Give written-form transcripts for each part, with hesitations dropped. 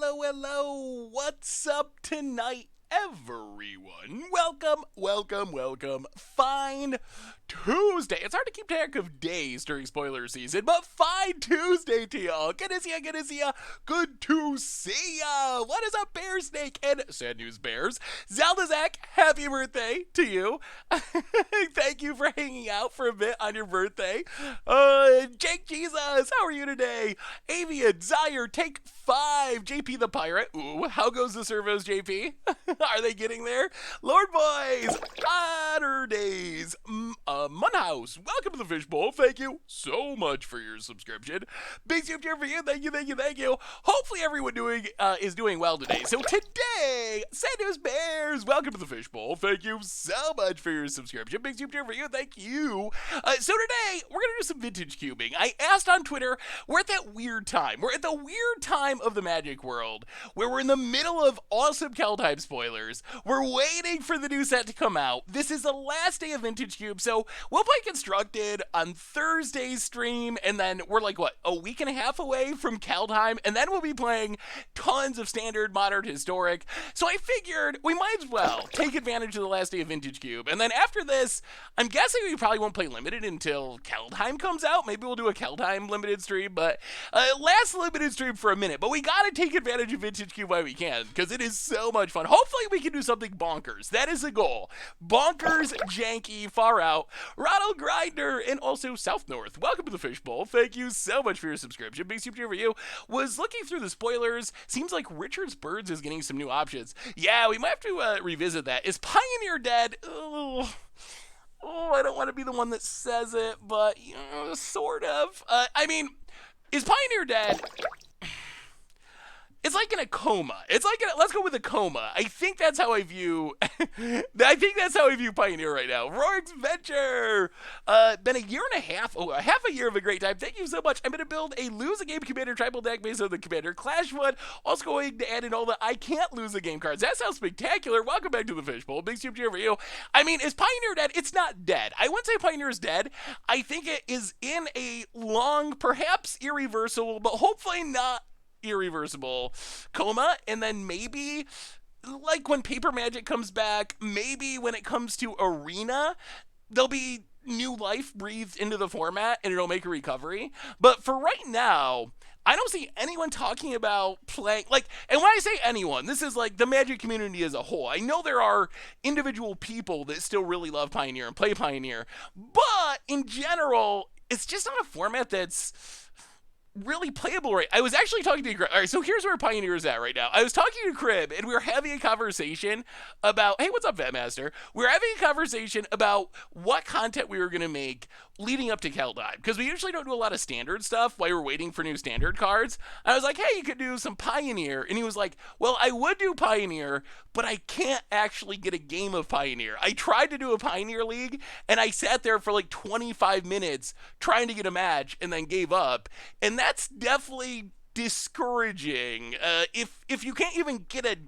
hello. What's up tonight, everyone? Welcome. Fine Tuesday. It's hard to keep track of days during spoiler season, but fine Tuesday to y'all. Good to see ya. Good to see ya. What is up, Bear Snake and Sad News Bears? Zelda Zach, happy birthday to you. Thank you for hanging out for a bit on your birthday. Jake Jesus, how are you today? Avian, Zaire, take 5. JP the Pirate. Ooh, how goes the servos, JP? Are they getting there? Lord Boys, Otter Days, Munhouse, welcome to the Fishbowl. Thank you so much for your subscription. Big soup here for you. Thank you. Hopefully everyone is doing well today. So today, Sad News Bears, welcome to the Fishbowl. Thank you so much for your subscription. Big soup here for you. Thank you. So today, we're going to do some vintage cubing. I asked on Twitter, we're at that weird time. We're at the weird time of the Magic world where we're in the middle of awesome Kaldehim spoilers. We're waiting for the new set to come out. This is the last day of Vintage Cube, so we'll play Constructed on Thursday's stream, and then we're like, a week and a half away from Kaldehim, and then we'll be playing tons of Standard, Modern, Historic. So I figured we might as well take advantage of the last day of Vintage Cube, and then after this, I'm guessing we probably won't play Limited until Kaldehim comes out. Maybe we'll do a Kaldehim Limited stream, but last Limited stream for a minute. But we gotta take advantage of Vintage Cube while we can, because it is so much fun. Hopefully we can do something bonkers. That is the goal. Bonkers, janky, far out. Ronald Grinder, and also South North. Welcome to the Fishbowl. Thank you so much for your subscription. Big super for you. Was looking through the spoilers. Seems like Richard's Birds is getting some new options. Yeah, we might have to revisit that. Is Pioneer dead? Oh, I don't want to be the one that says it, but sort of. Is Pioneer dead? It's like in a coma. Let's go with a coma. I think that's how I view Pioneer right now. Rourke's Venture. Been a year and a half. Oh, half a year of a great time. Thank you so much. I'm going to build a lose a game commander tribal deck based on the commander Clash Flood. Also going to add in all the I can't lose a game cards. That sounds spectacular. Welcome back to the Fishbowl. Big soup cheer for you. Is Pioneer dead? It's not dead. I wouldn't say Pioneer is dead. I think it is in a long, perhaps irreversible, but hopefully not irreversible coma, and then maybe like when Paper Magic comes back, maybe when it comes to Arena, there'll be new life breathed into the format and it'll make a recovery. But for right now, I don't see anyone talking about playing, and when I say anyone, this is like the Magic community as a whole. I know there are individual people that still really love Pioneer and play Pioneer, but in general, it's just not a format that's really playable. Right, I was actually talking to Crib. All right, so here's where Pioneer is at right now. I was talking to Crib and we were having a conversation about, hey, what's up, Vetmaster? We were having a conversation about what content we were going to make leading up to Kaldehim, because we usually don't do a lot of standard stuff while we're waiting for new standard cards. I was like, hey, you could do some Pioneer, and he was like, well, I would do Pioneer, but I can't actually get a game of Pioneer. I tried to do a Pioneer League and I sat there for like 25 minutes trying to get a match and then gave up, and that's definitely discouraging if you can't even get a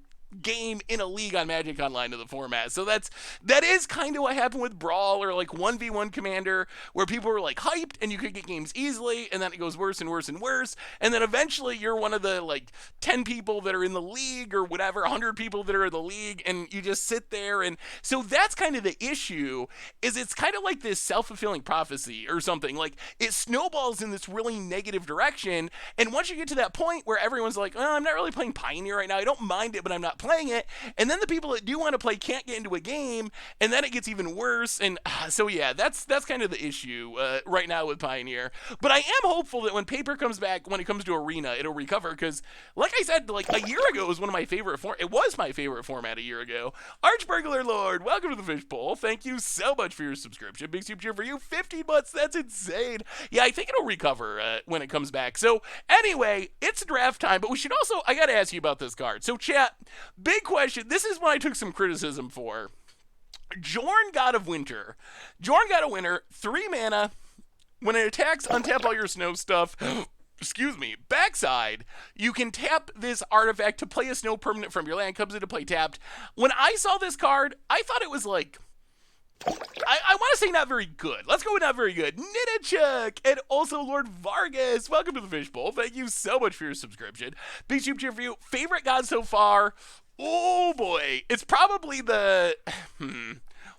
game in a league on Magic Online to the format. So that is kind of what happened with Brawl or like 1v1 Commander, where people were like hyped and you could get games easily, and then it goes worse and worse and worse, and then eventually you're one of the like 10 people that are in the league or whatever, 100 people that are in the league, and you just sit there. And so that's kind of the issue, is it's kind of like this self-fulfilling prophecy or something. Like, it snowballs in this really negative direction, and once you get to that point where everyone's like, oh, I'm not really playing Pioneer right now, I don't mind it, but I'm not playing it, and then the people that do want to play can't get into a game, and then it gets even worse. And so yeah, that's kind of the issue right now with Pioneer. But I am hopeful that when Paper comes back, when it comes to Arena, it'll recover, because like I said, like a year ago, it was my favorite format a year ago. Archburglar Lord, welcome to the Fishbowl. Thank you so much for your subscription. Big super cheer for you. 50 months, that's insane. Yeah, I think it'll recover when it comes back. So anyway, it's draft time, but we should also, I gotta ask you about this card. So chat, big question. This is what I took some criticism for. Jorn, God of Winter. Jorn, God of Winter, 3 mana. When it attacks, untap all your snow stuff. Excuse me. Backside, you can tap this artifact to play a snow permanent from your land. Comes into play tapped. When I saw this card, I thought it was like I want to say not very good. Let's go with not very good. Ninachuk and also Lord Vargas. Welcome to the Fishbowl. Thank you so much for your subscription. Big soup cheer for you. Favorite god so far? Oh boy, it's probably the.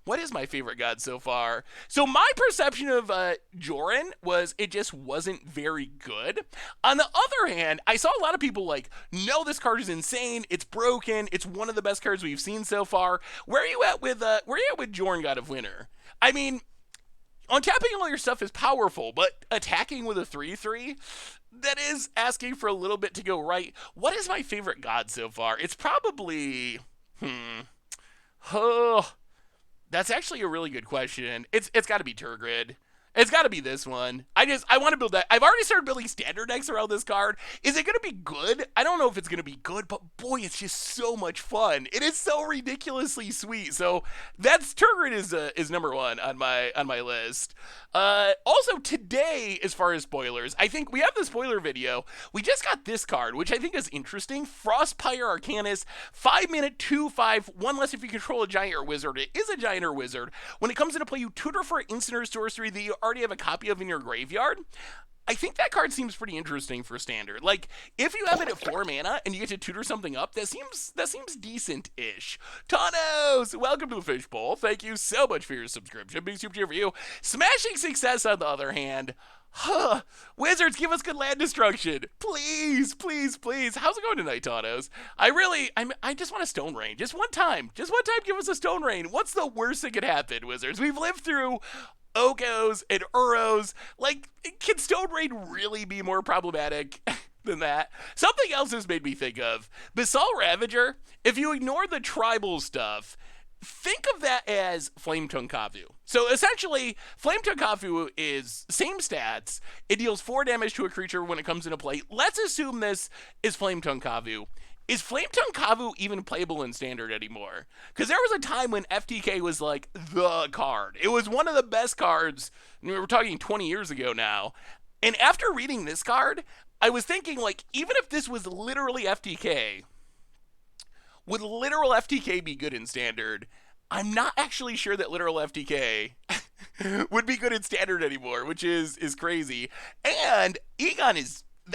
What is my favorite god so far? So my perception of Joran was it just wasn't very good. On the other hand, I saw a lot of people like, no, this card is insane. It's broken. It's one of the best cards we've seen so far. Where are you at with Joran, God of Winter? I mean, untapping all your stuff is powerful, but attacking with a 3/3, that is asking for a little bit to go right. What is my favorite god so far? It's probably oh, that's actually a really good question. It's got to be Turgrid. It's got to be this one. I want to build that. I've already started building standard decks around this card. Is it going to be good? I don't know if it's going to be good, but boy, it's just so much fun. It is so ridiculously sweet. So that's Turgrid is number one on my list. Also today, as far as spoilers, I think we have the spoiler video. We just got this card, which I think is interesting. Frostpire Arcanus, 5-mana, 2/5, one less if you control a giant or wizard. It is a giant or wizard. When it comes into play, you tutor for instant or sorcery that you already have a copy of in your graveyard. I think that card seems pretty interesting for standard. Like, if you have it at 4 mana and you get to tutor something up, that seems decent-ish. Tanos, welcome to the Fishbowl. Thank you so much for your subscription. Big super cheer for you. Smashing Success, on the other hand. Wizards, give us good land destruction. Please, please, please. How's it going tonight, Tanos? I just want a Stone Rain. Just one time, give us a Stone Rain. What's the worst that could happen, Wizards? We've lived through Okos and Uros. Like, can Stone Rain really be more problematic than that? Something else has made me think of Basal Ravager. If you ignore the tribal stuff, think of that as Flame Tongue Kavu. So essentially, Flame Tongue Kavu is same stats. It deals 4 damage to a creature when it comes into play. Let's assume this is Flame Tongue Kavu. Is Flame Tongue Kavu even playable in Standard anymore? Because there was a time when FTK was like the card. It was one of the best cards. And we were talking 20 years ago now. And after reading this card, I was thinking, like, even if this was literally FTK, would literal FTK be good in Standard? I'm not actually sure that literal FTK would be good in Standard anymore, which is crazy. And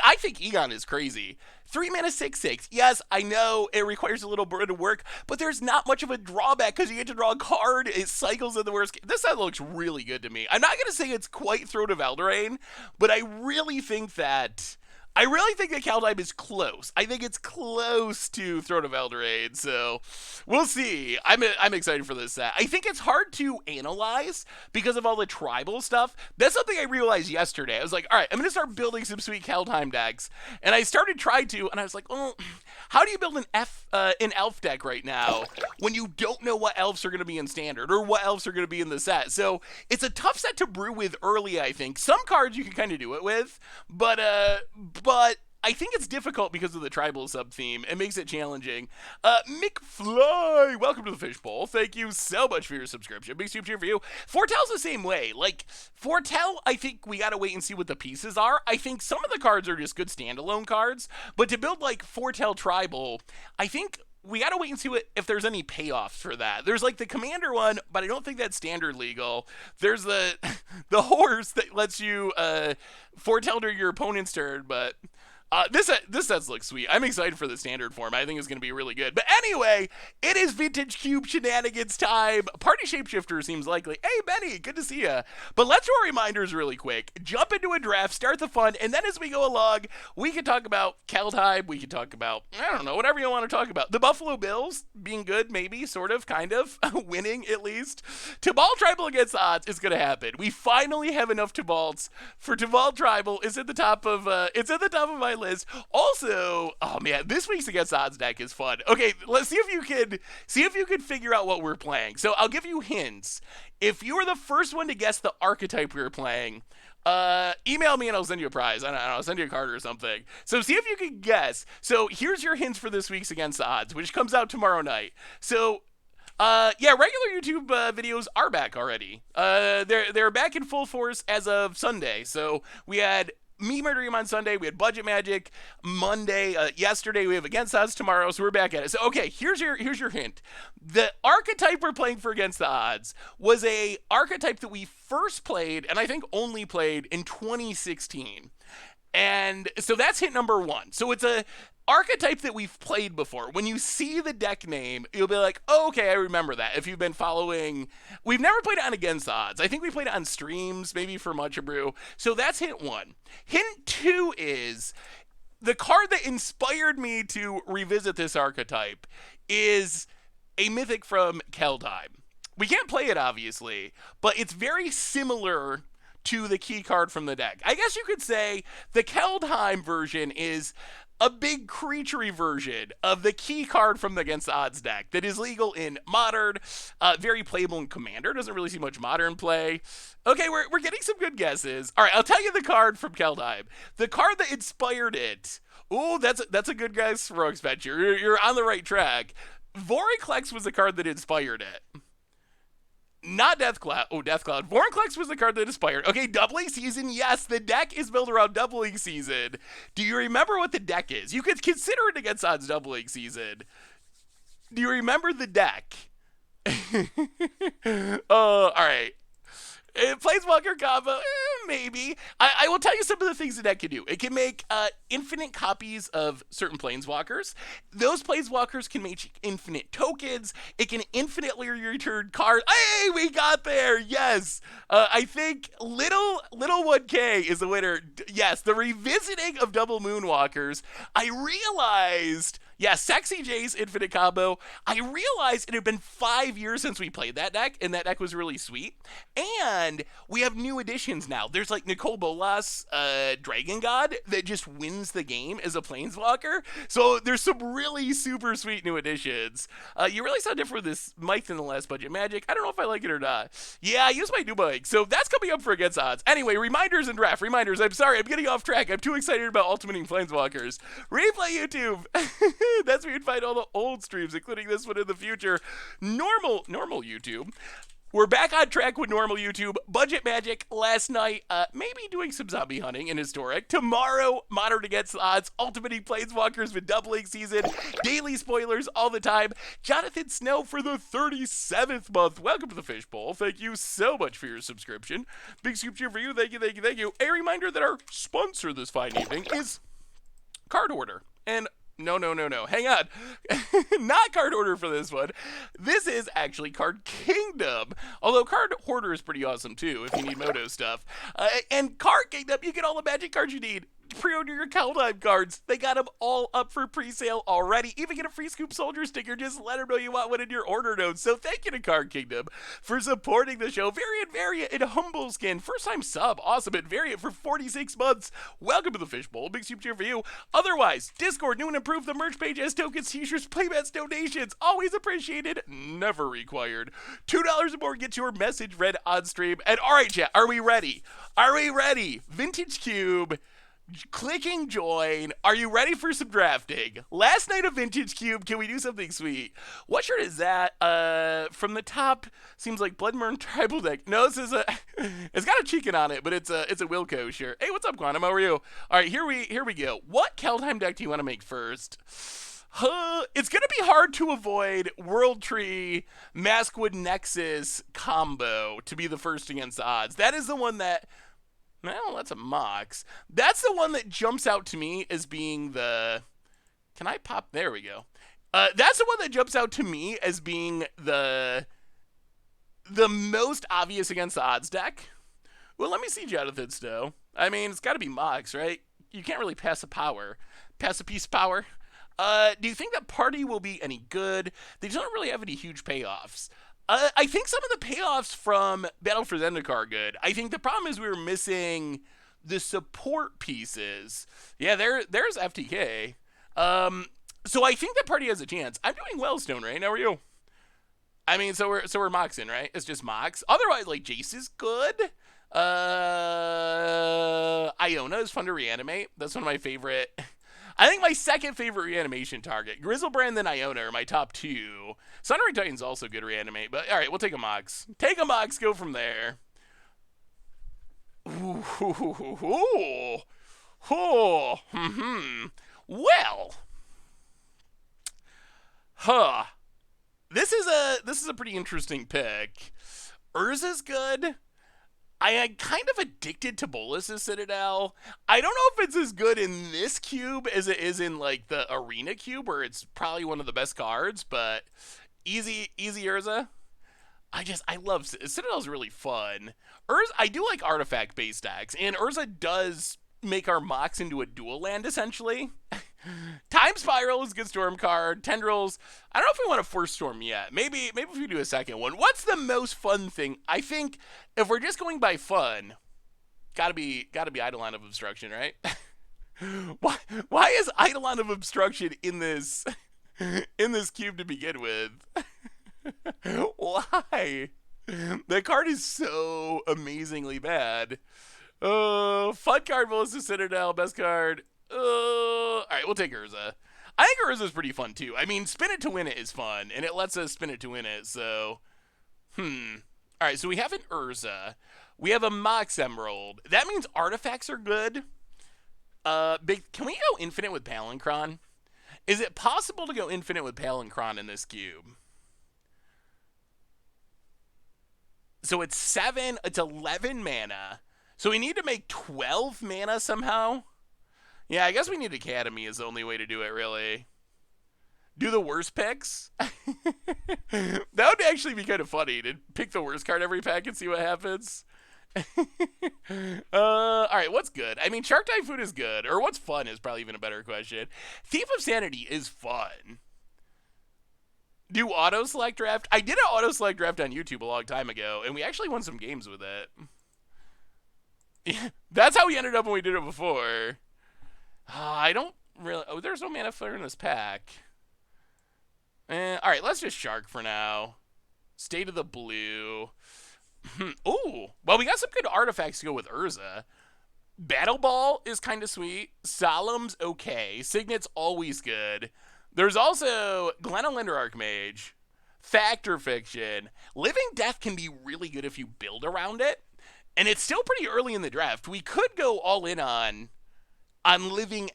I think Egon is crazy. 3 mana 6/6. Yes, I know it requires a little bit of work, but there's not much of a drawback because you get to draw a card. It cycles in the worst. This set looks really good to me. I'm not gonna say it's quite Throne of Eldraine, but I really think that Kaldehim is close. I think it's close to Throne of Eldraine, so we'll see. I'm excited for this set. I think it's hard to analyze because of all the tribal stuff. That's something I realized yesterday. I was like, all right, I'm going to start building some sweet Kaldehim decks. And I started trying to, and I was like, oh, how do you build an elf deck right now when you don't know what elves are going to be in Standard or what elves are going to be in the set? So it's a tough set to brew with early, I think. Some cards you can kind of do it with, but I think it's difficult because of the tribal sub-theme. It makes it challenging. McFly, welcome to the Fishbowl. Thank you so much for your subscription. Big super cheer for you. Foretell's the same way. Like, Foretell, I think we gotta wait and see what the pieces are. I think some of the cards are just good standalone cards, but to build, like, Foretell Tribal, I think we gotta wait and see if there's any payoffs for that. There's like the Commander one, but I don't think that's Standard legal. There's the horse that lets you foretell to your opponent's turn, but this set looks sweet. I'm excited for the Standard form. I think it's going to be really good. But anyway, it is Vintage Cube shenanigans time. Party Shapeshifter seems likely. Hey, Benny, good to see ya. But let's do our reminders really quick. Jump into a draft, start the fun, and then as we go along, we can talk about Kaldehim. We can talk about, I don't know, whatever you want to talk about. The Buffalo Bills being good, maybe, sort of, kind of, winning at least. Tibalt Tribal against odds is going to happen. We finally have enough Tibalts for Tibalt Tribal. It's at the top of my list. Also, oh man, this week's against odds deck is fun. Okay, let's see if you can figure out what we're playing. So I'll give you hints. If you were the first one to guess the archetype we were playing, email me and I'll send you a prize. I don't know, I'll send you a card or something. So see if you can guess. So here's your hints for this week's against odds, which comes out tomorrow night. So yeah, regular YouTube videos are back already. They're back in full force as of Sunday. So we had Me Murder Him on Sunday. We had Budget Magic Monday. Yesterday we have Against the Odds tomorrow. So we're back at it. So okay, here's your hint. The archetype we're playing for Against the Odds was a archetype that we first played, and I think only played in 2016. And so that's hint number one. So it's a archetype that we've played before. When you see the deck name, you'll be like, oh, okay, I remember that. If you've been following, we've never played it on Against the Odds. I think we played it on streams, maybe for Much Brew. So that's hint one. Hint two is the card that inspired me to revisit this archetype is a mythic from Kaldehim. We can't play it, obviously, but it's very similar to the key card from the deck. I guess you could say the Kaldehim version is a big creaturey version of the key card from the Against the Odds deck that is legal in Modern, very playable in Commander. Doesn't really see much Modern play. Okay, we're getting some good guesses. All right, I'll tell you the card from Kaldehim. The card that inspired it. Ooh, that's a good guess, Rogue's Venture. You're on the right track. Vorinclex was the card that inspired it. Not Deathcloud. Oh, Deathcloud. Vorinclex was the card that inspired. Okay, Doubling Season. Yes, the deck is built around Doubling Season. Do you remember what the deck is? You could consider it Against Odds Doubling Season. Do you remember the deck? All right. Planeswalker combo, maybe. I will tell you some of the things the deck can do. It can make infinite copies of certain Planeswalkers. Those Planeswalkers can make infinite tokens. It can infinitely return cards. Hey, we got there. Yes. I think Little 1K is the winner. Yes, the revisiting of Double Moonwalkers. I realized... Yeah, Sexy J's Infinite Combo. I realized it had been 5 years since we played that deck, and that deck was really sweet. And we have new additions now. There's like Nicole Bolas, Dragon God, that just wins the game as a Planeswalker. So there's some really super sweet new additions. You really sound different with this mic than the last Budget Magic. I don't know if I like it or not. Yeah, I use my new mic. So that's coming up for Against Odds. Anyway, reminders and draft. Reminders. I'm sorry, I'm getting off track. I'm too excited about Ultimating Planeswalkers. Replay YouTube. That's where you'd find all the old streams, including this one in the future. Normal YouTube. We're back on track with normal YouTube. Budget Magic last night, maybe doing some zombie hunting in Historic. Tomorrow, Modern Against the Odds, Ultimating Planeswalkers with Doubling Season, daily spoilers all the time. Jonathan Snow for the 37th month. Welcome to the Fishbowl. Thank you so much for your subscription. Big scoop cheer for you. Thank you, thank you, thank you. A reminder that our sponsor this fine evening is Card Order. And no. Hang on. Not Card Order for this one. This is actually Card Kingdom. Although Card Hoarder is pretty awesome too if you need Moto stuff. And Card Kingdom, you get all the magic cards you need. Pre-order your Kaldehim cards. They got them all up for pre-sale already. Even get a free Scoop Soldier sticker. Just let them know you want one in your order notes. So thank you to Card Kingdom for supporting the show. Variant, and Humble Skin. First time sub. Awesome. And Variant for 46 months. Welcome to the Fishbowl. Big soup cheer for you. Otherwise, Discord, new and improved. The merch page has tokens, t-shirts, playmats, donations. Always appreciated. Never required. $2 or more gets your message read on stream. And all right, chat. Are we ready? Are we ready? Vintage Cube. Clicking join. Are you ready for some drafting? Last night of Vintage Cube, can we do something sweet? What shirt is that? From the top, seems like Bloodburn Tribal Deck. No, this is it's got a chicken on it, but it's a Wilco shirt. Hey, what's up, Quantum? How are you? All right, here we go. What Kaldehim deck do you want to make first? It's going to be hard to avoid World Tree Maskwood Nexus combo to be the first Against the Odds. That is the one that... Well, that's a Mox. That's the one that jumps out to me as being the... Can I pop? There we go. That's the one that jumps out to me as being the most obvious Against the Odds deck. Well, let me see Jonathan Snow. I mean, it's got to be Mox, right? You can't really pass a power. Pass a piece of power. Do you think that Party will be any good? They don't really have any huge payoffs. I think some of the payoffs from Battle for Zendikar are good. I think the problem is we were missing the support pieces. Yeah, there's FTK. So I think that Party has a chance. I'm doing well, Stone Rain. How are you? I mean, so we're Moxing, right? It's just Mox. Otherwise, like, Jace is good. Iona is fun to reanimate. That's one of my favorite... I think my second favorite reanimation target. Grizzlebrand and Iona are my top two. Sunray Titan's also good to reanimate, but all right, we'll take a Mox. Take a Mox, go from there. Ooh. Oh, well, huh. This is a pretty interesting pick. Urza's good. I am kind of addicted to Bolus's Citadel. I don't know if it's as good in this cube as it is in like the Arena cube, where it's probably one of the best cards. But easy Urza. I love Citadel's really fun. Urza, I do like artifact based decks, and Urza does make our Mox into a dual land essentially. Time Spiral is a good storm card. Tendrils. I don't know if we want to force storm yet. Maybe if we do a second one. What's the most fun thing? I think if we're just going by fun, gotta be Eidolon of Obstruction, right? why is Eidolon of Obstruction in this cube to begin with? Why? That card is so amazingly bad. Fun card, Volus Citadel, best card. Alright, we'll take Urza. I think Urza's pretty fun too. I mean, spin it to win it is fun, and it lets us spin it to win it, so. Alright, so we have an Urza. We have a Mox Emerald. That means artifacts are good. Can we go infinite with Palancron? Is it possible to go infinite with Palancron in this cube? So it's 11 mana. So we need to make 12 mana somehow? Yeah, I guess we need Academy is the only way to do it, really. Do the worst picks? That would actually be kind of funny, to pick the worst card every pack and see what happens. Alright, what's good? I mean, Shark Typhoon is good, or what's fun is probably even a better question. Thief of Sanity is fun. Do auto-select draft? I did an auto-select draft on YouTube a long time ago, and we actually won some games with it. That's how we ended up when we did it before. I don't really... Oh, there's no Mana Flare in this pack. Alright, let's just Shark for now. State of the Blue. Ooh. Well, we got some good artifacts to go with Urza. Battle Ball is kind of sweet. Solemn's okay. Signet's always good. There's also Glenolender Archmage. Factor Fiction. Living Death can be really good if you build around it. And it's still pretty early in the draft. We could go all in on Living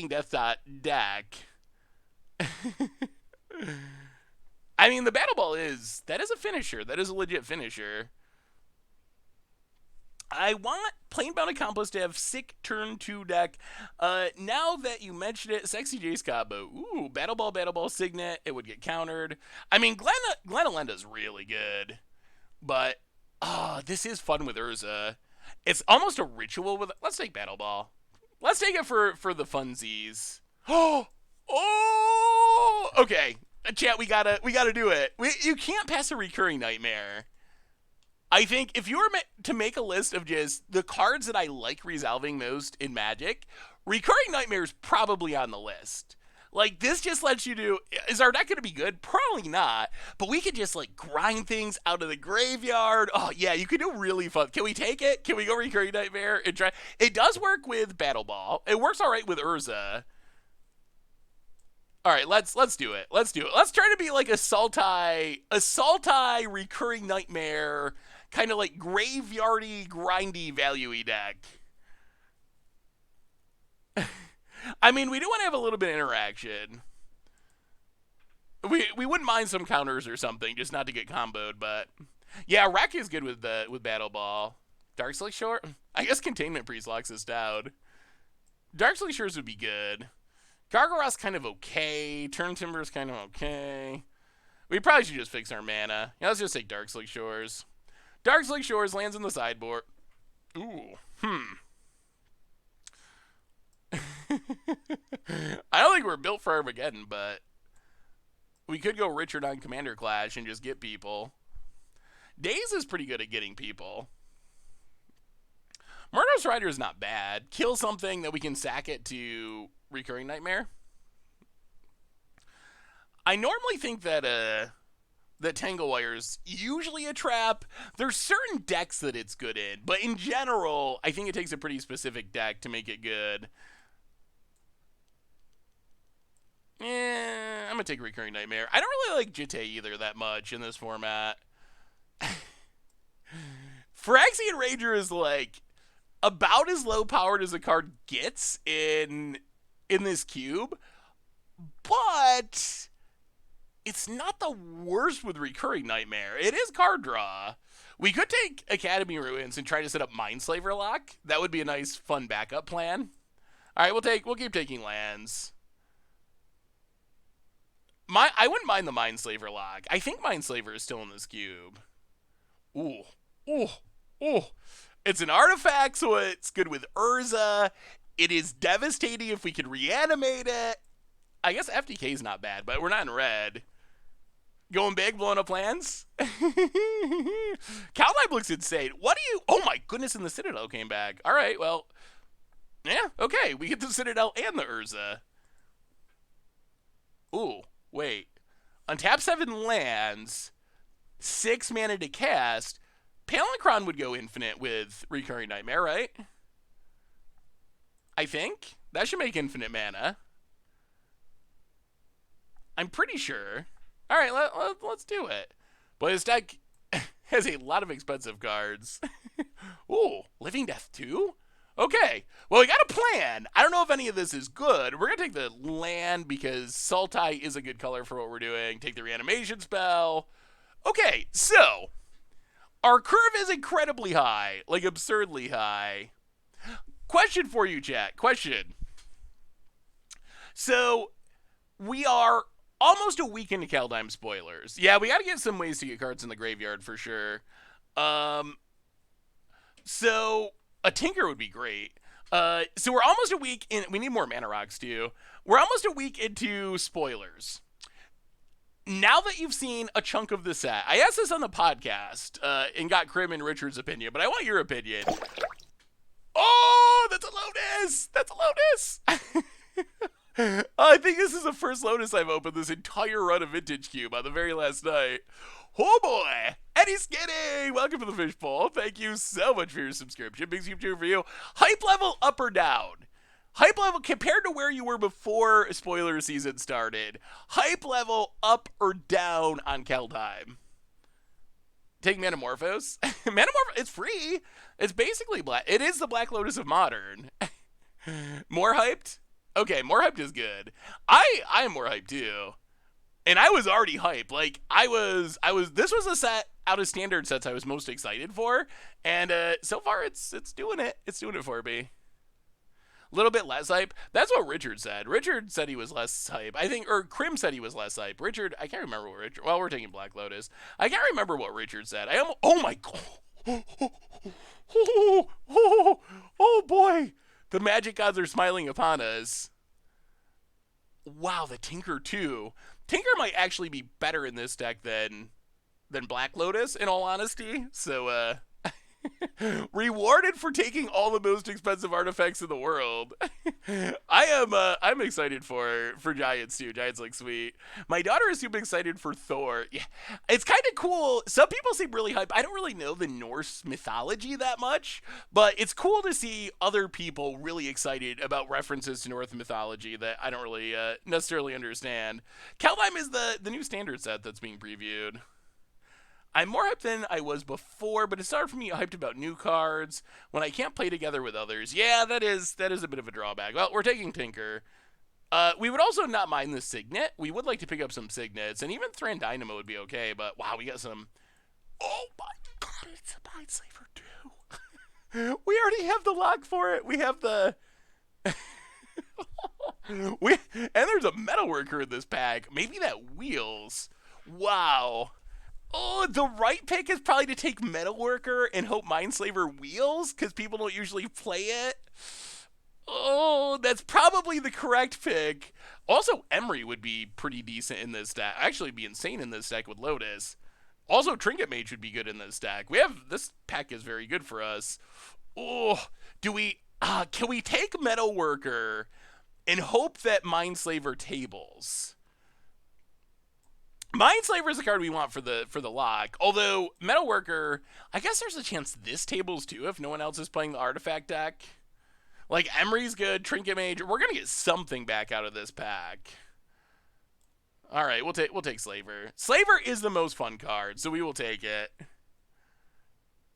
Death deck. I mean, the Battle Ball is a finisher. That is a legit finisher. I want Planebound Accomplice to have sick turn 2 deck. Now that you mentioned it, Sexy Jace combo. Ooh, Battle Ball, Signet. It would get countered. I mean, Glenolenda's really good. But, this is fun with Urza. It's almost a ritual with... Let's take Battle Ball. Let's take it for the funsies. Oh! Okay. Chat, we gotta do it. You can't pass a Recurring Nightmare. I think if you were to make a list of just the cards that I like resolving most in Magic, Recurring Nightmare is probably on the list. Like, this just lets you do... Is our deck going to be good? Probably not. But we could just, like, grind things out of the graveyard. Oh, yeah, you could do really fun. Can we take it? Can we go Recurring Nightmare and try... It does work with Battle Ball. It works all right with Urza. All right, let's do it. Let's do it. Let's try to be like a Sultai Recurring Nightmare, kind of like graveyardy, grindy, value-y deck. I mean, we do want to have a little bit of interaction. We wouldn't mind some counters or something, just not to get comboed, but... Yeah, Wreck is good with Battle Ball. Darkslick Shore? I guess Containment Priest locks us down. Darkslick Shores would be good. Gargoyle's kind of okay. Turn Timber's kind of okay. We probably should just fix our mana. Yeah, let's just take Darkslick Shores. Darkslick Shores lands in the sideboard. Ooh. I don't think we're built for Armageddon, but we could go Richard on Commander Clash and just get people. Daze is pretty good at getting people. Murderous Rider is not bad. Kill something that we can sack it to Recurring Nightmare. I normally think that Tangle Wire is usually a trap. There's certain decks that it's good in, but in general, I think it takes a pretty specific deck to make it good. I'm gonna take Recurring Nightmare. I don't really like Jitte either that much in this format. Phyrexian Ranger is like... about as low powered as a card gets in this cube, but it's not the worst with Recurring Nightmare. It is card draw. We could take Academy Ruins and try to set up Mindslaver Lock. That would be a nice, fun backup plan. All right, we'll keep taking lands. I wouldn't mind the Mindslaver Lock. I think Mindslaver is still in this cube. Ooh, ooh, ooh. It's an artifact, so it's good with Urza. It is devastating if we could reanimate it. I guess FTK is not bad, but we're not in red. Going big, blowing up plans? Kaldehim looks insane. What do you... Oh my goodness, and the Citadel came back. All right, well... Yeah, okay. We get the Citadel and the Urza. Ooh, wait. Untap 7 lands, 6 mana to cast. Palinchron would go infinite with Recurring Nightmare, right? I think. That should make infinite mana. I'm pretty sure. All right, let's do it. But his deck has a lot of expensive cards. Ooh, Living Death 2? Okay, well, we got a plan. I don't know if any of this is good. We're going to take the land because Sultai is a good color for what we're doing. Take the reanimation spell. Okay, so our curve is incredibly high, like absurdly high. Question for you, chat. Question. So we are almost a week into Kaldehim spoilers. Yeah, we got to get some ways to get cards in the graveyard for sure. So a Tinker would be great. So we're almost a week in. We need more mana rocks too. We're almost a week into spoilers. Now that you've seen a chunk of the set, I asked this on the podcast and got Krim and Richard's opinion, but I want your opinion. Oh, that's a Lotus! That's a Lotus! I think this is the first Lotus I've opened this entire run of Vintage Cube on the very last night. Oh boy! Eddie Skinny! Welcome to the Fishbowl. Thank you so much for your subscription. Big Cube 2 for you. Hype level up or down? Hype level compared to where you were before spoiler season started. Hype level up or down on Kaldehim? Take Metamorphose. Metamorphose, it's free. It's basically black. It is the Black Lotus of Modern. More hyped? Okay, more hyped is good. I am more hyped too. And I was already hyped. Like, this was a set out of standard sets I was most excited for. And so far it's doing it. It's doing it for me. A little bit less hype. That's what Richard said. Richard said he was less hype. I think, or Krim said he was less hype. Richard, I can't remember what Richard, well, we're taking Black Lotus. I can't remember what Richard said. Oh my god. Oh boy. The magic gods are smiling upon us. Wow, the Tinker too. Tinker might actually be better in this deck than Black Lotus, in all honesty. So, rewarded for taking all the most expensive artifacts in the world. I'm excited for Giants too. Giants look sweet. My daughter is super excited for Thor. Yeah, it's kind of cool. Some people seem really hyped. I don't really know the Norse mythology that much, but it's cool to see other people really excited about references to Norse mythology that I don't really necessarily understand. Kaldehim is the new standard set that's being previewed. I'm more hyped than I was before, but it's hard for me to hyped about new cards when I can't play together with others. Yeah, that is a bit of a drawback. Well, we're taking Tinker. We would also not mind the Signet. We would like to pick up some Signets, and even Thran Dynamo would be okay, but wow, we got some... Oh my god, it's a Mindslaver too. We already have the lock for it. We have the... And there's a Metalworker in this pack. Maybe that Wheels. Wow. Oh, the right pick is probably to take Metalworker and hope Mindslaver Wheels, because people don't usually play it. Oh, that's probably the correct pick. Also, Emery would be pretty decent in this deck. Actually, be insane in this deck with Lotus. Also, Trinket Mage would be good in this deck. This pack is very good for us. Oh, can we take Metalworker and hope that Mindslaver tables? Mindslaver is the card we want for the lock. Although Metalworker, I guess there's a chance this tables too if no one else is playing the artifact deck. Like Emery's good, Trinket Mage. We're gonna get something back out of this pack. All right, we'll take Slaver. Slaver is the most fun card, so we will take it.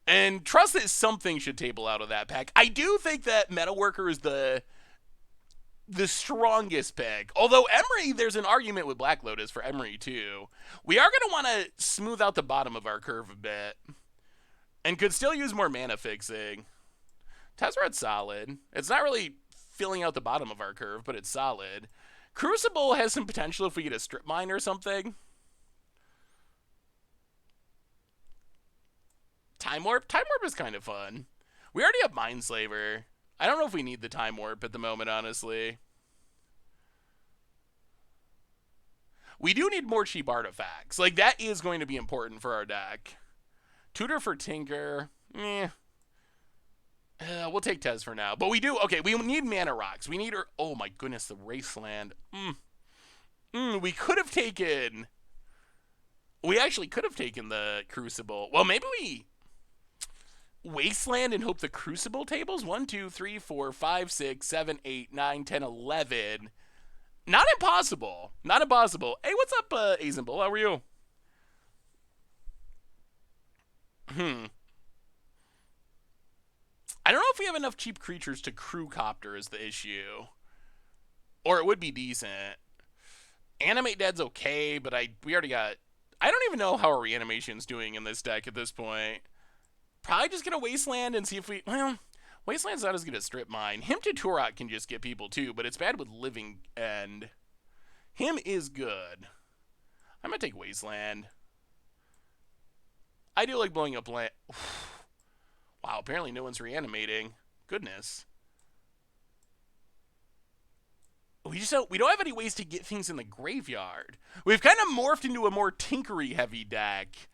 And trust that something should table out of that pack. I do think that Metalworker is the strongest pick. Although Emery, there's an argument with Black Lotus for Emery too. We are going to want to smooth out the bottom of our curve a bit. And could still use more mana fixing. Tezzeret's solid. It's not really filling out the bottom of our curve, but it's solid. Crucible has some potential if we get a strip mine or something. Time Warp? Time Warp is kind of fun. We already have Mindslaver. I don't know if we need the Time Warp at the moment, honestly. We do need more cheap artifacts. Like, that is going to be important for our deck. Tutor for Tinker. We'll take Tez for now. But we do, okay, we need mana rocks. We need, oh my goodness, the Wasteland. We could have taken, we actually could have taken the Crucible. Well, maybe we Wasteland and hope the Crucible tables. 1, 2, 3, 4, 5, 6, 7, 8, 9, 10, 11. Not impossible. Not impossible. Hey, what's up, Azenbull? How are you? I don't know if we have enough cheap creatures to crew copter is the issue. Or it would be decent. Animate Dead's okay, but we already got, I don't even know how our reanimation's doing in this deck at this point. Probably just gonna Wasteland and see if we, well, Wasteland's not as good as Strip Mine. Him to Turok can just get people too, but it's bad with Living End. Him is good. I'm gonna take Wasteland. I do like blowing up land. Wow, apparently no one's reanimating. Goodness. We don't have any ways to get things in the graveyard. We've kind of morphed into a more tinkery heavy deck.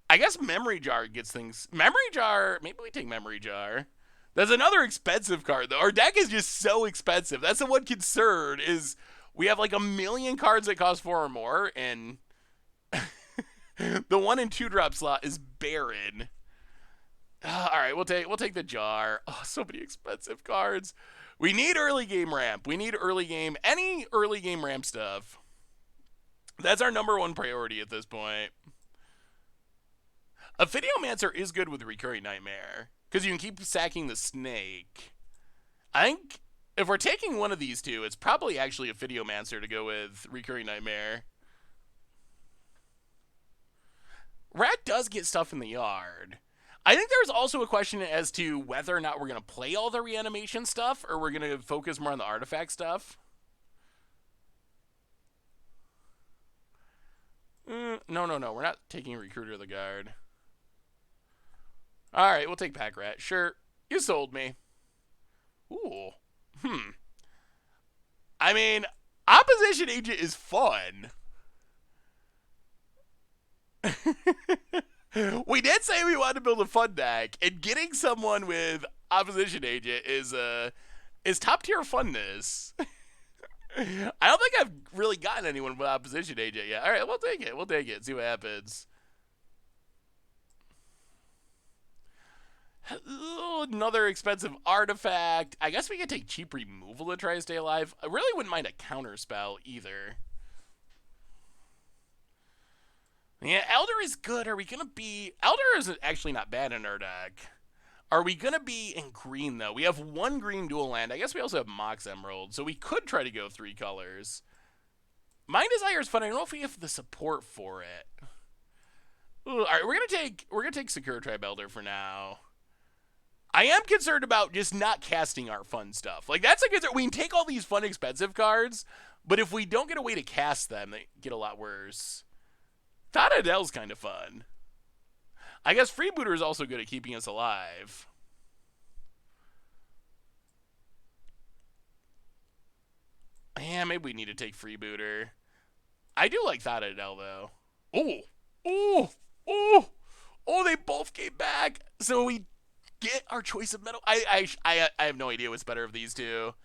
I guess Memory Jar gets things. Memory Jar, maybe we take Memory Jar. That's another expensive card, though. Our deck is just so expensive. That's the one concern, is we have like a million cards that cost 4 or more, and the 1 and 2 drop slot is barren. All right, we'll take the Jar. Oh, so many expensive cards. We need early game ramp. We need early game, any early game ramp stuff. That's our number one priority at this point. A Videomancer is good with Recurring Nightmare, because you can keep sacking the snake. I think if we're taking one of these two, it's probably actually a Videomancer to go with Recurring Nightmare. Rat does get stuff in the yard. I think there's also a question as to whether or not we're going to play all the reanimation stuff, or we're going to focus more on the artifact stuff. No. We're not taking Recruiter of the Guard. Alright, we'll take Pack Rat. Sure. You sold me. Ooh. I mean, Opposition Agent is fun. We did say we wanted to build a fun deck, and getting someone with Opposition Agent is top tier funness. I don't think I've really gotten anyone with Opposition Agent yet. Alright, we'll take it. We'll take it. See what happens. Another expensive artifact. I guess we could take cheap removal to try to stay alive. I really wouldn't mind a counter spell either. Yeah, Elder is good. Are we going to be... Elder is actually not bad in our deck. Are we going to be in green, though? We have 1 green dual land. I guess we also have Mox Emerald, so we could try to go 3 colors. Mind Desire is fun. I don't know if we have the support for it. Ooh, all right, we're gonna take Secure Tribe Elder for now. I am concerned about just not casting our fun stuff. Like, that's a concern. We can take all these fun, expensive cards, but if we don't get a way to cast them, they get a lot worse. Thought Adele's kind of fun. I guess Freebooter is also good at keeping us alive. Yeah, maybe we need to take Freebooter. I do like Thought Adele, though. Oh, they both came back. So we get our choice of metal. I have no idea what's better of these two.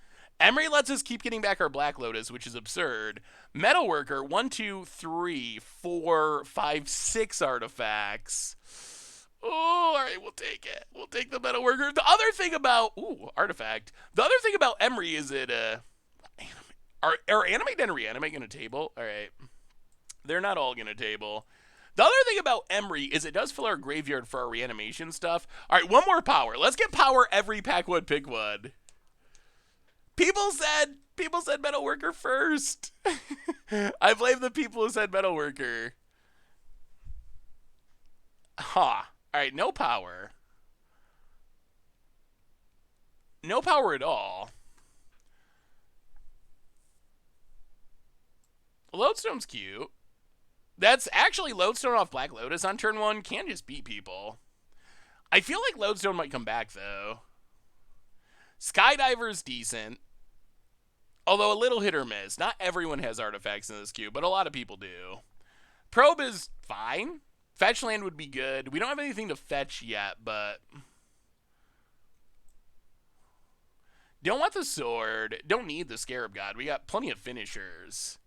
Emery lets us keep getting back our Black Lotus, which is absurd. Metalworker, 1, 2, 3, 4, 5, 6 artifacts. Oh, all right, we'll take it. We'll take the Metalworker. The other thing about artifact. The other thing about Emery is that are Animate and Reanimate going to table? All right, they're not all going to table. The other thing about Emery is it does fill our graveyard for our reanimation stuff. All right, one more power. Let's get power every pack one, pick one. People said Metalworker first. I blame the people who said Metalworker. Huh. All right, no power. No power at all. Lodestone's cute. That's actually Lodestone off Black Lotus on turn 1 can just beat people. I feel like Lodestone might come back, though. Skydiver's decent. Although a little hit or miss. Not everyone has artifacts in this queue, but a lot of people do. Probe is fine. Fetch land would be good. We don't have anything to fetch yet, but... Don't want the sword. Don't need the Scarab God. We got plenty of finishers.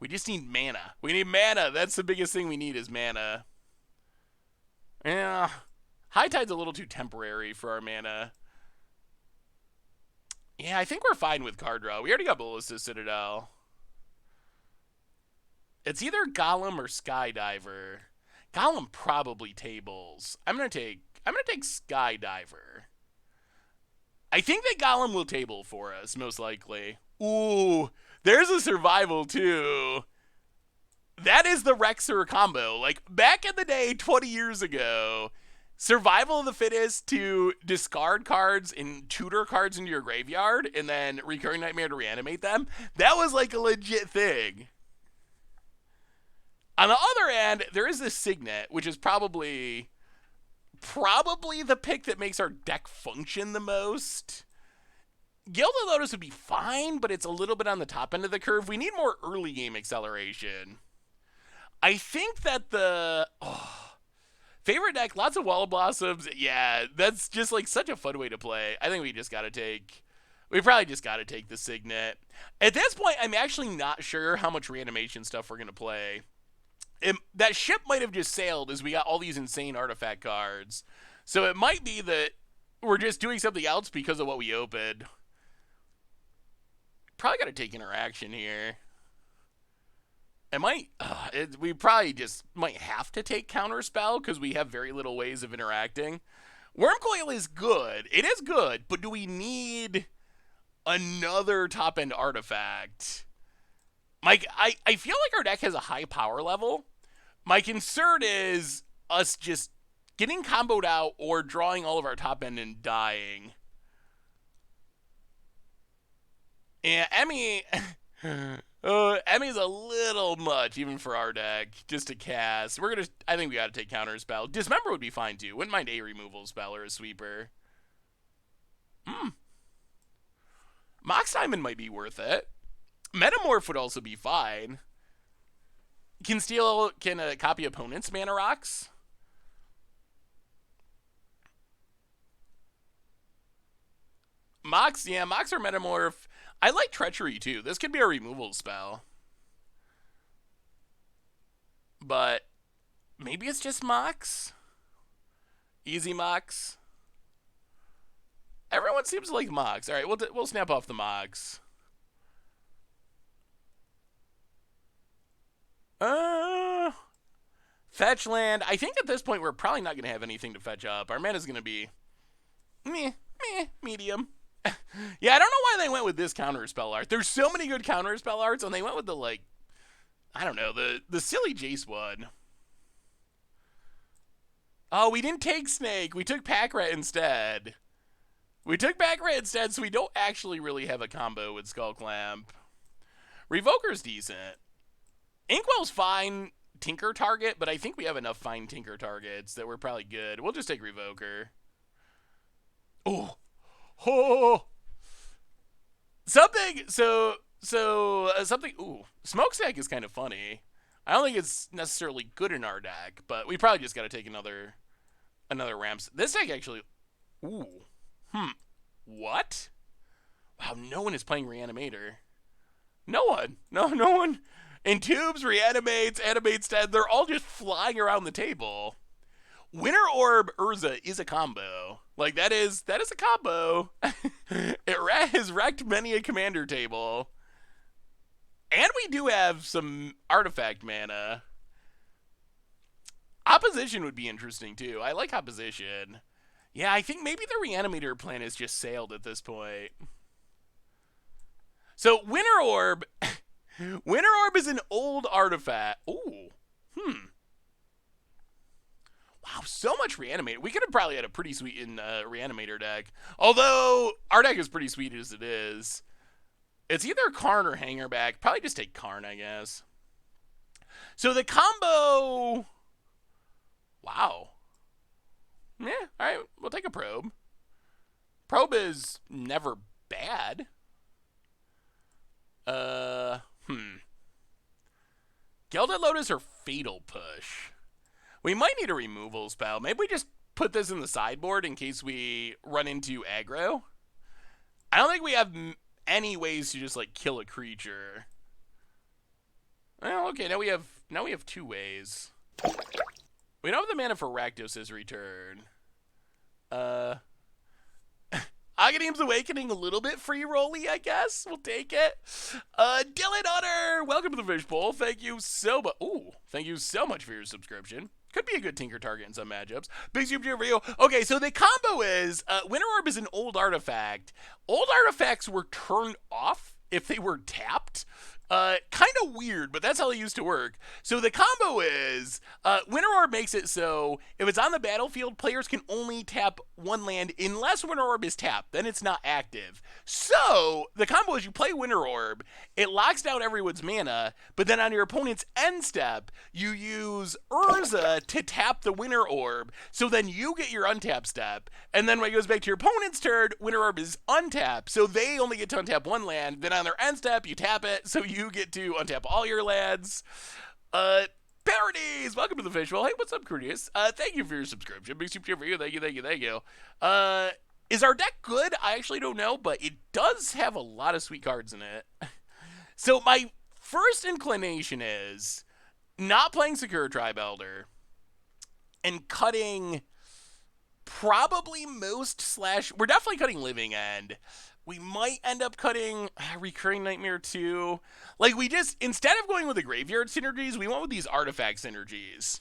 We just need mana. We need mana. That's the biggest thing we need is mana. Yeah. High Tide's a little too temporary for our mana. Yeah, I think we're fine with card draw. We already got Ballista Citadel. It's either Golem or Skydiver. Golem probably tables. I'm gonna take Skydiver. I think that Golem will table for us, most likely. Ooh, there's a survival too. That is the Rexer combo. Like, back in the day, 20 years ago, survival of the fittest to discard cards and tutor cards into your graveyard and then Recurring Nightmare to reanimate them. That was like a legit thing. On the other end, there is this Signet, which is probably the pick that makes our deck function the most. Gilded Lotus would be fine, but it's a little bit on the top end of the curve. We need more early game acceleration. I think that the... favorite deck, lots of Wall of Blossoms. Yeah, that's just like such a fun way to play. I think we probably just got to take the Signet. At this point, I'm actually not sure how much reanimation stuff we're going to play. That ship might have just sailed as we got all these insane artifact cards. So it might be that we're just doing something else because of what we opened. Probably got to take interaction here. We probably just might have to take Counterspell because we have very little ways of interacting. Wormcoil is good. It is good, but do we need another top-end artifact? Mike, I feel like our deck has a high power level. My concern is us just getting comboed out or drawing all of our top-end and dying. Yeah, Emmy... Emmy's a little much, even for our deck, just to cast. I think we gotta take Counterspell. Dismember would be fine, too. Wouldn't mind a removal spell or a sweeper. Mox Diamond might be worth it. Metamorph would also be fine. Can copy opponent's mana rocks? Mox or Metamorph. I like Treachery, too. This could be a removal spell. But maybe it's just Mox? Easy Mox? Everyone seems to like Mox. All right, we'll snap off the Mox. Fetch land. I think at this point we're probably not going to have anything to fetch up. Our mana's going to be medium. Yeah, I don't know why they went with this counterspell art. There's so many good counterspell arts, and they went with the, like, I don't know, the silly Jace one. Oh, we didn't take Snake. We took Pack Rat instead. So we don't actually really have a combo with Skull Clamp. Revoker's decent. Inkwell's fine Tinker target, but I think we have enough fine Tinker targets that we're probably good. We'll just take Revoker. Oh. Something. Ooh, Smokestack is kind of funny. I don't think it's necessarily good in our deck, but we probably just got to take another ramps. This deck actually. Ooh. What? Wow, no one is playing Reanimator. No one. No one. Entubes, Reanimates, Animates Dead. They're all just flying around the table. Winter Orb Urza is a combo. Like, that is a combo. It has wrecked many a commander table. And we do have some artifact mana. Opposition would be interesting, too. I like opposition. Yeah, I think maybe the Reanimator plan has just sailed at this point. So, Winter Orb... Winter Orb is an old artifact. Ooh. Wow, so much Reanimator. We could have probably had a pretty sweet Reanimator deck. Although, our deck is pretty sweet as it is. It's either Karn or Hangerback. Probably just take Karn, I guess. So the combo... Wow. Yeah, alright, we'll take a Probe. Probe is never bad. Gilded Lotus or Fatal Push? We might need a removal spell. Maybe we just put this in the sideboard in case we run into aggro. I don't think we have any ways to just, like, kill a creature. Well, okay, now we have 2 ways. We don't have the mana for Rakdos' return. Aghanim's Awakening, a little bit free rolly, I guess. We'll take it. Dylan Hunter, welcome to the Fishbowl. Thank you so much. Ooh, thank you so much for your subscription. Could be a good Tinker target in some matchups. Big super for you. Okay, so the combo is Winter Orb is an old artifact. Old artifacts were turned off if they were tapped. Kind of weird, but that's how they used to work. So the combo is Winter Orb makes it so if it's on the battlefield, players can only tap 1 land unless Winter Orb is tapped. Then it's not active. So the combo is you play Winter Orb, it locks down everyone's mana, but then on your opponent's end step, you use Urza to tap the Winter Orb. So then you get your untap step, and then when it goes back to your opponent's turn, Winter Orb is untapped. So they only get to untap 1 land. Then on their end step, you tap it, so you get to untap all your lands. Parodies, welcome to the Fishbowl. Hey, what's up, Curtius? Thank you for your subscription. Big super for you. Thank you. Is our deck good? I actually don't know, but it does have a lot of sweet cards in it. So my first inclination is not playing Secure Tribe Elder and cutting probably most / we're definitely cutting Living End. We might end up cutting Recurring Nightmare too. Like, we just, instead of going with the graveyard synergies, we went with these artifact synergies.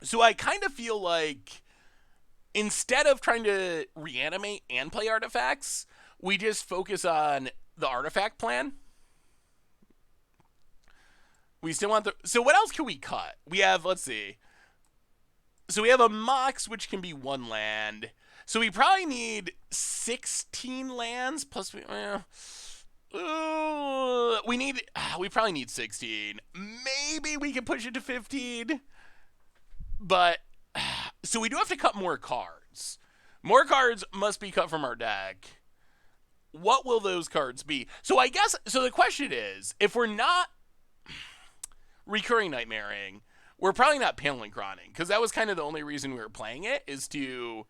So I kind of feel like instead of trying to reanimate and play artifacts, we just focus on the artifact plan. We still want the... So what else can we cut? We have, let's see. So we have a Mox, which can be 1 land. So we probably need 16 lands plus we probably need 16. Maybe we can push it to 15. But so we do have to cut more cards. More cards must be cut from our deck. What will those cards be? So I guess the question is, if we're not Recurring Nightmaring, we're probably not Palinchroning, because that was kind of the only reason we were playing it, is to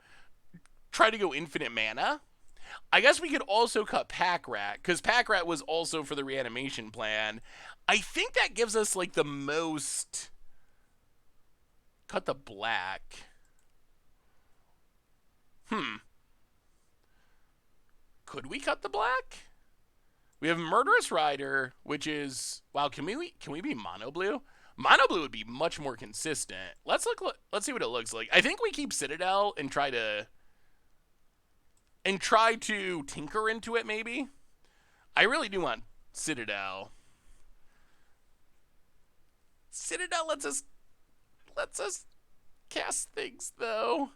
try to go infinite mana. I guess we could also cut Pack Rat, because Pack Rat was also for the reanimation plan. I think that gives us, like, the most... Cut the black. Could we cut the black? We have Murderous Rider, which is... Wow, can we be Mono Blue? Mono Blue would be much more consistent. Let's see what it looks like. I think we keep Citadel and try to tinker into it, maybe. I really do want Citadel. Citadel lets us cast things, though.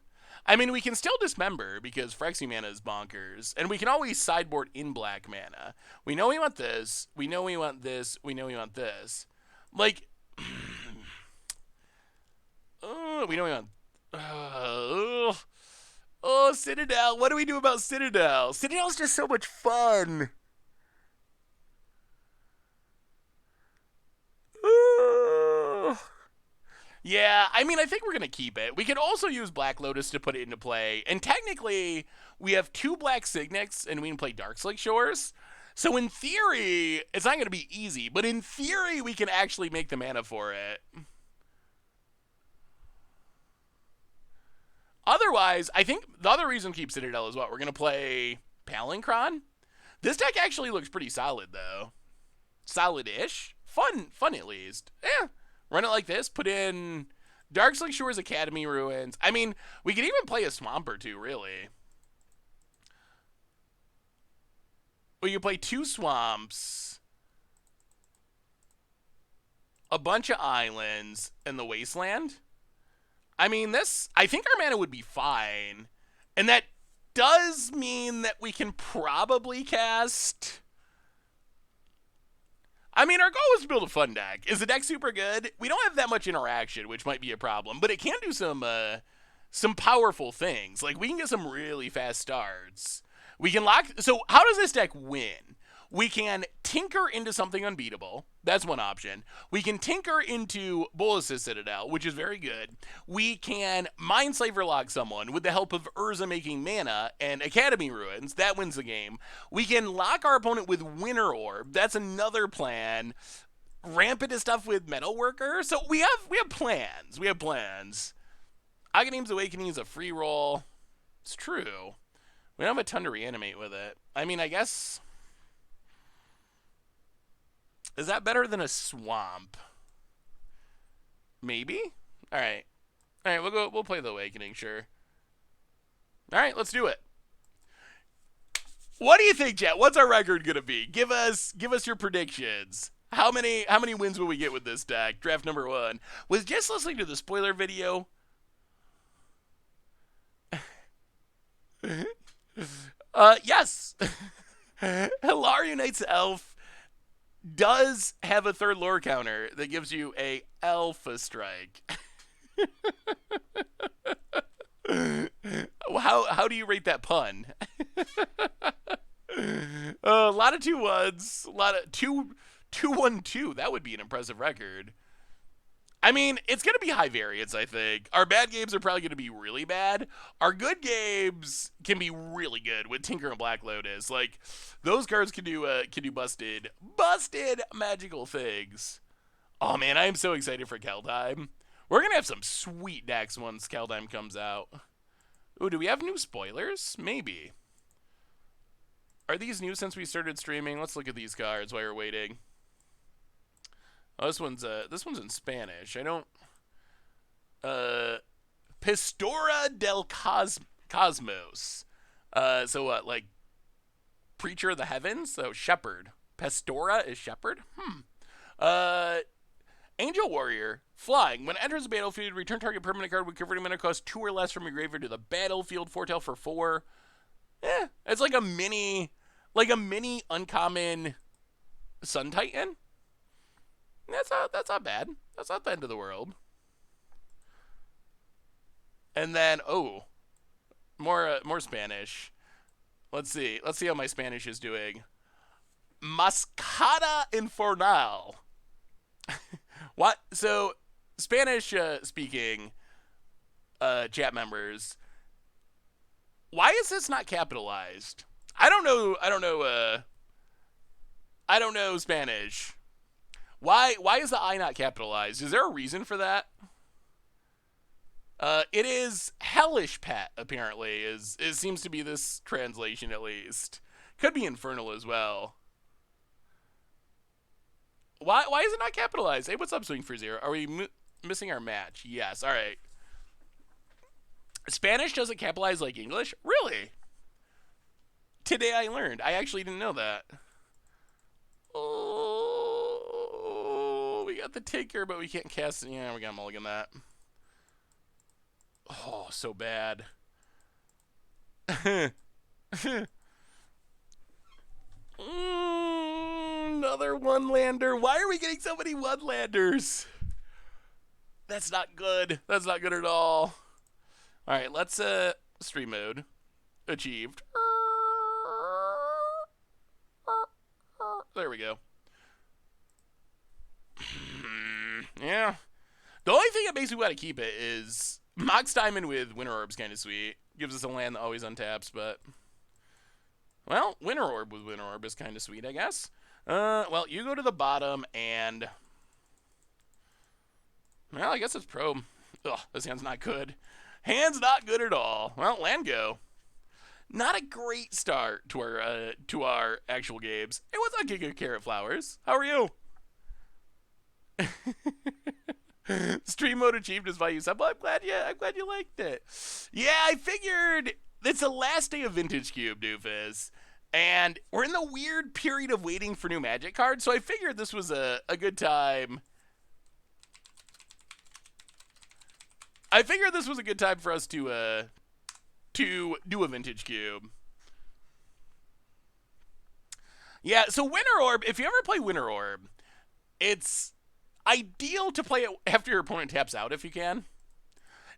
I mean, we can still Dismember, because Phyrexia mana is bonkers. And we can always sideboard in black mana. We know we want this. We know we want this. We know we want this. Like... we know we want... Oh, Citadel. What do we do about Citadel? Citadel's just so much fun. Yeah, I mean, I think we're going to keep it. We could also use Black Lotus to put it into play. And technically, we have 2 Black Signets, and we can play Darkslick Shores. So in theory, it's not going to be easy. But in theory, we can actually make the mana for it. Otherwise, I think the other reason to keep Citadel is what? We're going to play Palinchron. This deck actually looks pretty solid, though. Solid-ish. Fun at least. Yeah. Run it like this. Put in Darkslick Shores Academy Ruins. I mean, we could even play a swamp or two, really. We could play 2 swamps, a bunch of islands, and the wasteland. I mean, I think our mana would be fine. And that does mean that we can probably cast. I mean, our goal is to build a fun deck. Is the deck super good? We don't have that much interaction, which might be a problem, but it can do some powerful things. Like, we can get some really fast starts. We can lock. So, how does this deck win? We can tinker into something unbeatable. That's one option. We can tinker into Bolas's Citadel, which is very good. We can Mindslaver lock someone with the help of Urza making mana and Academy Ruins. That wins the game. We can lock our opponent with Winter Orb. That's another plan. Ramp into stuff with Metalworker. So we have plans. We have plans. Aghanim's Awakening is a free roll. It's true. We don't have a ton to reanimate with it. I mean, I guess. Is that better than a swamp? Maybe? Alright. Alright, we'll play the Awakening, sure. Alright, let's do it. What do you think, chat? What's our record gonna be? Give us your predictions. How many wins will we get with this deck? Draft number 1. Was just listening to the spoiler video. Yes. Hilaria Knight's Elf does have a 3rd lore counter that gives you a Alpha Strike. How do you rate that pun? A lot of 2-1s, a lot of 2-1-2. That would be an impressive record. I mean, it's going to be high variance, I think. Our bad games are probably going to be really bad. Our good games can be really good with Tinker and Black Lotus. Like, those cards can do busted magical things. Oh, man, I am so excited for Kaldehim. We're going to have some sweet decks once Kaldehim comes out. Ooh, do we have new spoilers? Maybe. Are these new since we started streaming? Let's look at these cards while you're waiting. Oh, this one's in Spanish. I don't. Pistora del Cosmos. So what? Like Preacher of the Heavens? So Shepherd. Pastora is Shepherd. Angel Warrior. Flying. When it enters the battlefield, return target permanent card with converting mana cost 2 or less from your graveyard to the battlefield. Foretell for 4. It's like a mini uncommon Sun Titan. That's not bad. That's not the end of the world. And then more Spanish. Let's see how my Spanish is doing. Mascada Infernal. What? So Spanish speaking chat members. Why is this not capitalized? I don't know Spanish. Why is the I not capitalized? Is there a reason for that? It is Hellish Pet, apparently. It seems to be this translation, at least. Could be Infernal as well. Why is it not capitalized? Hey, what's up, Swing for Zero? Are we missing our match? Yes, alright. Spanish doesn't capitalize like English? Really? Today I learned. I actually didn't know that. Oh, we got the Taker, but we can't cast it. Yeah, we got to mulligan that. Oh, so bad. Another one-lander. Why are we getting so many one-landers? That's not good. That's not good at all. All right, let's stream mode. Achieved. There we go. Yeah. The only thing that makes me want to keep it is Mox Diamond with Winter Orb's kind of sweet. Gives us a land that always untaps, but... Well, Winter Orb with Winter Orb is kind of sweet, I guess. Well, you go to the bottom, and... Well, I guess it's Probe. Ugh, this hand's not good. Hand's not good at all. Well, land go. Not a great start to our actual games. Hey, what's up, Giga Carrot Flowers? How are you? Stream mode achieved is by use. I'm glad you liked it. Yeah, I figured it's the last day of Vintage Cube, doofus. And we're in the weird period of waiting for new Magic cards, so I figured this was a good time. I figured this was a good time for us to do a Vintage Cube. Yeah, so Winter Orb, if you ever play Winter Orb, it's ideal to play it after your opponent taps out if you can.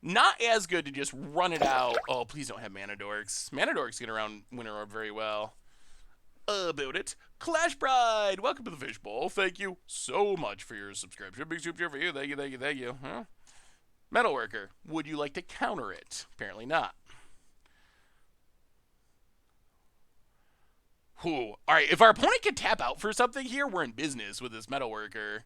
Not as good to just run it out. Oh, please don't have Mana Dorks. Mana Dorks get around Winter Orb very well. About it. Clash Bride, welcome to the Fishbowl. Thank you so much for your subscription. Big super for you. Thank you. Huh? Metalworker, would you like to counter it? Apparently not. All right, if our opponent can tap out for something here, we're in business with this Metalworker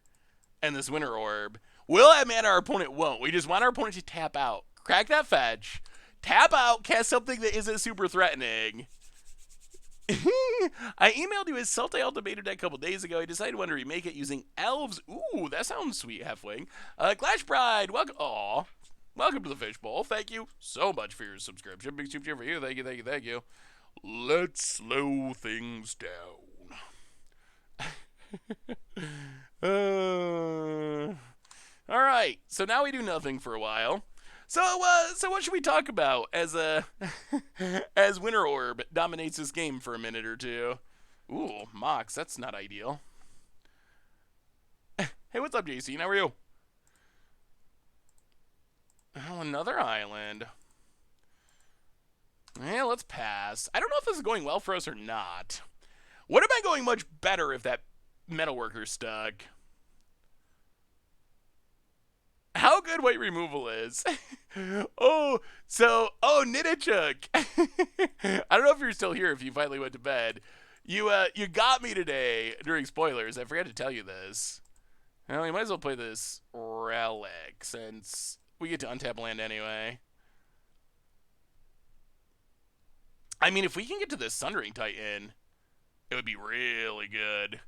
and this Winter Orb. We'll have mana, our opponent won't. We just want our opponent to tap out. Crack that fetch. Tap out, cast something that isn't super threatening. I emailed you his Sultai Ultimatum deck a couple days ago. I decided when to remake it using elves. Ooh, that sounds sweet, Halfwing. Clash Bride, welcome. Aw. Welcome to the Fishbowl. Thank you so much for your subscription. Big super cheer for you. Thank you. Let's slow things down. All right. So now we do nothing for a while. So what should we talk about as as Winter Orb dominates this game for a minute or two? Ooh, Mox, that's not ideal. Hey, what's up, JC? How are you? Oh, another island. Yeah, let's pass. I don't know if this is going well for us or not. Would have been going much better if that Metalworker stuck. How good white removal is. Nidichuk. I don't know if you're still here, if you finally went to bed. You got me today during spoilers. I forgot to tell you this. Well, you might as well play this Relic, since we get to untap land anyway. I mean, if we can get to this Sundering Titan, it would be really good.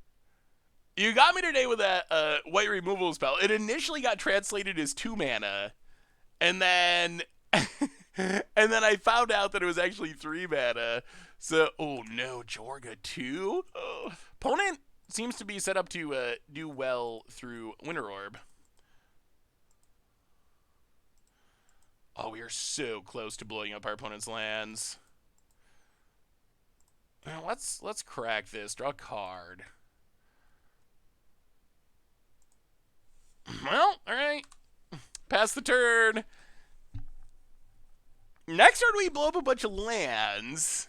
You got me today with that white removal spell. It initially got translated as 2 mana, and then I found out that it was actually 3 mana. So, oh no, Jorga 2? Oh. Opponent seems to be set up to do well through Winter Orb. Oh, we are so close to blowing up our opponent's lands. Now, let's crack this. Draw a card. Well, alright. Pass the turn. Next turn, we blow up a bunch of lands.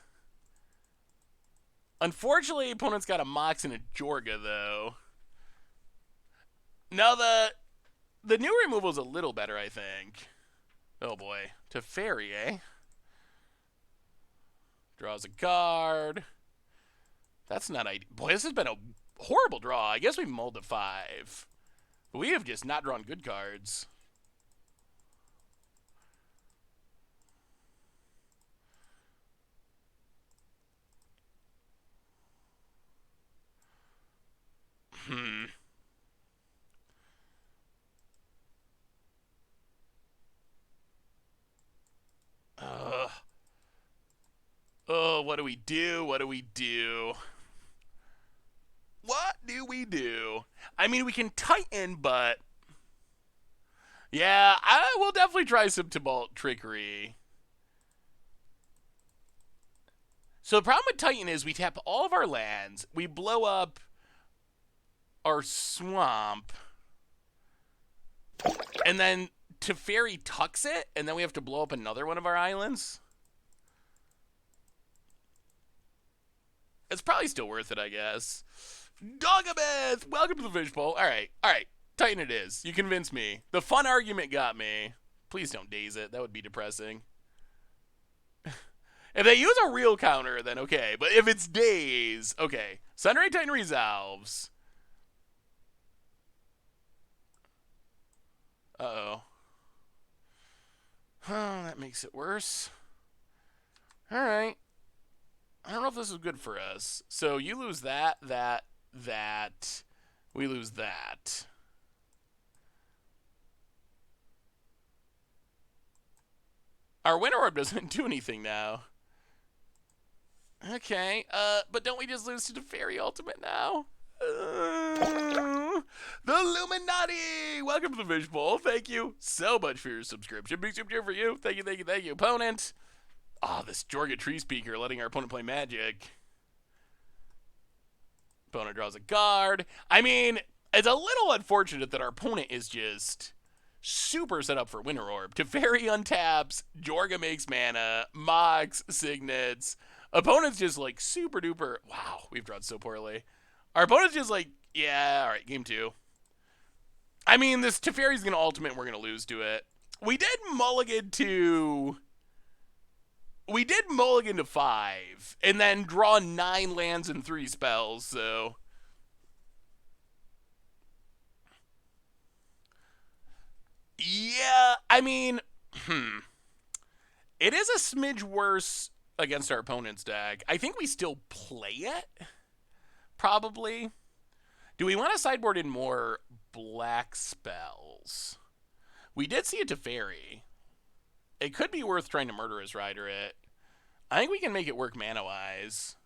Unfortunately, opponent's got a Mox and a Jorga, though. Now, the new removal is a little better, I think. Oh, boy. Teferi, eh? Draws a card. That's not ideal. Boy, this has been a horrible draw. I guess we mulled to 5. But we have just not drawn good cards. Oh, what do we do? What do we do? What do we do? I mean, we can Titan, but... Yeah, I will definitely try some Tibalt Trickery. So the problem with Titan is we tap all of our lands, we blow up our swamp, and then Teferi tucks it, and then we have to blow up another one of our islands. It's probably still worth it, I guess. Dogabeth, welcome to the Fishbowl. All right. Titan it is. You convinced me. The fun argument got me. Please don't daze it. That would be depressing. If they use a real counter, then okay. But if it's daze, okay. Sundering Titan resolves. Uh-oh. Oh, that makes it worse. All right. I don't know if this is good for us. So you lose that. We lose that. Our winter orb doesn't do anything now. Okay, but don't we just lose to the fairy ultimate now? The Illuminati! Welcome to the Fish Bowl. Thank you so much for your subscription. Big super cheer for you. Thank you, thank you, thank you. Opponent. Oh, this Jorga Tree Speaker letting our opponent play Magic. Opponent draws a card. I mean, it's a little unfortunate that our opponent is just super set up for Winter Orb. Teferi untaps, Jorga makes mana, Mox, Signets. Opponent's just like super duper. Wow, we've drawn so poorly. Our opponent's just like, yeah, all right, game 2. I mean, this Teferi's going to ultimate and we're going to lose to it. We did mulligan to 5 and then draw 9 lands and 3 spells, so. Yeah, I mean, it is a smidge worse against our opponent's deck. I think we still play it, probably. Do we want to sideboard in more black spells? We did see a Teferi. It could be worth trying to Murderous Rider it. I think we can make it work mana-wise.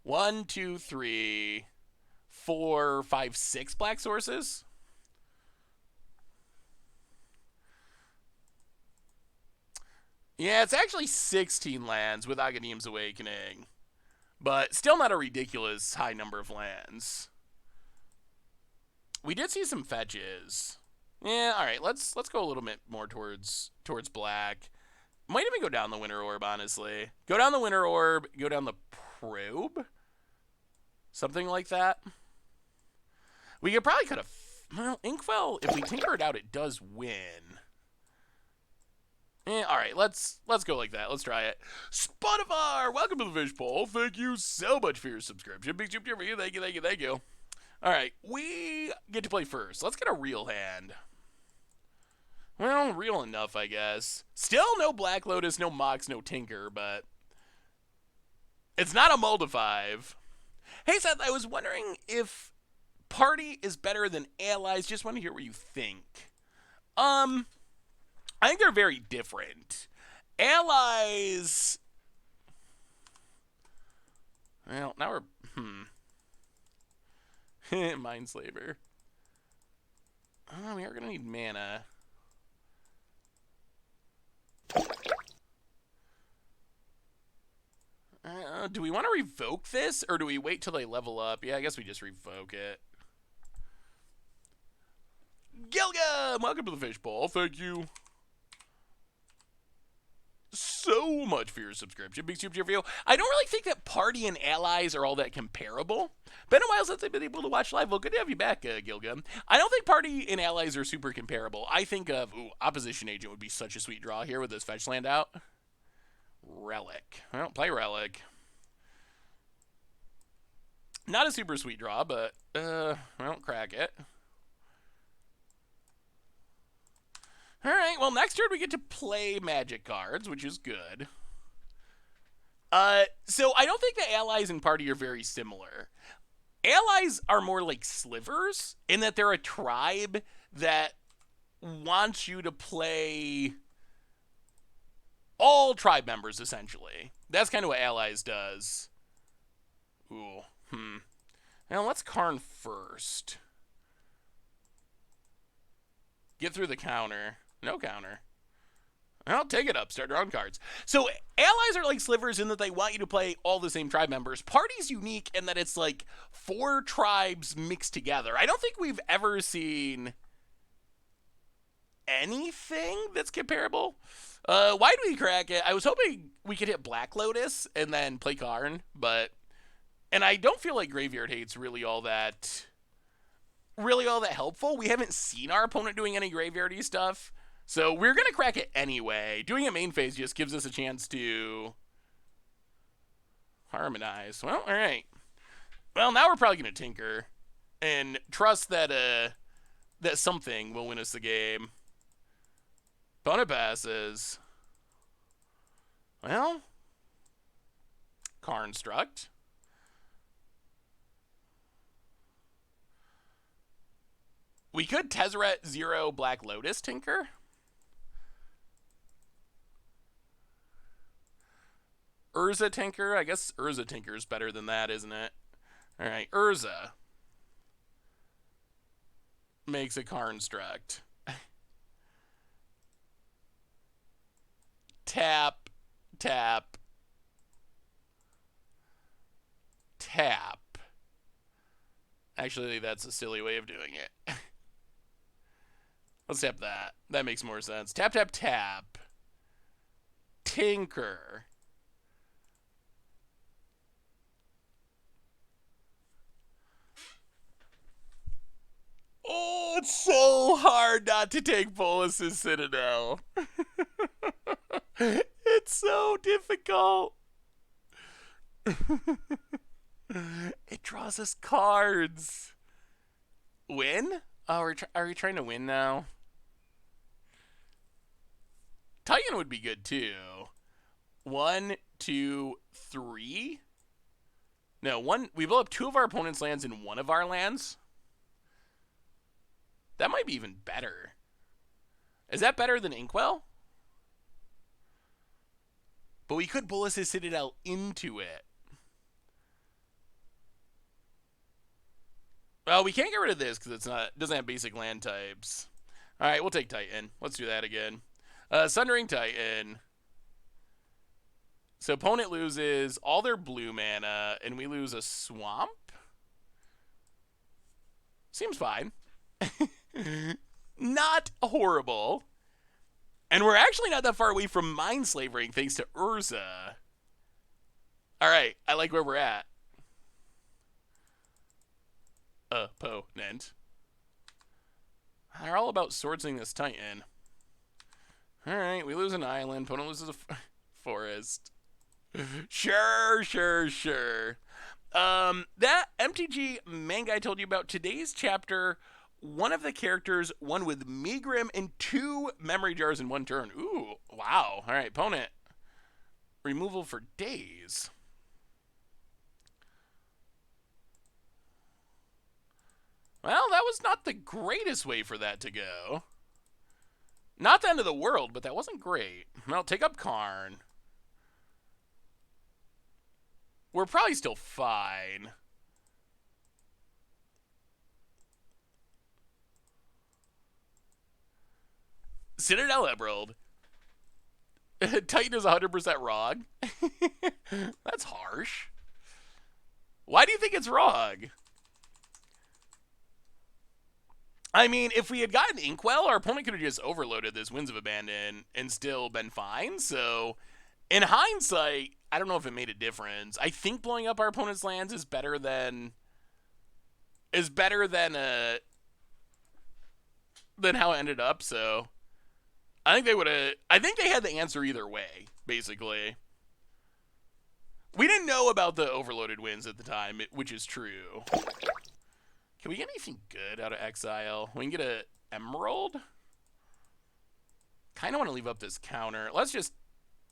1, 2, 3, 4, 5, 6 black sources. Yeah, it's actually 16 lands with Kaldehim's Awakening. But still not a ridiculous high number of lands. We did see some fetches. Yeah, alright, let's go a little bit more towards black. Might even go down the Winter Orb, honestly. Go down the Winter Orb, go down the Probe. Something like that. We could probably cut a... Well, Inkwell, if we tinker it out, it does win. Alright, let's go like that. Let's try it. Spotify! Welcome to the Fish Bowl. Thank you so much for your subscription. Big super for you. Thank you, thank you, thank you. Alright, we get to play first. Let's get a real hand. Well, real enough, I guess. Still no Black Lotus, no Mox, no Tinker, but it's not a Mull to 5. Hey, Seth, I was wondering if Party is better than Allies. Just want to hear what you think. I think they're very different. Allies... Well, now we're... Mindslaver. Oh, we are going to need mana. Do we want to revoke this, or do we wait till they level up? Yeah, I guess we just revoke it. Gilgum! Welcome to the Fish Bowl. Thank you so much for your subscription. Big super cheer for you. I don't really think that Party and Allies are all that comparable. Been a while since I've been able to watch live. Well, good to have you back, Gilgum. I don't think Party and Allies are super comparable. I think of, Opposition Agent would be such a sweet draw here with this fetch land out. Relic. Well, play Relic. Not a super sweet draw, but, well, crack it. Alright, well, next turn we get to play Magic cards, which is good. So I don't think the Allies and Party are very similar. Allies are more like slivers, in that they're a tribe that wants you to play all tribe members, essentially. That's kind of what Allies does. Ooh, Now, let's Karn first. Get through the counter. No counter. I'll take it up. Start drawing cards. So, Allies are like slivers in that they want you to play all the same tribe members. Party's unique in that it's like 4 tribes mixed together. I don't think we've ever seen anything that's comparable. Why do we crack it? I was hoping we could hit Black Lotus and then play Karn, but... And I don't feel like Graveyard Hate's really all that helpful. We haven't seen our opponent doing any graveyardy stuff. So we're going to crack it anyway. Doing it main phase just gives us a chance to harmonize. Well, all right. Well, now we're probably going to tinker and trust that that something will win us the game. Opponent passes. Well, Karnstruct. We could Tezzeret 0 Black Lotus tinker. Urza Tinker? I guess Urza Tinker is better than that, isn't it? Alright, Urza makes a construct. Tap, tap, tap. Actually, that's a silly way of doing it. Let's tap that. That makes more sense. Tap, tap, tap. Tinker. Oh, it's so hard not to take Bolus's Citadel. It's so difficult. It draws us cards. Win? Oh, are we trying to win now? Titan would be good too. 1, 2, 3. No, one. We build up 2 of our opponent's lands in 1 of our lands. That might be even better. Is that better than Inkwell? But we could Bolus his Citadel into it. Well, we can't get rid of this because it doesn't have basic land types. All right, we'll take Titan. Let's do that again. Sundering Titan. So opponent loses all their blue mana, and we lose a swamp? Seems fine. Not horrible. And we're actually not that far away from mind slavering thanks to Urza. Alright, I like where we're at. Opponent. They're all about swordsing this Titan. Alright, we lose an island. Opponent loses a forest. Sure. That MTG manga I told you about, today's chapter, one of the characters won with Megrim and 2 memory jars in 1 turn. Ooh, wow. All right, opponent. Removal for days. Well, that was not the greatest way for that to go. Not the end of the world, but that wasn't great. Well, take up Karn. We're probably still fine. Citadel Emerald. Titan is 100% wrong. That's harsh. Why do you think it's wrong? I mean, if we had gotten Inkwell, our opponent could have just overloaded this Winds of Abandon and still been fine. So, in hindsight, I don't know if it made a difference. I think blowing up our opponent's lands is better than how it ended up. So, I think they would have. I think they had the answer either way. Basically, we didn't know about the overloaded wins at the time, which is true. Can we get anything good out of Exile? We can get an Emerald. Kind of want to leave up this counter. Let's just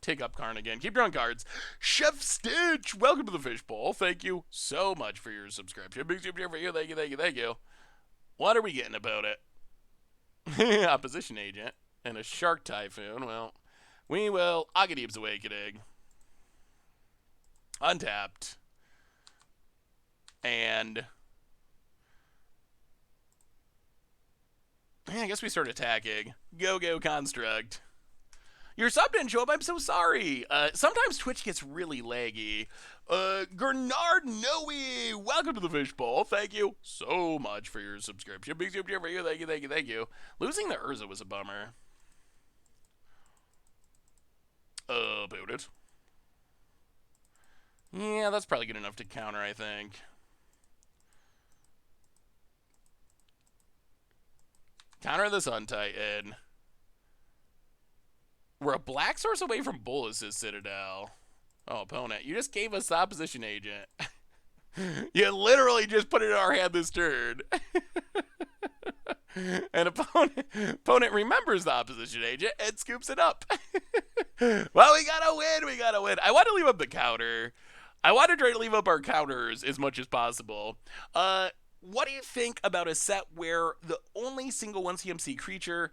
take up Karn again. Keep drawing cards. Chef Stitch, welcome to the Fishbowl. Thank you so much for your subscription. Big super for you. Thank you. What are we getting about it? Opposition Agent and a Shark Typhoon. Well, we will Aghadeeb's Awakening. Untapped. And I guess we start attacking. Go Construct. Your sub didn't show up. I'm so sorry. Sometimes Twitch gets really laggy. Gernard Noe, welcome to the Fishbowl. Thank you so much for your subscription. Big super for you. Thank you. Losing the Urza was a bummer. About it. Yeah, that's probably good enough to counter, I think. Counter this on Titan. We're a black source away from Bolus's Citadel. Oh, opponent, you just gave us the opposition agent. You literally just put it in our hand this turn. And opponent remembers the opposition agent and scoops it up. Well, we gotta win. I want to leave up the counter. I want to try to leave up our counters as much as possible. What do you think about a set where the only single 1 CMC creature,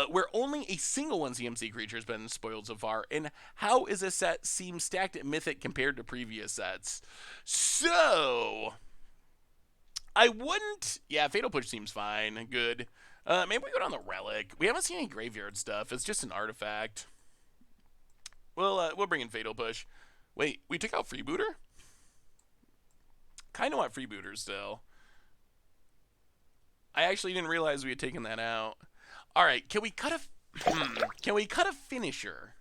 where only a single 1 CMC creature has been spoiled so far, and how is a set seem stacked at Mythic compared to previous sets? So, I wouldn't. Yeah, Fatal Push seems fine. Good. Maybe we go down the Relic. We haven't seen any graveyard stuff. It's just an artifact. We'll bring in Fatal Push. Wait, we took out Freebooter? Kind of want Freebooter still. I actually didn't realize we had taken that out. All right, can we cut a finisher?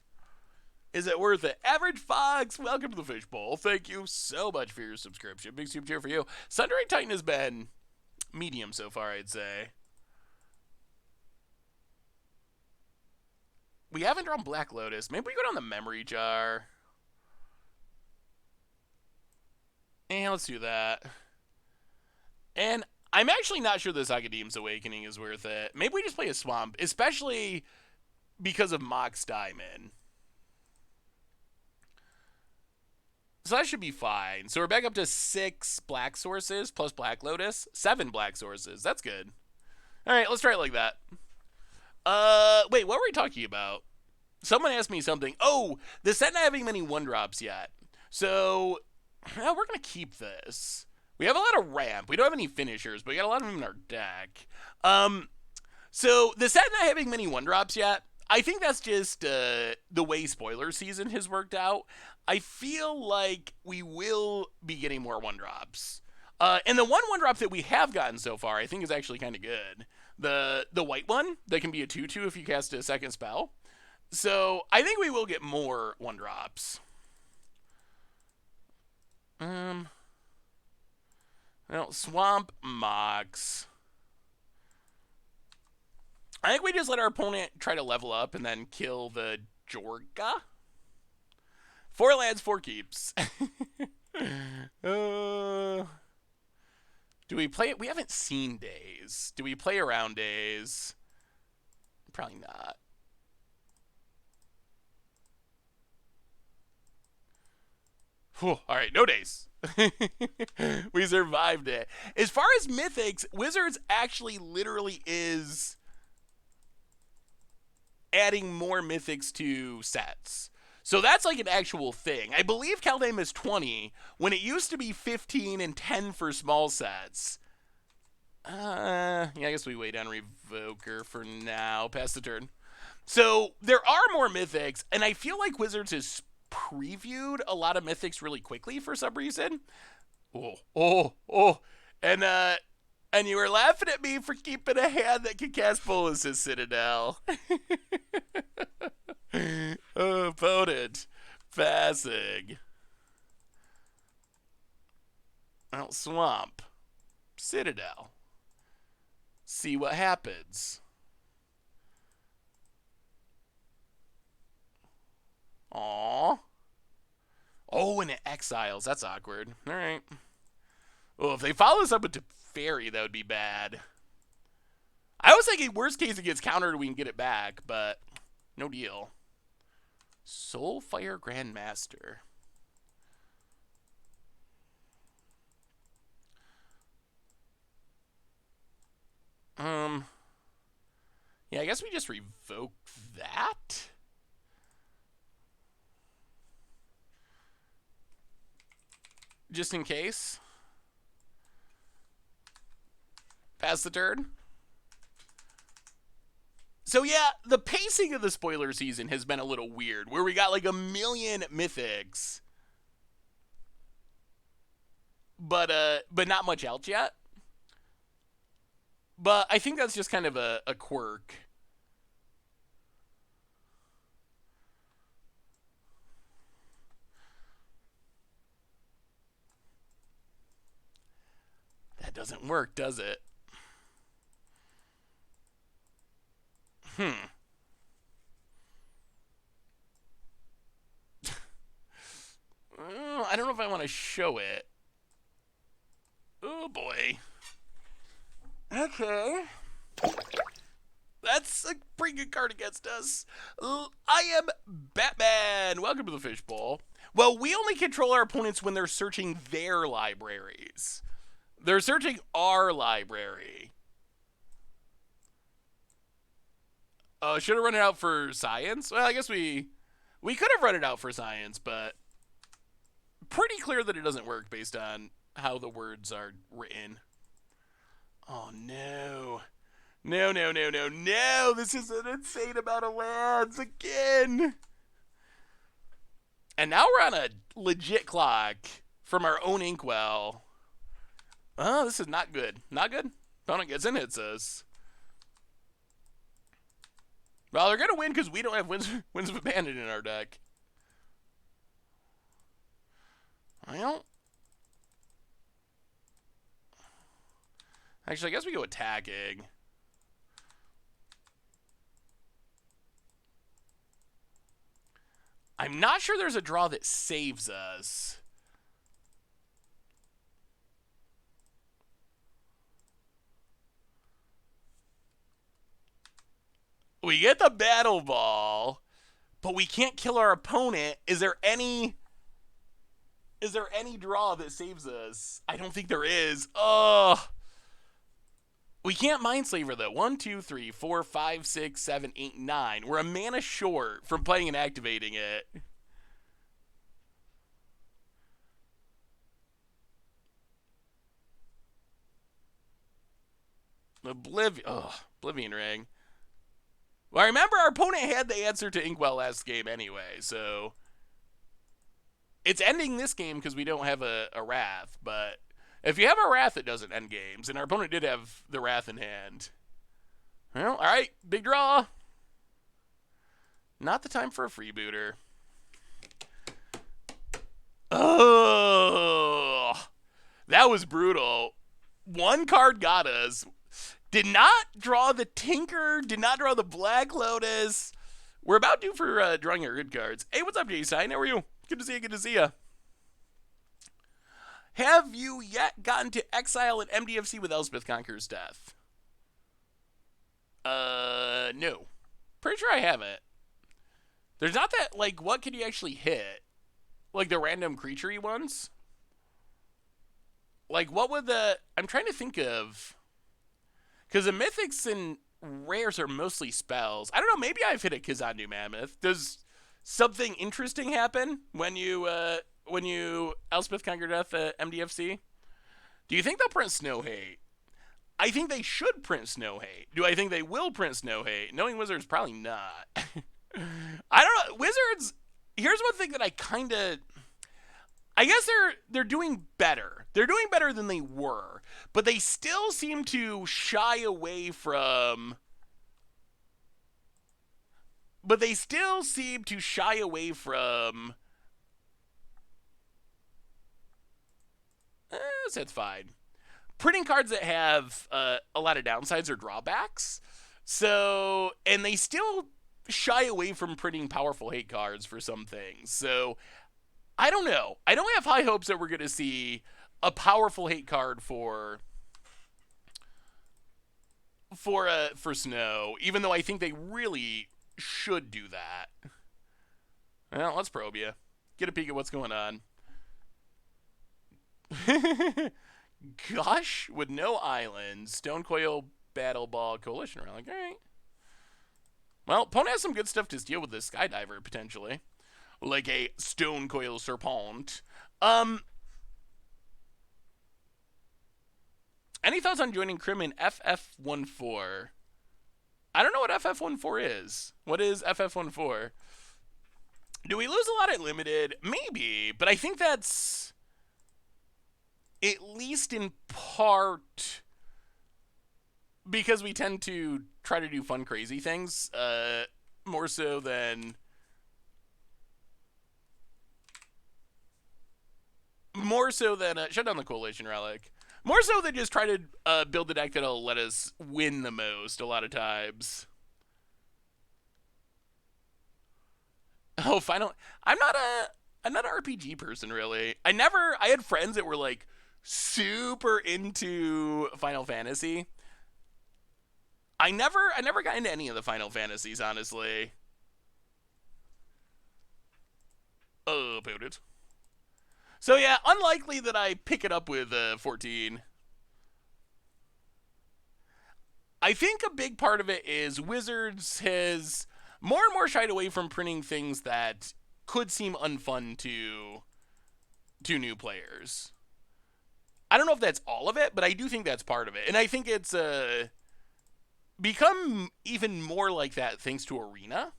Is it worth it? Average Fox, welcome to the Fishbowl. Thank you so much for your subscription. Big super cheer for you. Sundering Titan has been medium so far, I'd say. We haven't drawn Black Lotus. Maybe we go down the Memory Jar. And let's do that. And I'm actually not sure this Kaldehim's Awakening is worth it. Maybe we just play a Swamp, especially because of Mox Diamond. So that should be fine. So we're back up to 6 black sources plus Black Lotus. 7 black sources. That's good. All right, let's try it like that. Wait, what were we talking about? Someone asked me something. Oh, the set not having many 1-drops yet. So, we're going to keep this. We have a lot of ramp. We don't have any finishers, but we got a lot of them in our deck. So the set not having many 1-drops yet, I think that's just the way spoiler season has worked out. I feel like we will be getting more 1-drops. And the 1-drop that we have gotten so far, I think is actually kind of good. The white one that can be a 2/2 if you cast a second spell. So I think we will get more 1-drops. Well, Swamp Mox. I think we just let our opponent try to level up and then kill the Jorga. 4 lands, 4 keeps. Do we play it? We haven't seen Days. Do we play around Days? Probably not. Whew, all right, no Days. We survived it. As far as Mythics, Wizards actually literally is adding more Mythics to sets. So that's like an actual thing. I believe Kaldehim is 20 when it used to be 15 and 10 for small sets. Yeah, I guess we wait on Revoker for now. Pass the turn. So there are more Mythics, and I feel like Wizards has previewed a lot of Mythics really quickly for some reason. And you were laughing at me for keeping a hand that can cast Bolas's Citadel. Opponent. Passing. Well, Swamp. Citadel. See what happens. Aww. Oh, and it exiles. That's awkward. Alright. Well, if they follow us up with Teferi, that would be bad. I was thinking worst case it gets countered, we can get it back, but no deal. Soulfire Grandmaster. Yeah, I guess we just revoke that. Just in case. Pass the turn. So yeah, the pacing of the spoiler season has been a little weird, where we got like 1 million Mythics, but not much else yet. But I think that's just kind of a quirk. That doesn't work, does it? I don't know if I want to show it. Oh boy. Okay. That's a pretty good card against us. I am Batman. Welcome to the Fishbowl. Well, we only control our opponents when they're searching their libraries. They're searching our library. Oh, should have run it out for science? Well, I guess we could have run it out for science, but pretty clear that it doesn't work based on how the words are written. Oh, no. No, no, no, no, no. This is an insane amount of lands again. And now we're on a legit clock from our own inkwell. Oh, this is not good. Not good. Opponent gets in, hits us. Well, they're going to win because we don't have Winds of Abandon in our deck. Well, actually, I guess we go attacking. I'm not sure there's a draw that saves us. We get the battle ball, but we can't kill our opponent. Is there any draw that saves us? I don't think there is. Ugh. We can't Mindslaver though. 1, 2, 3, 4, 5, 6, 7, 8, 9. We're a mana short from playing and activating it. Oblivion Ring. Well, I remember our opponent had the answer to Inkwell last game anyway, so it's ending this game because we don't have a Wrath, but if you have a Wrath, it doesn't end games, and our opponent did have the Wrath in hand. Well, alright, big draw. Not the time for a freebooter. Oh, that was brutal. One card got us. Did not draw the Tinker, did not draw the Black Lotus. We're about due for drawing our good cards. Hey, what's up, J-Sign? How are you? Good to see you, good to see you. Have you yet gotten to Exile at MDFC with Elspeth Conqueror's Death? No. Pretty sure I haven't. There's not that, like, what can you actually hit? Like the random creature-y ones? Like, what would the... I'm trying to think of... Because the mythics and rares are mostly spells. I don't know, maybe I've hit a Kazandu Mammoth. Does something interesting happen when you Elspeth Conquer Death at MDFC? Do you think they'll print Snow Hate? I think they should print Snow Hate. Do I think they will print Snow Hate? Knowing Wizards, probably not. I don't know. Wizards, here's one thing that I kind of... I guess they're doing better. They're doing better than they were, but they still seem to shy away from. But they still seem to shy away from. That's fine. Printing cards that have a lot of downsides or drawbacks. So, and they still shy away from printing powerful hate cards for some things. So, I don't know. I don't have high hopes that we're going to see a powerful hate card for Snow, even though I think they really should do that. Well, let's probe you. Get a peek at what's going on. Gush with no islands. Stonecoil, Battle Ball, Coalition Relic. All right. Well, Pwn has some good stuff to deal with this Skydiver, potentially. Like a Stonecoil Serpent. Any thoughts on joining Crim in FF14? I don't know what FF14 is. What is FF14? Do we lose a lot at Limited? Maybe, but I think that's at least in part because we tend to try to do fun, crazy things more so than... shut down the Coalition Relic. More so than just try to build a deck that'll let us win the most a lot of times. Oh, final. I'm not an RPG person really. I had friends that were like super into Final Fantasy. I never got into any of the Final Fantasies, honestly. Oh, put it. So yeah, unlikely that I pick it up with 14. I think a big part of it is Wizards has more and more shied away from printing things that could seem unfun to new players. I don't know if that's all of it, but I do think that's part of it. And I think it's become even more like that thanks to Arena.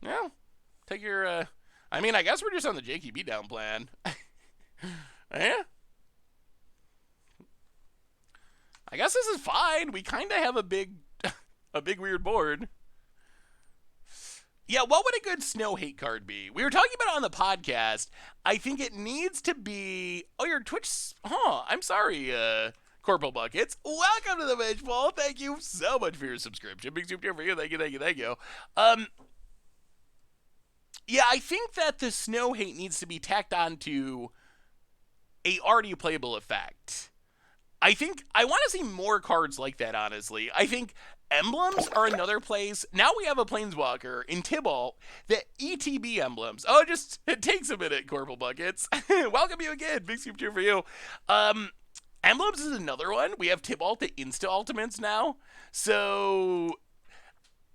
Yeah. Take your I mean, I guess we're just on the JKB down plan. Yeah. I guess this is fine. We kind of have a big a big weird board. Yeah, what would a good snow hate card be? We were talking about it on the podcast. I think it needs to be. Oh, your Twitch. Huh. I'm sorry, Corporal Buckets. Welcome to the bench ball. Thank you so much for your subscription. Big super for you. Thank you, thank you, thank you. Yeah, I think that the snow hate needs to be tacked on to a already playable effect. I think I want to see more cards like that, honestly. I think emblems are another place. Now we have a Planeswalker in Tibalt that ETB emblems. Oh, it takes a minute, Corporal Buckets. Welcome you again. Big super cheer for you. Emblems is another one. We have Tibalt that Insta Ultimates now. So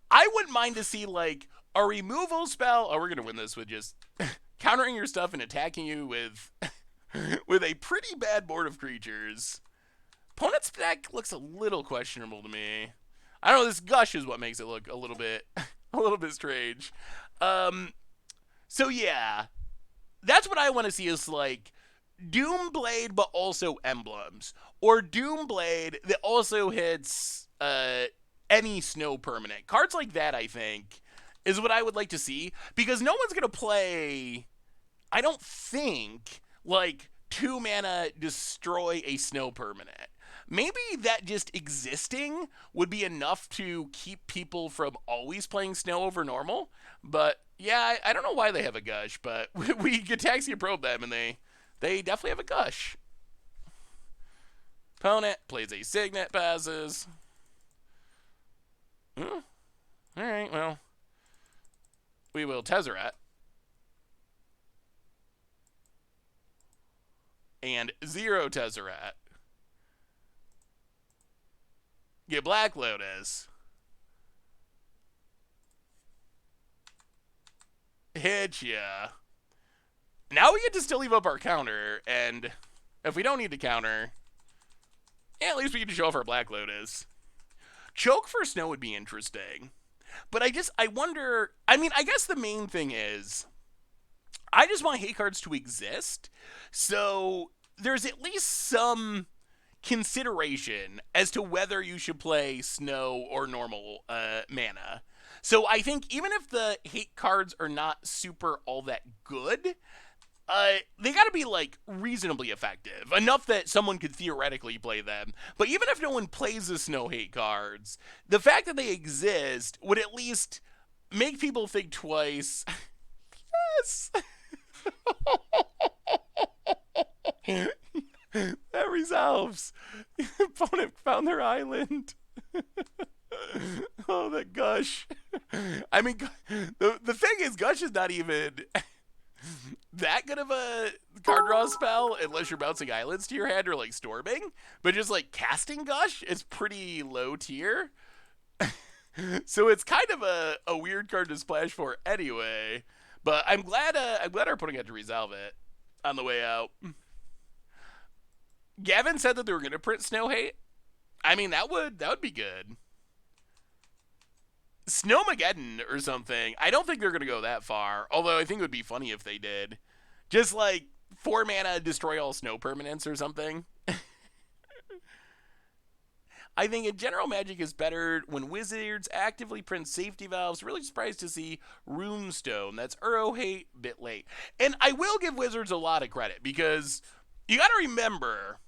I wouldn't mind to see like a removal spell. Oh, we're going to win this with just countering your stuff and attacking you with with a pretty bad board of creatures. Opponent's deck looks a little questionable to me. I don't know, this gush is what makes it look a little bit strange. So yeah, that's what I want to see is like Doomblade but also emblems, or Doomblade that also hits any snow permanent. Cards like that, I think, is what I would like to see, because no one's gonna play, I don't think, like 2 mana destroy a snow permanent. Maybe that just existing would be enough to keep people from always playing snow over normal. But yeah, I don't know why they have a gush, but we Gataxia probe them and they definitely have a gush. Opponent plays a Signet, passes. Alright, well. We will Tezzeret. And 0 Tezzeret. Get Black Lotus. Hit ya. Now we get to still leave up our counter, and if we don't need to counter, yeah, at least we get to show off our Black Lotus. Choke for snow would be interesting. But I wonder, I mean, I guess the main thing is, I just want hate cards to exist, so there's at least some consideration as to whether you should play snow or normal mana. So I think even if the hate cards are not super all that good, they gotta be like reasonably effective, enough that someone could theoretically play them. But even if no one plays the snow hate cards, the fact that they exist would at least make people think twice. Yes. That resolves. Opponent found their island. Oh, that gush. I mean, the thing is, gush is not even that good of a card draw spell unless you're bouncing islands to your hand or like storming. But just like casting gush is pretty low tier. So it's kind of a weird card to splash for anyway. But I'm glad our opponent got to resolve it on the way out. Gavin said that they were going to print Snow Hate. I mean, that would be good. Snowmageddon or something. I don't think they're going to go that far. Although I think it would be funny if they did. Just like 4 mana destroy all snow permanents or something. I think in general Magic is better when Wizards actively print safety valves. Really surprised to see Runestone. That's Uro Hate, bit late. And I will give Wizards a lot of credit because you got to remember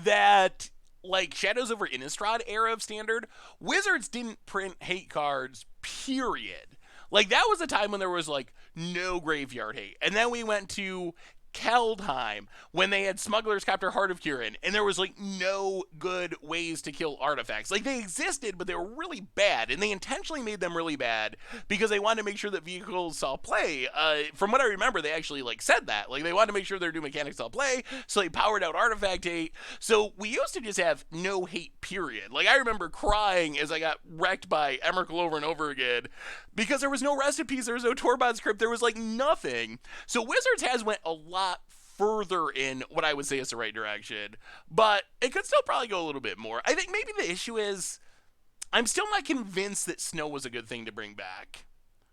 that, like, Shadows over Innistrad era of Standard, Wizards didn't print hate cards, period. Like, that was a time when there was, like, no graveyard hate. And then we went to Kaldehim, when they had Smuggler's Copter Heart of Kirin, and there was like no good ways to kill artifacts. Like they existed, but they were really bad, and they intentionally made them really bad because they wanted to make sure that vehicles saw play. From what I remember, they actually like said that. Like they wanted to make sure their new mechanics saw play, so they powered out artifact hate. So we used to just have no hate, period. Like I remember crying as I got wrecked by Emrakul over and over again because there was no recipes, there was no Torbod script, there was like nothing. So Wizards has went a lot further in what I would say is the right direction, but it could still probably go a little bit more. I think maybe the issue is I'm still not convinced that snow was a good thing to bring back.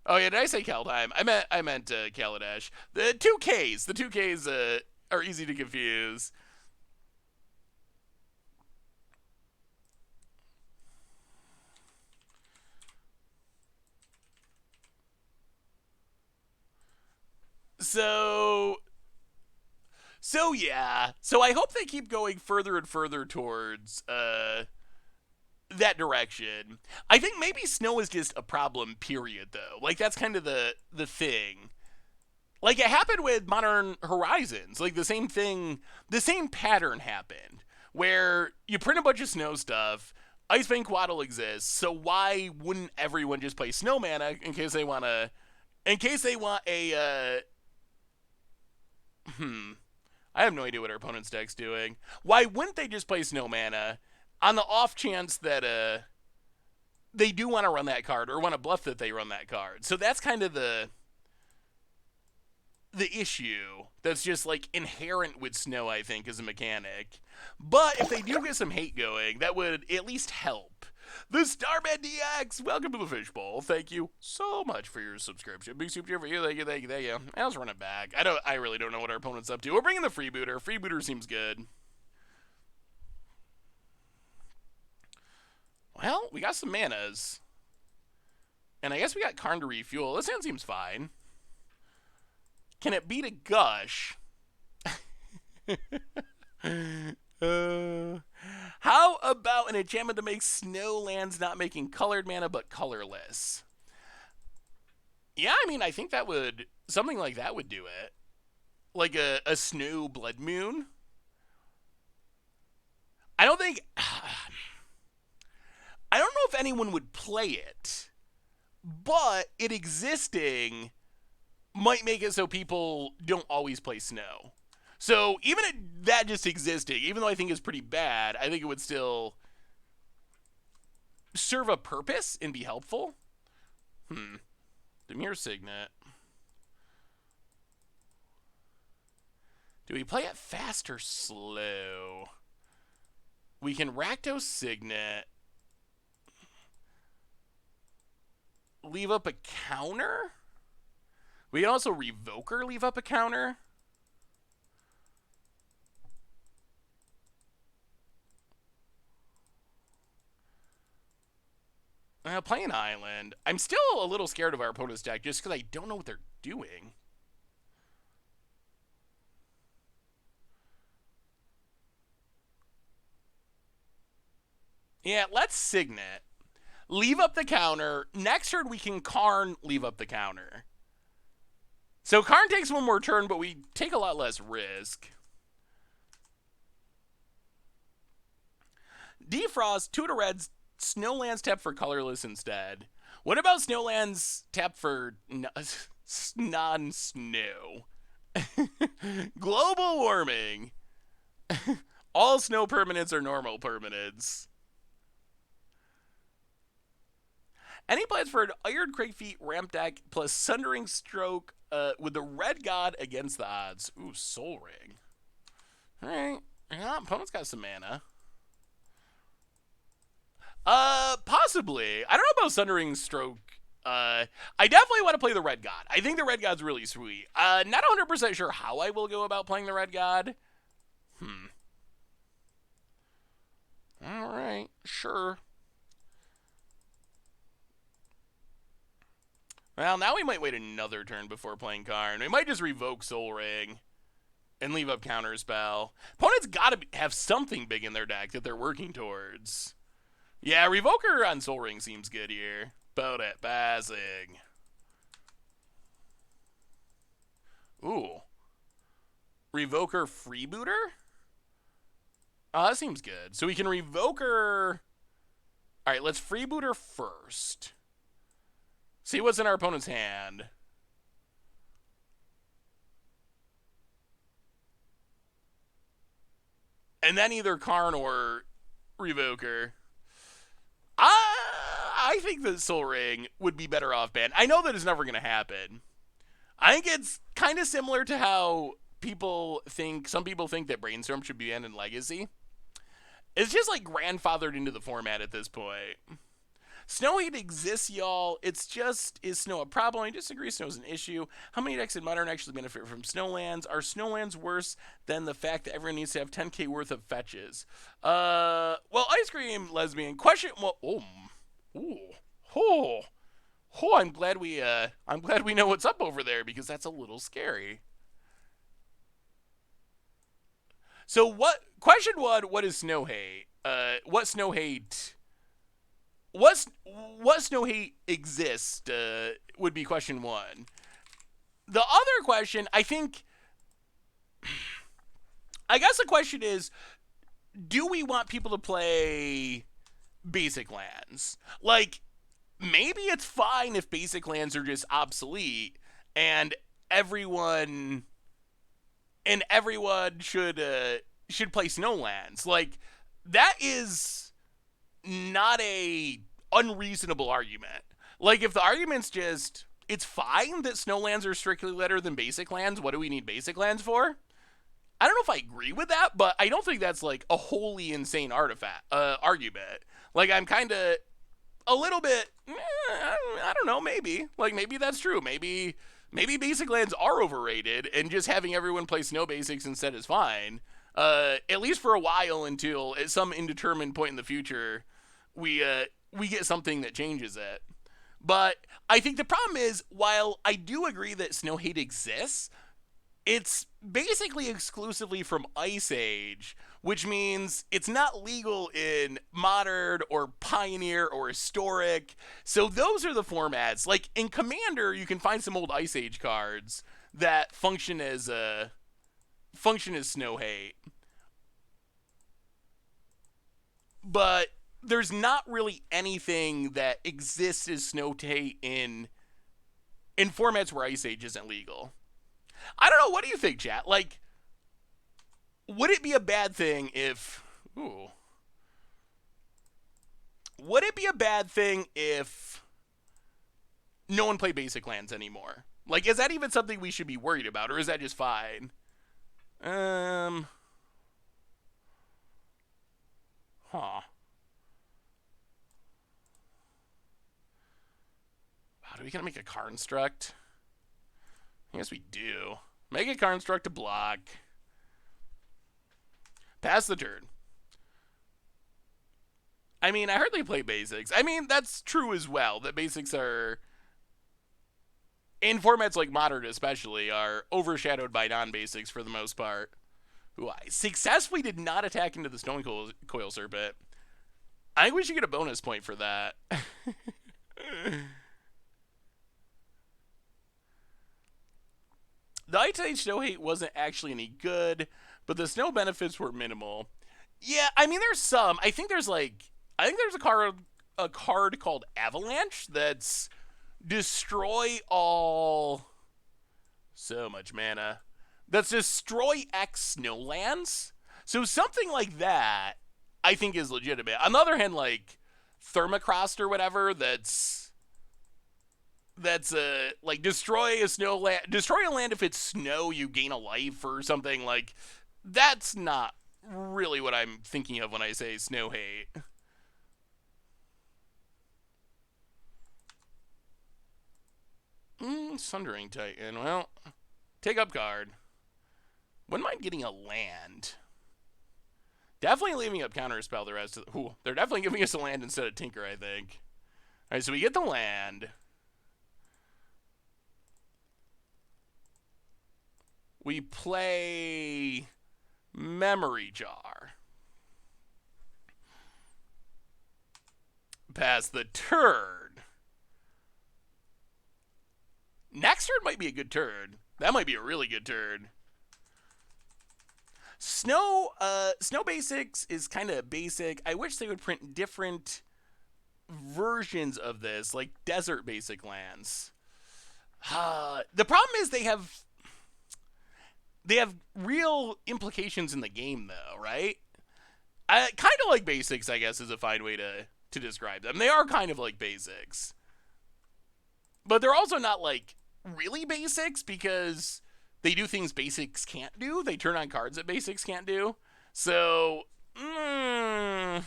Oh yeah, did I say Kaldheim? I meant Kaladesh. The two Ks are easy to confuse. So yeah. So I hope they keep going further and further towards that direction. I think maybe snow is just a problem, period, though. Like that's kind of the thing. Like it happened with Modern Horizons. Like the same thing, the same pattern happened where you print a bunch of snow stuff. Icevein Quaddle exists, so why wouldn't everyone just play Snow Mana in case they want to? In case they want a I have no idea what our opponent's deck's doing. Why wouldn't they just play Snow Mana on the off chance that they do want to run that card or want to bluff that they run that card? So that's kind of the issue that's just like inherent with Snow, I think, as a mechanic. But if they do get some hate going, that would at least help. The Starman DX, welcome to the Fishbowl. Thank you so much for your subscription. Big super for you. Thank you. I was running back. I really don't know what our opponent's up to. We're bringing the Freebooter. Freebooter seems good. Well, we got some manas. And I guess we got Karn to refuel. This hand seems fine. Can it beat a Gush? How about an enchantment that makes snow lands not making colored mana but colorless? Yeah, I mean, I think that would, something like that would do it. Like a snow blood moon. I don't know if anyone would play it, but it existing might make it so people don't always play snow. So even that just existing, even though I think it's pretty bad, I think it would still serve a purpose and be helpful. Demir Signet. Do we play it fast or slow? We can Rakdos Signet. Leave up a counter? We can also Revoker leave up a counter. Playing Island. I'm still a little scared of our opponent's deck just because I don't know what they're doing. Yeah, let's Signet. Leave up the counter. Next turn we can Karn leave up the counter. So Karn takes one more turn, but we take a lot less risk. Defrost, 2 to reds, Snowlands tap for colorless instead. What about Snowlands tap for non-snow? Global warming. All snow permanents are normal permanents. Any plans for an Iron Cragefeet ramp deck plus Sundering Stroke with the Red God against the odds? Ooh, Soul Ring. Alright. Yeah, opponent's got some mana. Possibly. I don't know about Sundering Stroke. I definitely want to play the Red God. I think the Red God's really sweet. Not 100% sure how I will go about playing the Red God. Alright, sure. Well, now we might wait another turn before playing Karn. We might just revoke Soul Ring and leave up Counterspell. Opponent's got to have something big in their deck that they're working towards. Yeah, Revoker on Soul Ring seems good here. Boat it, passing. Ooh. Revoker Freebooter? Oh, that seems good. So we can Revoker... Alright, let's Freebooter first. See what's in our opponent's hand. And then either Karn or Revoker. I think that Soul Ring would be better off banned. I know that it's never going to happen. I think it's kind of similar to how some people think that Brainstorm should be banned in Legacy. It's just like grandfathered into the format at this point. Snow Hate exists, y'all. It's just, is Snow a problem? I disagree. Snow is an issue. How many decks in Modern actually benefit from Snowlands? Are Snowlands worse than the fact that everyone needs to have 10k worth of fetches? Well, Ice Cream Lesbian question. Well, I'm glad we know what's up over there, because that's a little scary. So question one, what is Snow Hate? What Snow Hate exists would be question one. The other question, I guess the question is, do we want people to play basic lands? Like, maybe it's fine if basic lands are just obsolete and everyone should play Snowlands. Like, that is not a unreasonable argument. Like, if the argument's just, it's fine that Snowlands are strictly better than basic lands, what do we need basic lands for? I don't know if I agree with that, but I don't think that's like a wholly insane argument. Like, I'm kind of a little bit, I don't know, maybe. Like, maybe that's true. Maybe basic lands are overrated, and just having everyone play snow basics instead is fine. At least for a while, until at some indeterminate point in the future, we get something that changes it. But I think the problem is, while I do agree that Snow Hate exists, it's basically exclusively from Ice Age, which means it's not legal in Modern or Pioneer or Historic. So those are the formats. Like, in Commander, you can find some old Ice Age cards that function as Snow Hate. But there's not really anything that exists as Snow Hate in formats where Ice Age isn't legal. I don't know. What do you think, chat? Like, would it be a bad thing if... Would it be a bad thing if no one played basic lands anymore? Like, is that even something we should be worried about, or is that just fine? Huh. Wow, do we gotta make a construct? I guess we do. Make a construct to block. Pass the turn. I mean, I hardly play basics. I mean, that's true as well, that basics are, in formats like Modern especially, are overshadowed by non-basics for the most part. Ooh, I successfully did not attack into the Stone Coil Serpent. I think we should get a bonus point for that. The Ice Age Snow Hate wasn't actually any good, but the snow benefits were minimal. Yeah, I mean, there's some. I think there's a card called Avalanche that's destroy all... So much mana. That's destroy X Snowlands. So something like that, I think, is legitimate. On the other hand, like, Thermocrost or whatever, that's like, destroy a land if it's snow, you gain a life or something. Like, that's not really what I'm thinking of when I say Snow Hate. Sundering Titan. Well, take up card. Wouldn't mind getting a land. Definitely leaving up Counterspell the rest of the... Ooh, they're definitely giving us a land instead of Tinker, I think. Alright, so we get the land. We play Memory Jar. Pass the turn. Next turn might be a good turn. That might be a really good turn. Snow Basics is kind of basic. I wish they would print different versions of this, like Desert Basic Lands. The problem is they have real implications in the game, though, right? I kind of like basics, I guess, is a fine way to describe them. They are kind of like basics, but they're also not like really basics because they do things basics can't do. They turn on cards that basics can't do. So, I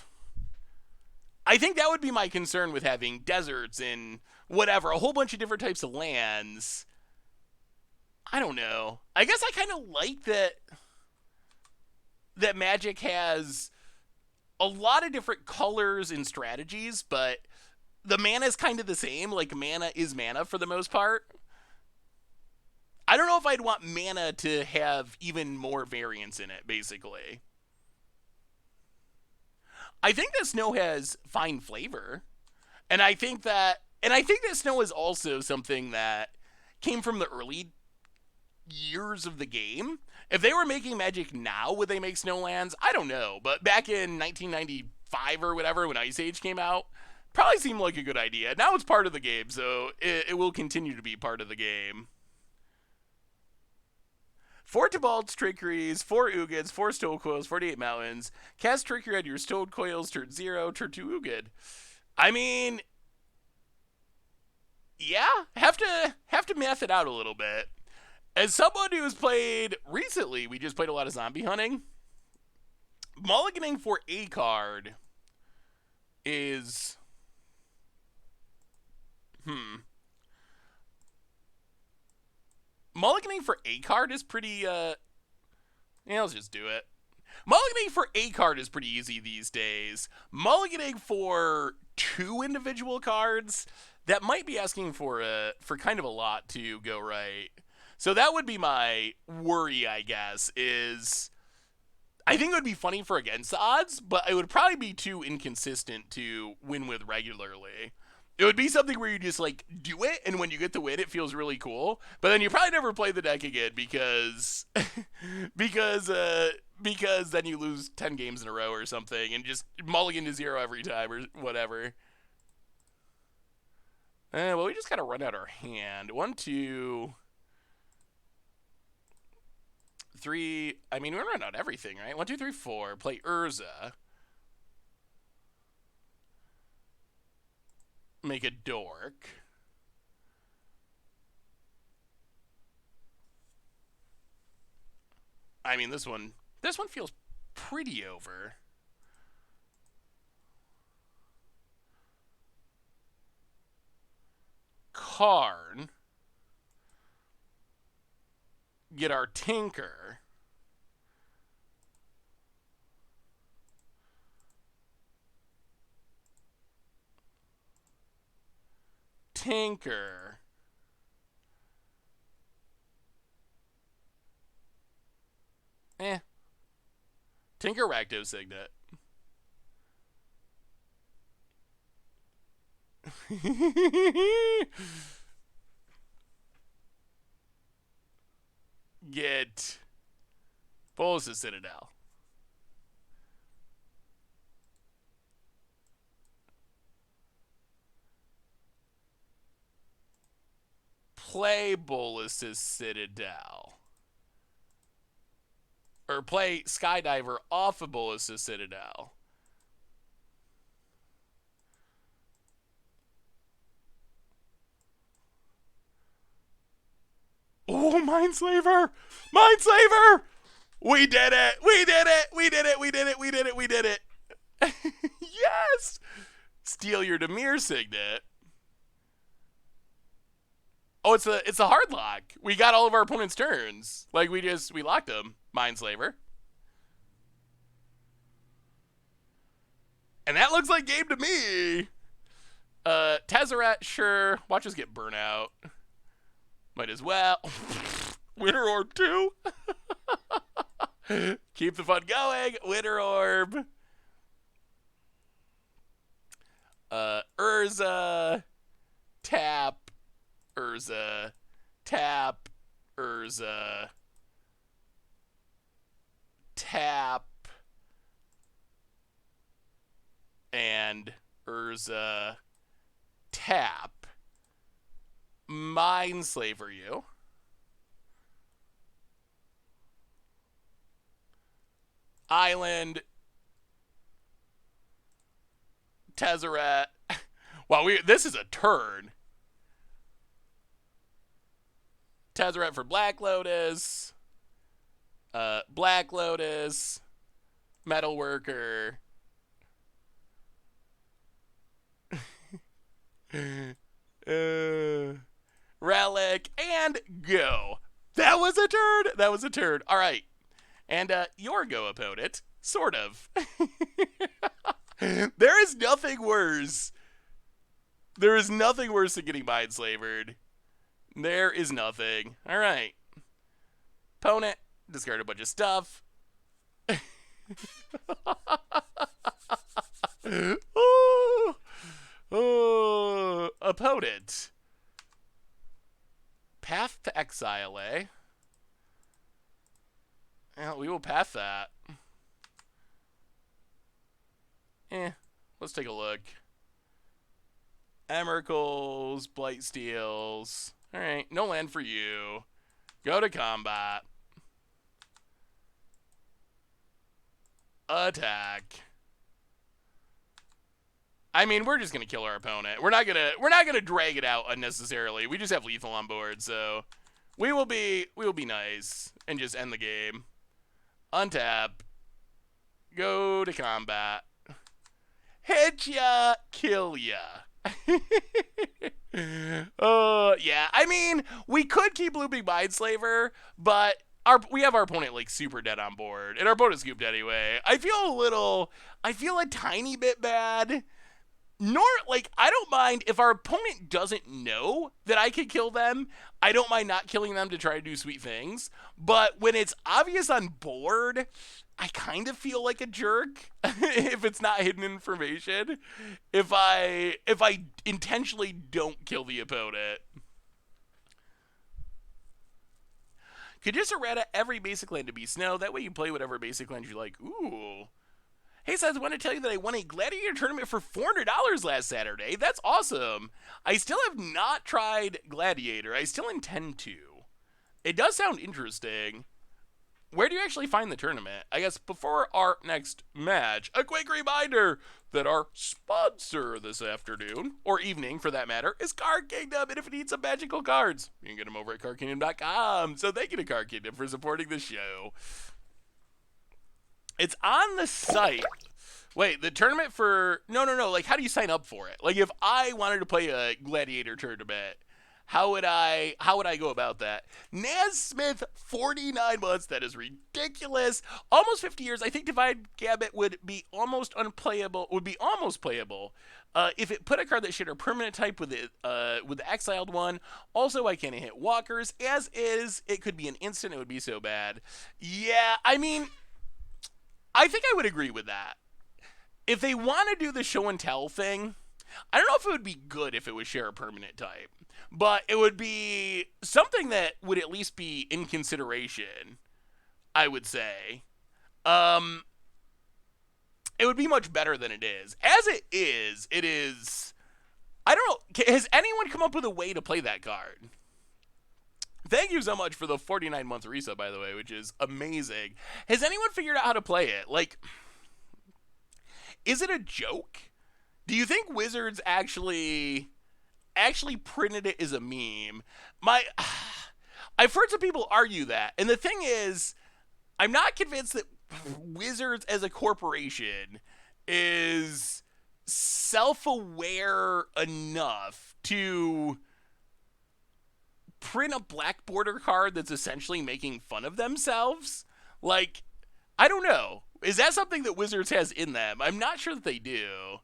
think that would be my concern with having deserts and whatever, a whole bunch of different types of lands. I don't know. I guess I kind of like that Magic has a lot of different colors and strategies, but the mana is kind of the same. Like, mana is mana for the most part. I don't know if I'd want mana to have even more variance in it, basically. I think that snow has fine flavor. And I think that snow is also something that came from the early years of the game. If they were making Magic now, would they make Snowlands? I don't know. But back in 1995 or whatever, when Ice Age came out, probably seemed like a good idea. Now it's part of the game, so it will continue to be part of the game. 4 Tibalt's Trickeries, 4 Ugins, 4 Stonecoils, 48 Mountains. Cast Trickery on your Stonecoils, turn 0, turn 2 Ugin. I mean, yeah, have to math it out a little bit. As someone who's played recently, we just played a lot of zombie hunting. Mulliganing for a card is mulliganing for a card is pretty yeah, let's just do it. Mulliganing for a card is pretty easy these days. Mulliganing for 2 individual cards, that might be asking for kind of a lot to go right. So that would be my worry, I guess, is I think it would be funny for against the odds, but it would probably be too inconsistent to win with regularly. It would be something where you just like do it, and when you get the win, it feels really cool. But then you probably never play the deck again because because then you lose 10 games in a row or something, and just mulligan to 0 every time or whatever. Well, we just gotta run out our hand. 1, 2, 3. I mean, we run out everything, right? 1, 2, 3, 4. Play Urza. Make a dork. I mean, this one feels pretty over. Karn. Get our Tinker. Tinker. Tinker Rakdos Signet. Get Bolas' Citadel. Play Bolas' Citadel. Or play Skydiver off of Bolas' Citadel. Oh, Mindslaver! Mindslaver! We did it! We did it! We did it! We did it! We did it! We did it! Yes! Steal your Dimir Signet. Oh, it's a hard lock. We got all of our opponent's turns. Like, we locked them. Mindslaver. And that looks like game to me. Tezzeret, sure. Watch us get burnt out. Might as well. Winter Orb 2. Keep the fun going. Winter Orb. Urza. Tap. Urza. Tap. Urza. and Urza tap, Mindslaver you, Island, Tezzeret. Wow, this is a turn. Tezzeret for Black Lotus, Black Lotus, Metalworker, Relic, and go. That was a turn. That was a turn. All right. And your go opponent, sort of. There is nothing worse. There is nothing worse than getting mind-slavered. There is nothing. All right. Opponent, discard a bunch of stuff. Opponent. Path to exile, eh? Well, we will path that. Let's take a look. Emeralds, Blightsteals. Alright, no land for you. Go to combat. Attack. I mean, we're just gonna kill our opponent. We're not gonna drag it out unnecessarily. We just have lethal on board, so we will be nice and just end the game. Untap. Go to combat. Hit ya, kill ya. Yeah. I mean, we could keep looping Mindslaver, but we have our opponent like super dead on board, and our opponent's scooped anyway. I feel a tiny bit bad. I don't mind if our opponent doesn't know that I can kill them. I don't mind not killing them to try to do sweet things. But when it's obvious on board, I kind of feel like a jerk if it's not hidden information. If I intentionally don't kill the opponent. Could just errata every basic land to be snow. That way you play whatever basic land you like. Ooh. Hey, Seth, I want to tell you that I won a Gladiator tournament for $400 last Saturday. That's awesome. I still have not tried Gladiator. I still intend to. It does sound interesting. Where do you actually find the tournament? I guess before our next match, a quick reminder that our sponsor this afternoon, or evening for that matter, is Card Kingdom. And if you need some magical cards, you can get them over at cardkingdom.com. So thank you to Card Kingdom for supporting the show. It's on the site. Wait, the tournament for... No. Like, how do you sign up for it? Like, if I wanted to play a Gladiator tournament, how would I go about that? Naz Smith, 49 months. That is ridiculous. Almost 50 years. I think Divine Gambit would be almost unplayable. Would be almost playable if it put a card that shared a permanent type with the exiled one. Also, I can't hit walkers. As is, it could be an instant. It would be so bad. Yeah, I mean... I think I would agree with that. If they want to do the show and tell thing, I don't know if it would be good if it was share a permanent type, but it would be something that would at least be in consideration, I would say. It would be much better than it is. As it is, I don't know, has anyone come up with a way to play that card? Thank you so much for the 49-month resub, by the way, which is amazing. Has anyone figured out how to play it? Like, is it a joke? Do you think Wizards actually printed it as a meme? I've heard some people argue that. And the thing is, I'm not convinced that Wizards as a corporation is self-aware enough to print a black border card that's essentially making fun of themselves. Like, I don't know. Is that something that Wizards has in them? I'm not sure that they do.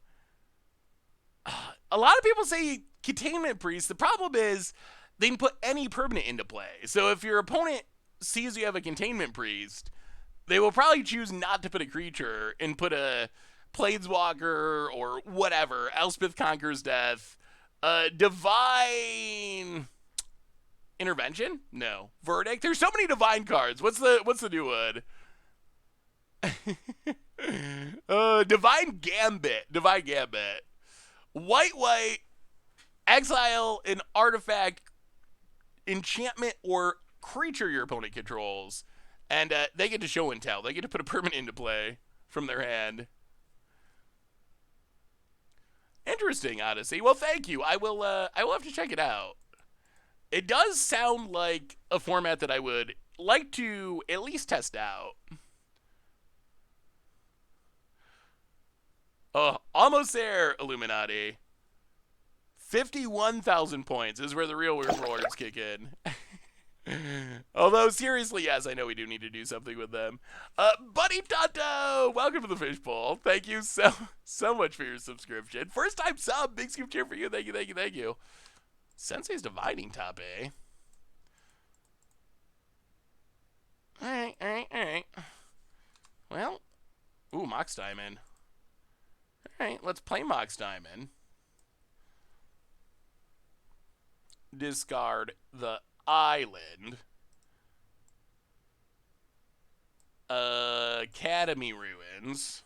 A lot of people say Containment Priest. The problem is they can put any permanent into play. So if your opponent sees you have a Containment Priest, they will probably choose not to put a creature and put a Planeswalker or whatever. Elspeth Conquers Death. Divine Intervention? No. Verdict? There's so many divine cards. What's the new one? Divine Gambit. Divine Gambit. White, white, exile an artifact, enchantment, or creature your opponent controls. And they get to show and tell. They get to put a permanent into play from their hand. Interesting, Odyssey. Well, thank you. I will have to check it out. It does sound like a format that I would like to at least test out. Oh, almost there, Illuminati. 51,000 points is where the real rewards kick in. Although, seriously, yes, I know we do need to do something with them. Buddy Tonto, welcome to the Fishbowl. Thank you so much for your subscription. First time sub, big scoop cheer for you. Thank you, thank you, thank you. Sensei's dividing top, eh? Alright, alright, alright. Well, ooh, Mox Diamond. Alright, let's play Mox Diamond. Discard the island. Academy Ruins.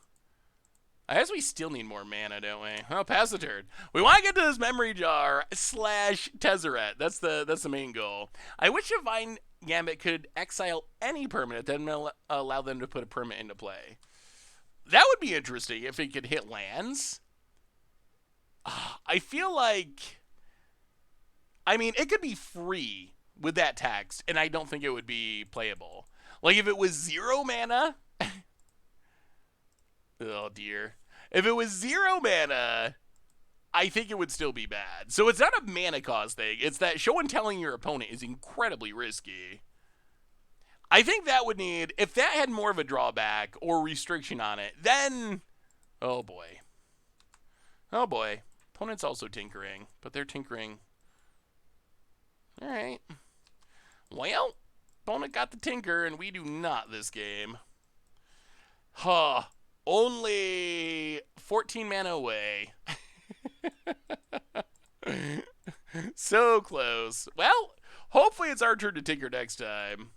I guess we still need more mana, don't we? Oh, pass the turn. We want to get to this memory jar / Tezzeret. That's the main goal. I wish Divine Gambit could exile any permanent, then allow them to put a permanent into play. That would be interesting if it could hit lands. I feel like, I mean, it could be free with that text, and I don't think it would be playable. Like, if it was 0 mana... oh, dear. If it was 0 mana, I think it would still be bad. So it's not a mana cost thing. It's that show and telling your opponent is incredibly risky. I think that would need... if that had more of a drawback or restriction on it, then... oh, boy. Oh, boy. Opponent's also tinkering, but they're tinkering... alright. Well, opponent got the tinker, and we do not this game. Huh. Only 14 mana away. So close. Well, hopefully it's our turn to tinker next time.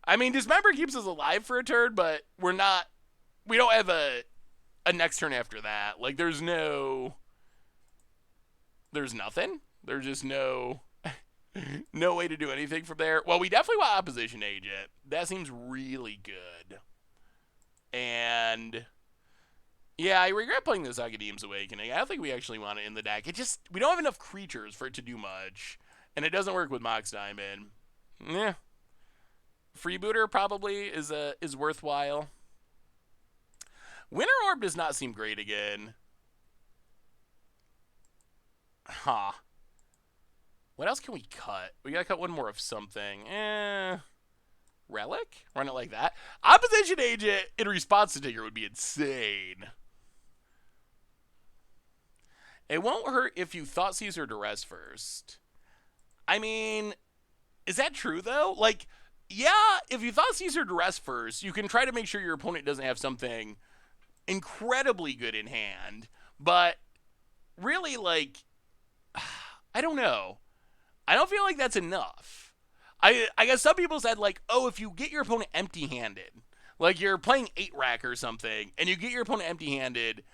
I mean, Dismember keeps us alive for a turn, but we don't have a next turn after that. Like, there's nothing. There's just no way to do anything from there. Well, we definitely want Opposition Agent. That seems really good. And yeah, I regret playing this Kaldehim's Awakening. I don't think we actually want it in the deck. We don't have enough creatures for it to do much, and it doesn't work with Mox Diamond. Yeah, Freebooter probably is worthwhile. Winter Orb does not seem great again. Huh. What else can we cut? We gotta cut one more of something. Relic? Run it like that. Opposition Agent in response to Tinker would be insane. It won't hurt if you Thoughtseize or Duress first. I mean, is that true, though? Like, yeah, if you Thoughtseize or Duress first, you can try to make sure your opponent doesn't have something incredibly good in hand. But really, like, I don't know. I don't feel like that's enough. I guess some people said, like, oh, if you get your opponent empty-handed, like you're playing 8-rack or something, and you get your opponent empty-handed,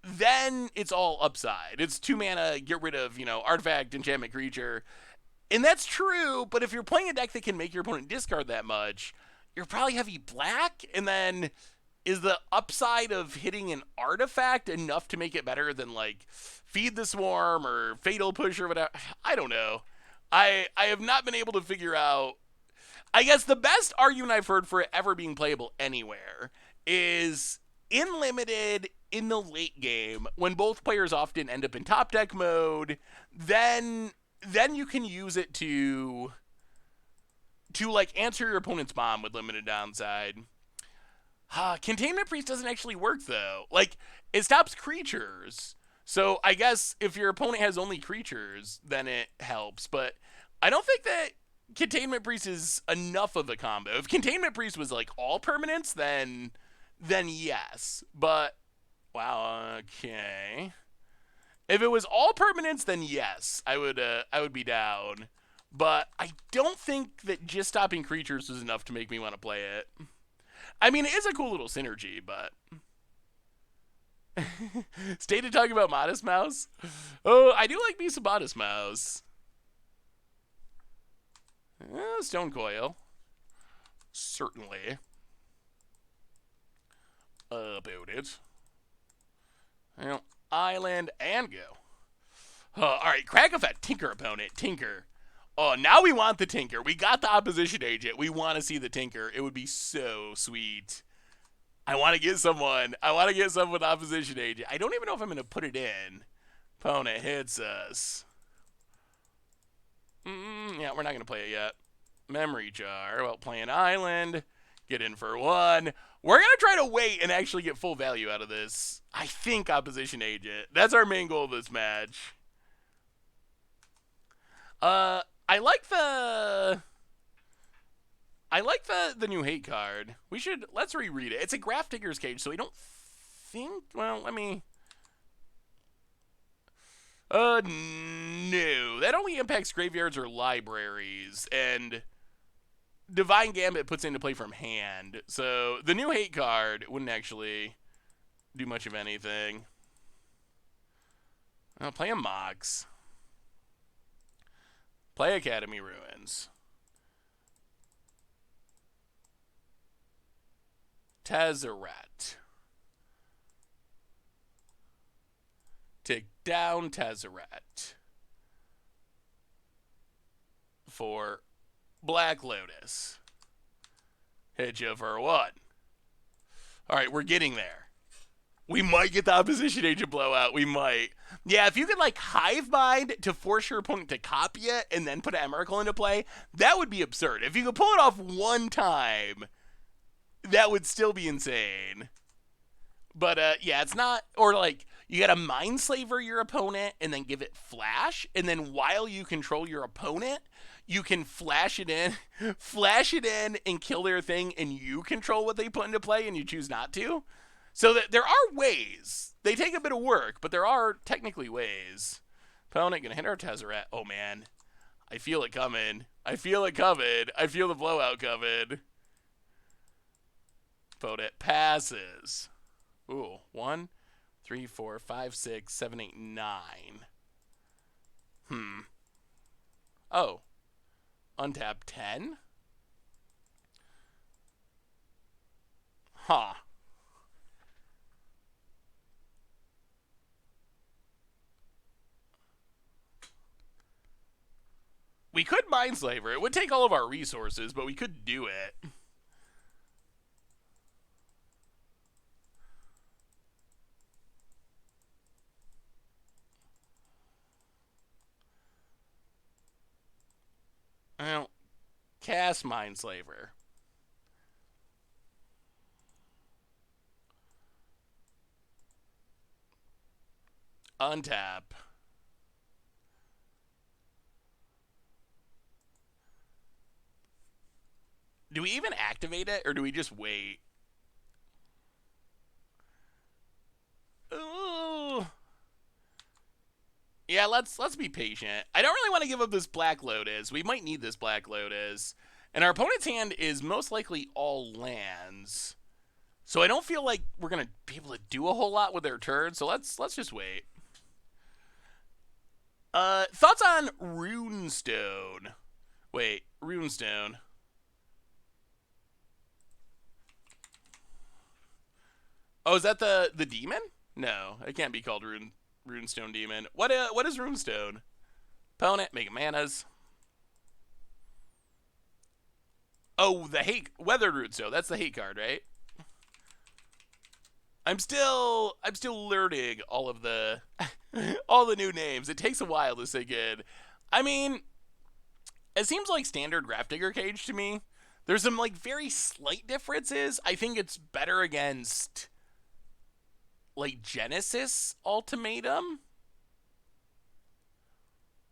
then it's all upside. It's 2 mana, get rid of, artifact, enchantment, creature. And that's true, but if you're playing a deck that can make your opponent discard that much, you're probably heavy black, and then is the upside of hitting an artifact enough to make it better than, like, Feed the Swarm or Fatal Push or whatever? I don't know. I have not been able to figure out... I guess the best argument I've heard for it ever being playable anywhere is in Limited, in the late game, when both players often end up in top deck mode, then you can use it to like, answer your opponent's bomb with limited downside. Containment Priest doesn't actually work, though. Like, it stops creatures... So I guess if your opponent has only creatures, then it helps. But I don't think that Containment Priest is enough of a combo. If Containment Priest was like all permanents, then yes. But wow, okay. If it was all permanents, then yes, I would be down. But I don't think that just stopping creatures is enough to make me want to play it. I mean, it is a cool little synergy, but stay to talk about Modest Mouse. Oh, I do like me some Modest Mouse. Stone Coil, certainly about it. Well, Island and go. All right, crack off that Tinker opponent. Tinker. Oh, now we want the Tinker. We got the opposition agent. We want to see the Tinker. It would be so sweet. I want to get someone. I want to get someone with opposition agent. I don't even know if I'm going to put it in. Opponent hits us. Yeah, we're not going to play it yet. Memory jar. Well, playing Island. Get in for one. We're going to try to wait and actually get full value out of this. I think opposition agent. That's our main goal of this match. I like the new hate card. Let's reread it. It's a Graph Digger's Cage, so we don't think, well, let me, no. That only impacts graveyards or libraries, and Divine Gambit puts into play from hand. So the new hate card wouldn't actually do much of anything. I'll play a Mox. Play Academy Ruins. Tezzeret. Take down Tezzeret. For Black Lotus. Hit you for one. Alright, we're getting there. We might get the opposition agent blowout. We might. Yeah, if you could like hive mind to force your opponent to copy it and then put Emrakul into play, that would be absurd. If you could pull it off one time, that would still be insane. But yeah, it's not. Or like you got to Mindslaver your opponent and then give it flash, and then while you control your opponent, you can flash it in, and kill their thing, and you control what they put into play, and you choose not to. So that there are ways. They take a bit of work, but there are technically ways. Opponent gonna hit our Tezzeret. Oh man, I feel it coming. I feel it coming. I feel the blowout coming. Opponent passes. Ooh, 1, 3, 4, 5, 6, 7, 8, 9. Oh, untap 10. Huh. We could Mindslaver. It would take all of our resources, but we could do it. Well, cast Mindslaver. Untap. Do we even activate it, or do we just wait? Ooh. Yeah, let's be patient. I don't really want to give up this Black Lotus. We might need this Black Lotus. And our opponent's hand is most likely all lands. So I don't feel like we're going to be able to do a whole lot with their turn, so let's just wait. Thoughts on Runestone? Wait, Runestone. Oh, is that the demon? No, it can't be called Runestone Demon. What is Runestone? Opponent, make manas. Oh, the hate Weathered Runestone. That's the hate card, right? I'm still learning all of the all the new names. It takes a while to sink in. I mean, it seems like standard Graph Digger Cage to me. There's some like very slight differences. I think it's better against like Genesis Ultimatum.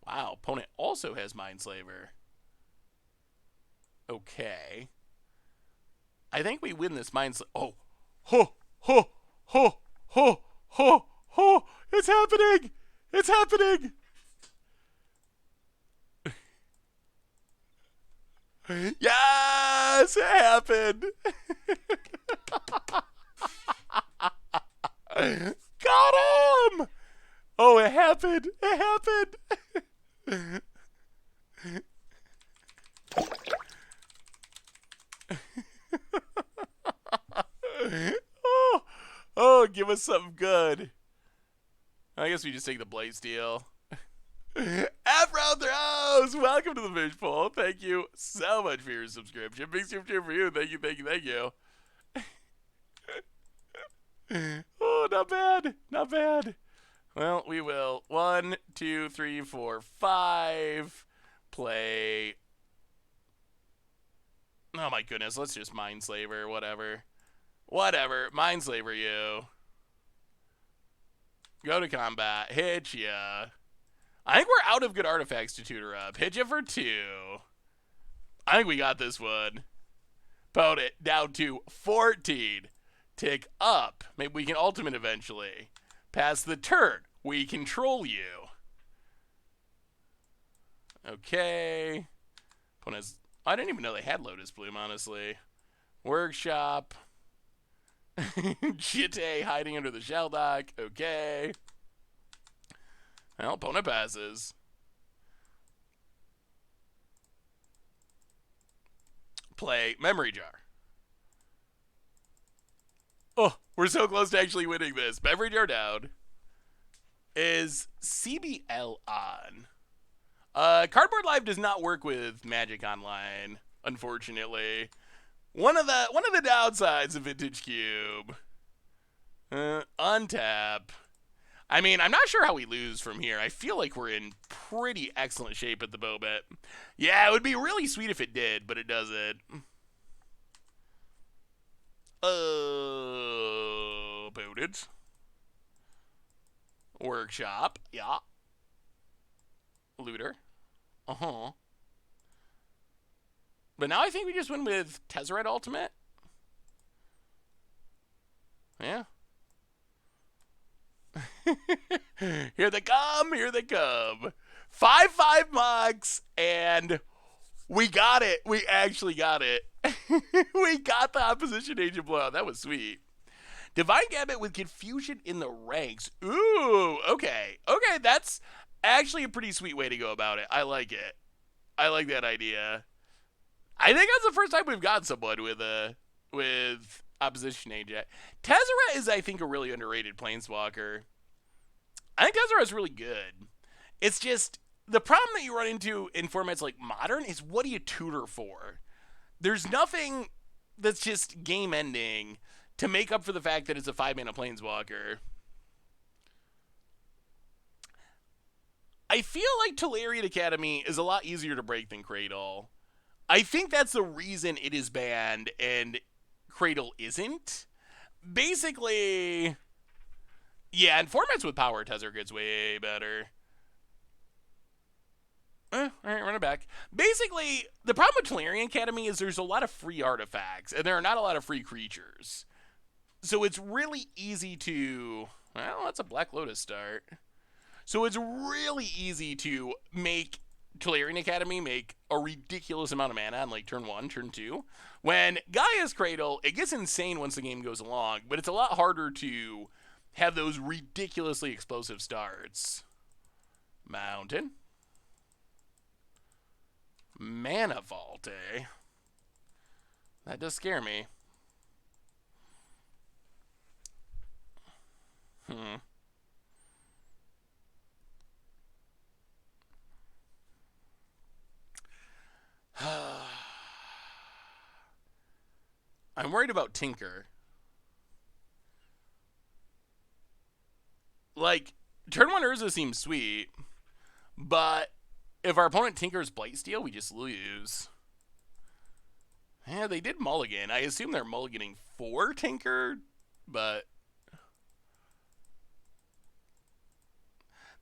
Wow, opponent also has Mindslaver. Okay. I think we win this Mindslaver. Oh, ho, ho, ho, ho, ho, ho. It's happening. It's happening. Yes, it happened. It happened. It happened. oh, oh, give us something good. I guess we just take the Blaze Steel. Afro Throws! Welcome to the Fishbowl. Thank you so much for your subscription. Big subscription for you. Thank you, thank you, thank you. Oh, not bad. Not bad. Well, we will. 1, 2, 3, 4, 5. Play. Oh my goodness. Let's just Mindslaver. Whatever. Whatever. Mindslaver you. Go to combat. Hit ya. I think we're out of good artifacts to tutor up. Hit ya for 2. I think we got this one. Opponent down to 14. Tick up. Maybe we can ultimate eventually. Pass the turn. We control you. Okay. Opponent's... I didn't even know they had Lotus Bloom, honestly. Workshop. Chite hiding under the shell dock. Okay. Well, opponent passes. Play Memory Jar. Oh, we're so close to actually winning this. Memory Jar down. Is CBL on? Cardboard Live does not work with Magic Online, unfortunately. One of the downsides of Vintage Cube. Untap. I mean, I'm not sure how we lose from here. I feel like we're in pretty excellent shape at the moment. Yeah, it would be really sweet if it did, but it doesn't. Booted. Workshop. Yeah. Looter. Uh-huh. But now I think we just win with Tezzeret Ultimate. Yeah. Here they come. Here they come. 5/5 Mox, and we got it. We actually got it. We got the opposition agent blowout. That was sweet. Divine Gambit with Confusion in the ranks. Ooh, okay. Okay, that's actually a pretty sweet way to go about it. I like it. I like that idea. I think that's the first time we've got someone with opposition agent. Tezzeret is, I think, a really underrated planeswalker. I think Tezzeret's really good. It's just, the problem that you run into in formats like Modern is, what do you tutor for? There's nothing that's just game-ending to make up for the fact that it's a 5-mana planeswalker. I feel like Tolarian Academy is a lot easier to break than Cradle. I think that's the reason it is banned and Cradle isn't. Basically, yeah, in formats with power, Tezzeret gets way better. All right, run it back. Basically, the problem with Tolarian Academy is there's a lot of free artifacts, and there are not a lot of free creatures. So it's really easy to... Well, that's a Black Lotus start. So it's really easy to make Tolarian Academy make a ridiculous amount of mana on like turn 1, turn 2. When Gaia's Cradle, it gets insane once the game goes along, but it's a lot harder to have those ridiculously explosive starts. Mountain. Mana Vault, eh? That does scare me. I'm worried about Tinker. Like, turn 1 Urza seems sweet, but if our opponent Tinkers Blightsteel, we just lose. Yeah, they did mulligan. I assume they're mulliganing for Tinker, but...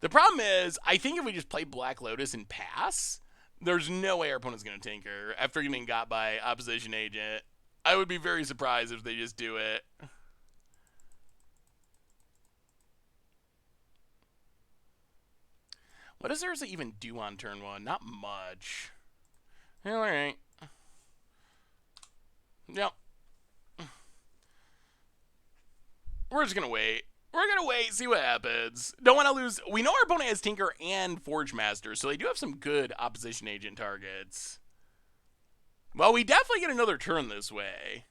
The problem is, I think if we just play Black Lotus and pass, there's no way our opponent's going to Tinker after getting got by opposition agent. I would be very surprised if they just do it. What does Urza even do on turn 1? Not much. Well, alright. Yep. We're just going to wait. We're gonna wait, see what happens. Don't want to lose. We know our opponent has Tinker and Forge Master, so they do have some good opposition agent targets. Well, we definitely get another turn this way.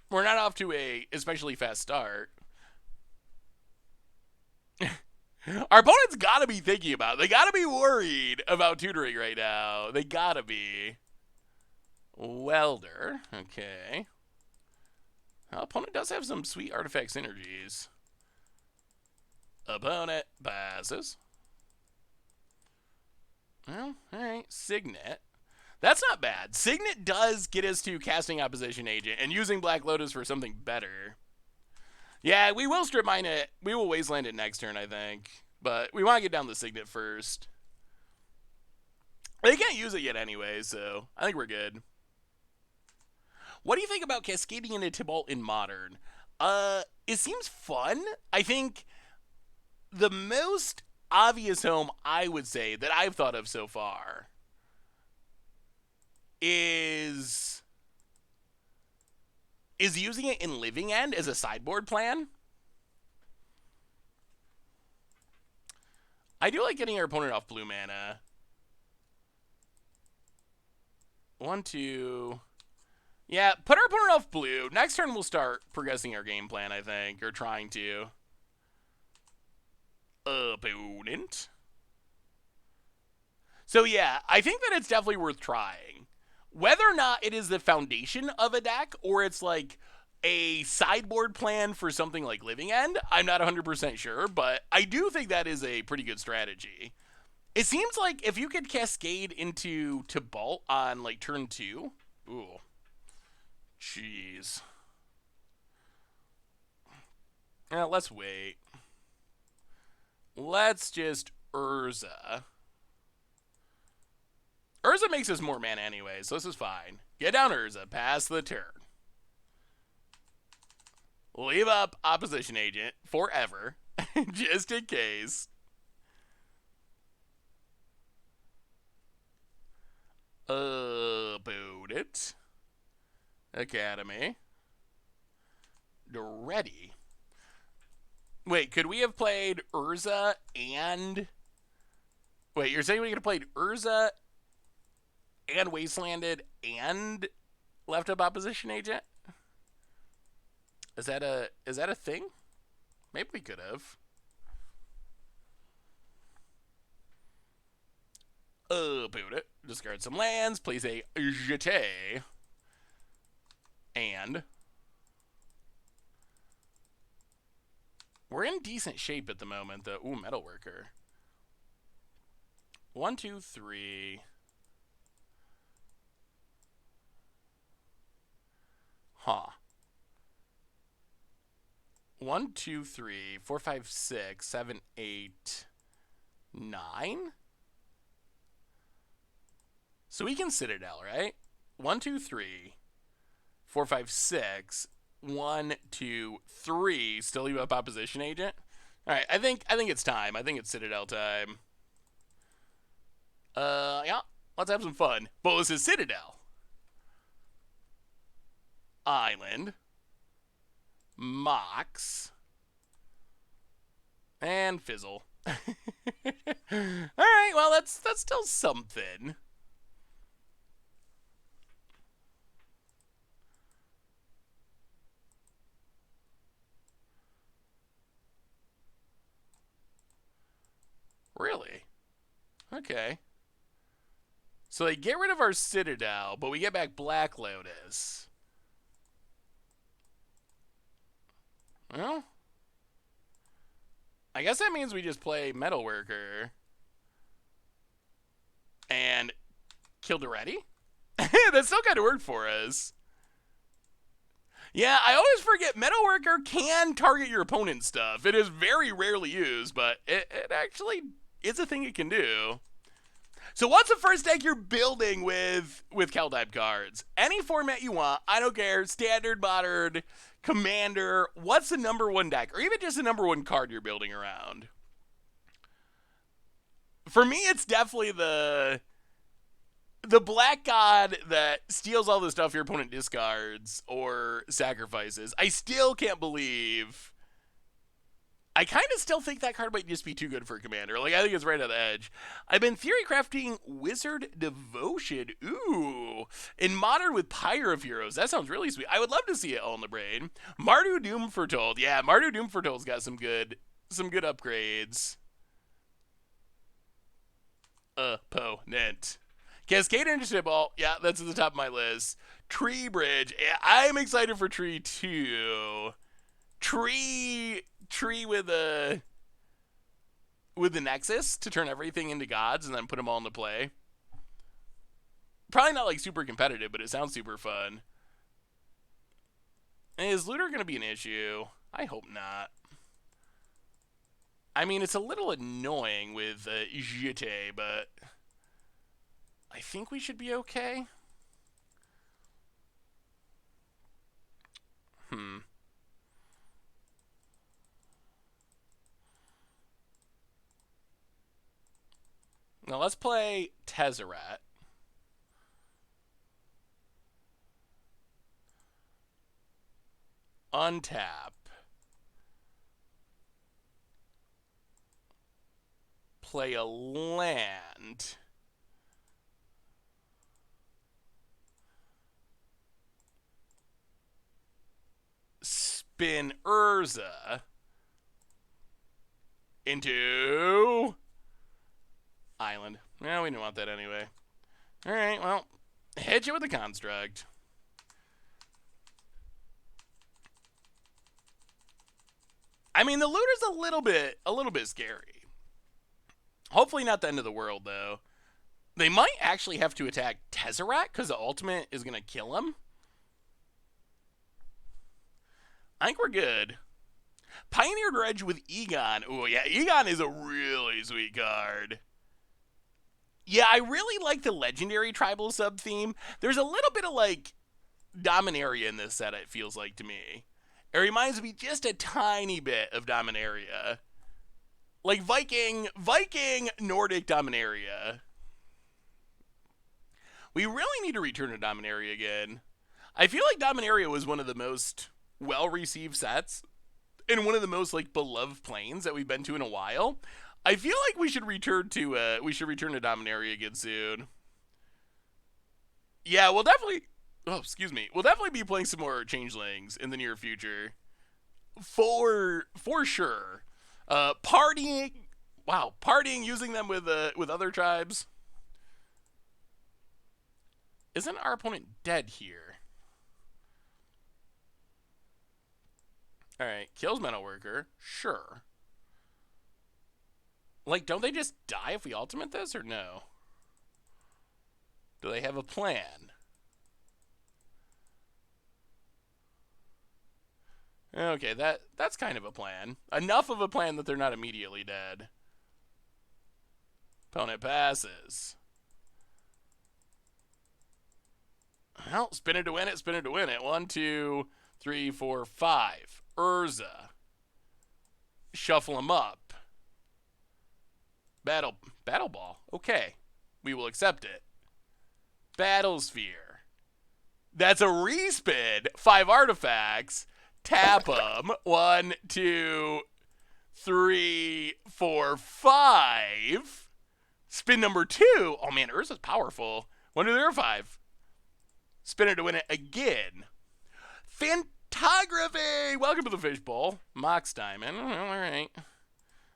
We're not off to a especially fast start. Our opponent's gotta be thinking about it. They gotta be worried about tutoring right now. They gotta be. Welder. Okay. Our opponent does have some sweet artifact synergies. Opponent passes. Well, alright. Signet. That's not bad. Signet does get us to casting opposition agent and using Black Lotus for something better. Yeah, we will strip mine it. We will wasteland it next turn, I think. But we want to get down the Signet first. They can't use it yet anyway, so I think we're good. What do you think about cascading into Tibalt in Modern? It seems fun. I think the most obvious home I would say that I've thought of so far is using it in Living End as a sideboard plan. I do like getting our opponent off blue mana. 1, 2. Yeah, put our opponent off blue. Next turn we'll start progressing our game plan, I think, or trying to. Opponent. So yeah, I think that it's definitely worth trying. Whether or not it is the foundation of a deck or it's like a sideboard plan for something like Living End, I'm not 100% sure, but I do think that is a pretty good strategy. It seems like if you could cascade into Tibalt on like turn 2, ooh, jeez. Now let's wait. Let's just Urza. Urza makes us more mana anyway, so this is fine. Get down Urza, pass the turn. Leave up opposition agent forever, just in case. Boot it. Academy. Ready. Wait, could we have played Urza and... Wait, you're saying we could have played Urza and Wastelanded and left up opposition agent? Is that a thing? Maybe we could have. Boot it. Discard some lands. Place a jeté. And we're in decent shape at the moment, though. Ooh, Metalworker. 1, 2, 3. Huh. 1, 2, 3, 4, 5, 6, 7, 8, 9. So we can Citadel, right? 1, 2, 3, 4, 5, 6. 1, 2, 3. Still leave up opposition agent. All right, I think it's time. I think it's Citadel time. Yeah, let's have some fun. But this is Citadel. Island. Mox. And Fizzle. Alright, well, that's still something. Really? Okay. So they get rid of our Citadel, but we get back Black Lotus. Well, I guess that means we just play Metalworker and killed already. That still kind of worked for us. Yeah, I always forget Metalworker can target your opponent's stuff. It is very rarely used, but it actually is a thing it can do. So what's the first deck you're building with Kaldehim cards? Any format you want. I don't care. Standard, modern, commander. What's the number one deck? Or even just the number one card you're building around? For me, it's definitely the The black god that steals all the stuff your opponent discards or sacrifices. I still can't believe. I kind of still think that card might just be too good for a commander. Like, I think it's right on the edge. I've been theory crafting Wizard Devotion. Ooh. In Modern with Pyre of Heroes. That sounds really sweet. I would love to see it all in the brain. Mardu Doom Foretold. Yeah, Mardu Doom Foretold's got some good upgrades. Opponent. Cascade Energy Ball. Yeah, that's at the top of my list. Tree Bridge. Yeah, I'm excited for Tree 2. Tree with the Nexus to turn everything into gods and then put them all into play. Probably not like super competitive, but it sounds super fun. And is looter going to be an issue? I hope not. I mean, it's a little annoying with Jete, but I think we should be okay. Now let's play Tezzeret. Untap. Play a land. Spin Urza into Island. Yeah, we didn't want that anyway. Alright, well, hit you with the construct. I mean, the looter's a little bit scary. Hopefully not the end of the world, though. They might actually have to attack Tezzeret because the ultimate is going to kill him. I think we're good. Pioneer Dredge with Egon. Oh, yeah, Egon is a really sweet card. Yeah, I really like the legendary tribal sub-theme. There's a little bit of, like, Dominaria in this set, it feels like to me. It reminds me just a tiny bit of Dominaria. Like Viking Nordic Dominaria. We really need to return to Dominaria again. I feel like Dominaria was one of the most well-received sets and one of the most like beloved planes that we've been to in a while. I feel like we should return to Dominaria again soon. Yeah, we'll definitely be playing some more Changelings in the near future. For sure. Partying using them with other tribes. Isn't our opponent dead here? Alright, kills Metalworker. Sure. Like, don't they just die if we ultimate this, or no? Do they have a plan? Okay, that's kind of a plan. Enough of a plan that they're not immediately dead. Opponent passes. Well, spin it to win it. 1, 2, 3, 4, 5. Urza. Shuffle him up. Battle Ball. Okay. We will accept it. Battlesphere. That's a respin. 5 artifacts. Tap them. 1, 2, 3, 4, 5. Spin number 2. Oh man, Urza's powerful. 1, 2, 3, 4, 5. Spin it to win it again. Phantography! Welcome to the fishbowl. Mox Diamond. Alright.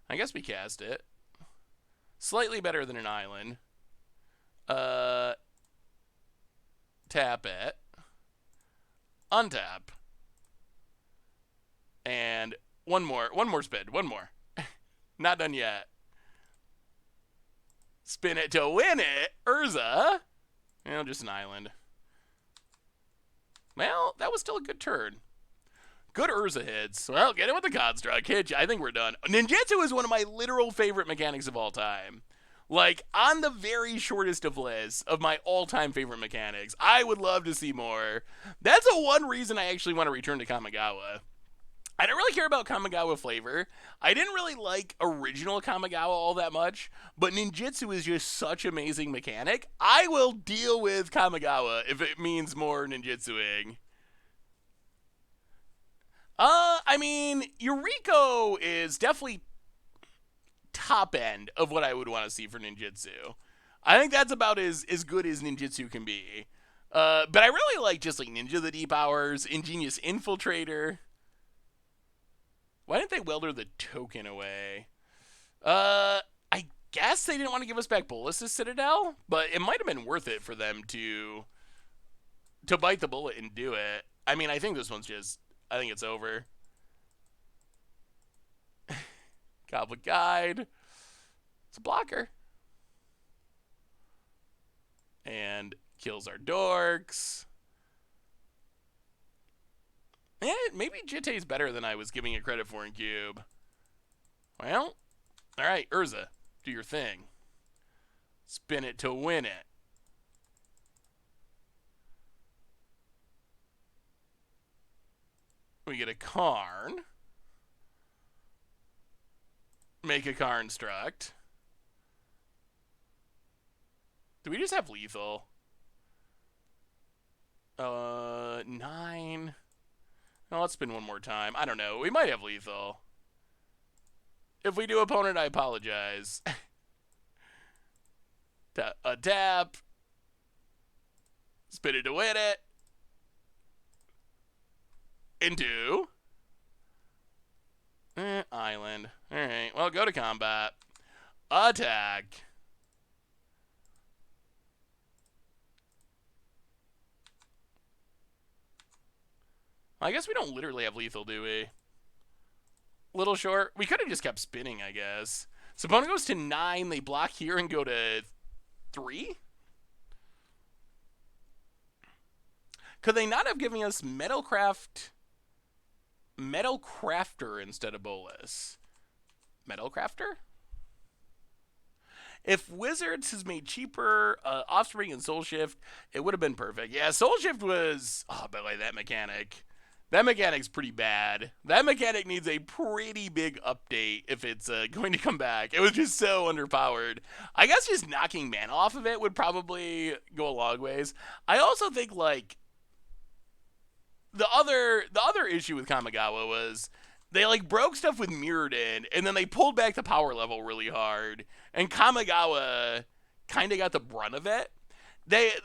I guess we cast it. Slightly better than an island. Tap it. Untap. And one more spin. One more. Not done yet. Spin it to win it. Urza. Just an island. Well, that was still a good turn. Good Urza hits. Well, get it with the construct. Hit you. I think we're done. Ninjutsu is one of my literal favorite mechanics of all time. Like, on the very shortest of lists of my all-time favorite mechanics. I would love to see more. That's one reason I actually want to return to Kamigawa. I don't really care about Kamigawa flavor. I didn't really like original Kamigawa all that much, but ninjutsu is just such amazing mechanic. I will deal with Kamigawa if it means more ninjutsuing. I mean, Yuriko is definitely top end of what I would want to see for ninjutsu. I think that's about as good as ninjutsu can be. But I really like just like Ninja the Deep Hours, Ingenious Infiltrator. Why didn't they welder the token away? I guess they didn't want to give us back Bolus's Citadel, but it might have been worth it for them to bite the bullet and do it. I mean, I think this one's just, I think it's over. Goblet Guide. It's a blocker. And kills our dorks. Maybe Jitte's better than I was giving it credit for in Cube. Well, alright, Urza, do your thing. Spin it to win it. We get a Karn. Make a Karn Struct. Do we just have lethal? 9. Oh, let's spin one more time. I don't know. We might have lethal. If we do, opponent, I apologize. A tap. Spin it to win it. Into. Island. Alright, well, go to combat. Attack. I guess we don't literally have lethal, do we? Little short. We could have just kept spinning, I guess. So opponent goes to 9. They block here and go to 3? Could they not have given us Metalcrafter instead of Bolus? Metalcrafter? If Wizards has made cheaper Offspring and Soul Shift, it would have been perfect. Yeah, Soul Shift was... Oh, but like that mechanic... That mechanic's pretty bad. That mechanic needs a pretty big update if it's going to come back. It was just so underpowered. I guess just knocking mana off of it would probably go a long ways. I also think, like, the other issue with Kamigawa was they, like, broke stuff with Mirrodin, and then they pulled back the power level really hard, and Kamigawa kind of got the brunt of it.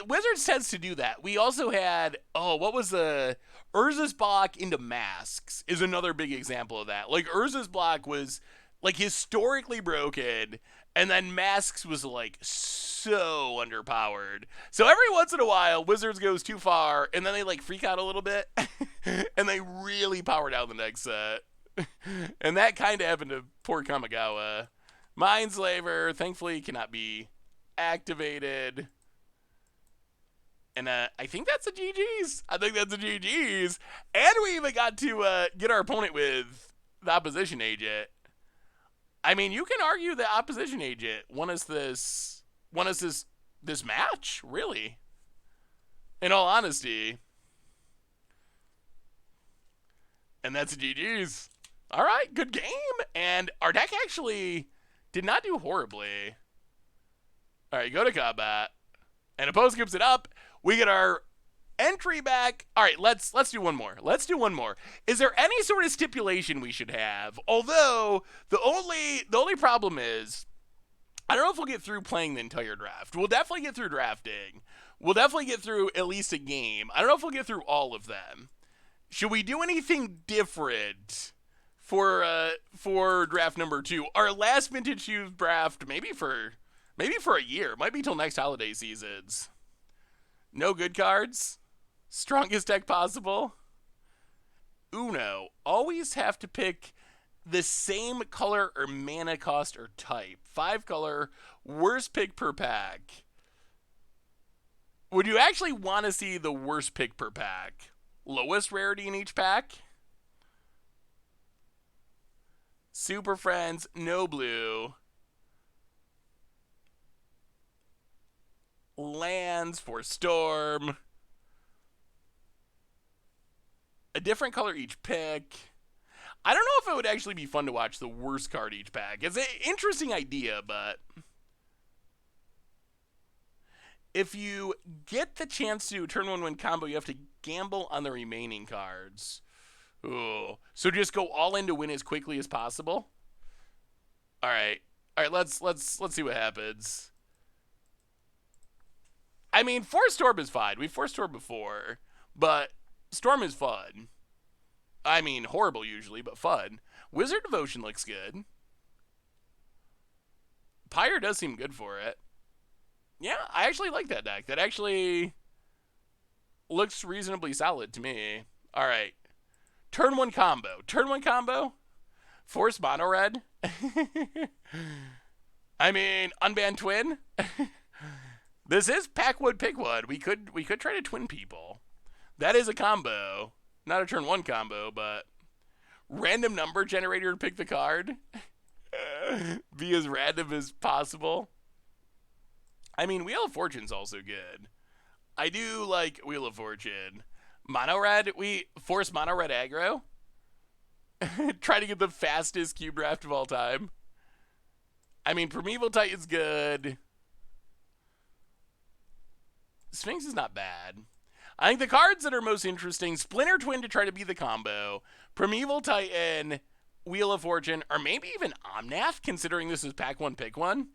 Wizards tends to do that. We also had, what was the... Urza's block into masks is another big example of that. Like, Urza's block was, like, historically broken, and then masks was, like, so underpowered. So every once in a while, Wizards goes too far, and then they, like, freak out a little bit, and they really power down the next set. And that kind of happened to poor Kamigawa. Mindslaver, thankfully, cannot be activated. And I think that's a GG's. And we even got to get our opponent with the opposition agent. I mean, you can argue the opposition agent won us this match, really. In all honesty. And that's a GG's. All right, good game. And our deck actually did not do horribly. All right, go to combat. And opposed gives it up. We get our entry back. All right, let's do one more. Is there any sort of stipulation we should have? Although the only problem is I don't know if we'll get through playing the entire draft. We'll definitely get through drafting. We'll definitely get through at least a game. I don't know if we'll get through all of them. Should we do anything different for draft number 2? Our last Vintage Shoes draft, maybe for a year. Might be till next holiday seasons. No good cards. Strongest deck possible. Uno. Always have to pick the same color or mana cost or type. 5 color. Worst pick per pack. Would you actually want to see the worst pick per pack? Lowest rarity in each pack? Super Friends. No blue. Lands for Storm. A different color each pick. I don't know if it would actually be fun to watch the worst card each pack. It's an interesting idea, but if you get the chance to turn 1 win combo, you have to gamble on the remaining cards. Ooh. So just go all in to win as quickly as possible? Alright. Alright, let's see what happens. I mean, Force Storm is fine. We've Force Storm before, but Storm is fun. I mean, horrible usually, but fun. Wizard Devotion looks good. Pyre does seem good for it. Yeah, I actually like that deck. That actually looks reasonably solid to me. All right. Turn 1 combo. Turn 1 combo? Force Mono Red? I mean, Unbanned Twin? This is pack one, pick one. We could try to twin people. That is a combo. Not a turn 1 combo, but random number generator to pick the card. Be as random as possible. I mean, Wheel of Fortune's also good. I do like Wheel of Fortune. Mono Red, we force Mono Red aggro. Try to get the fastest cube draft of all time. I mean, Primeval Titan's good. Sphinx is not bad. I think the cards that are most interesting, Splinter Twin to try to be the combo, Primeval Titan, Wheel of Fortune, or maybe even Omnath, considering this is pack one, pick one.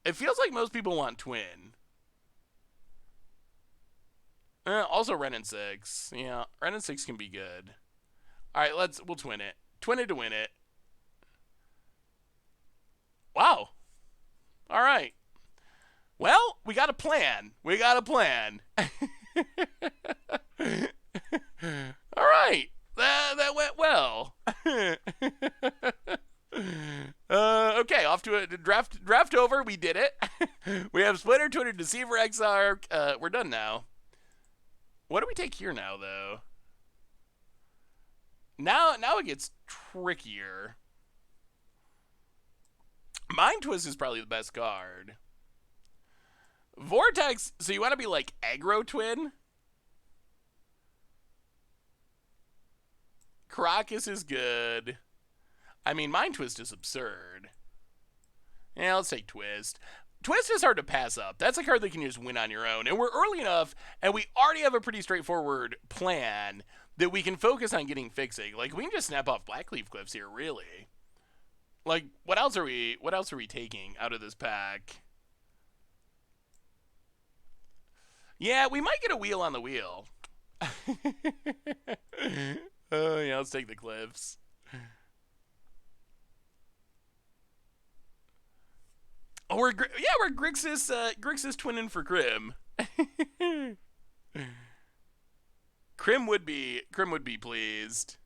It feels like most people want Twin. Also Ren and 6. Yeah, Ren and 6 can be good. Alright, we'll twin it. Twin it to win it. Wow. Alright. Well, we got a plan. We got a plan. Alright. That went well. Okay, off to a draft over. We did it. We have Splinter, Twitter, Deceiver, Exarch. We're done now. What do we take here now, though? Now it gets trickier. Mind Twist is probably the best card. Vortex, so you want to be like aggro twin? Caracas is good. I mean, Mind Twist is absurd. Yeah, let's take Twist. Twist is hard to pass up. That's a card that can just win on your own. And we're early enough, and we already have a pretty straightforward plan that we can focus on getting fixing. Like, we can just snap off Blackleaf Cliffs here, really. Like, what else are we taking out of this pack? Yeah, we might get a wheel on the wheel. Oh, yeah, let's take the Cliffs. Oh, we're Grixis twinning for Crim. Crim would be pleased.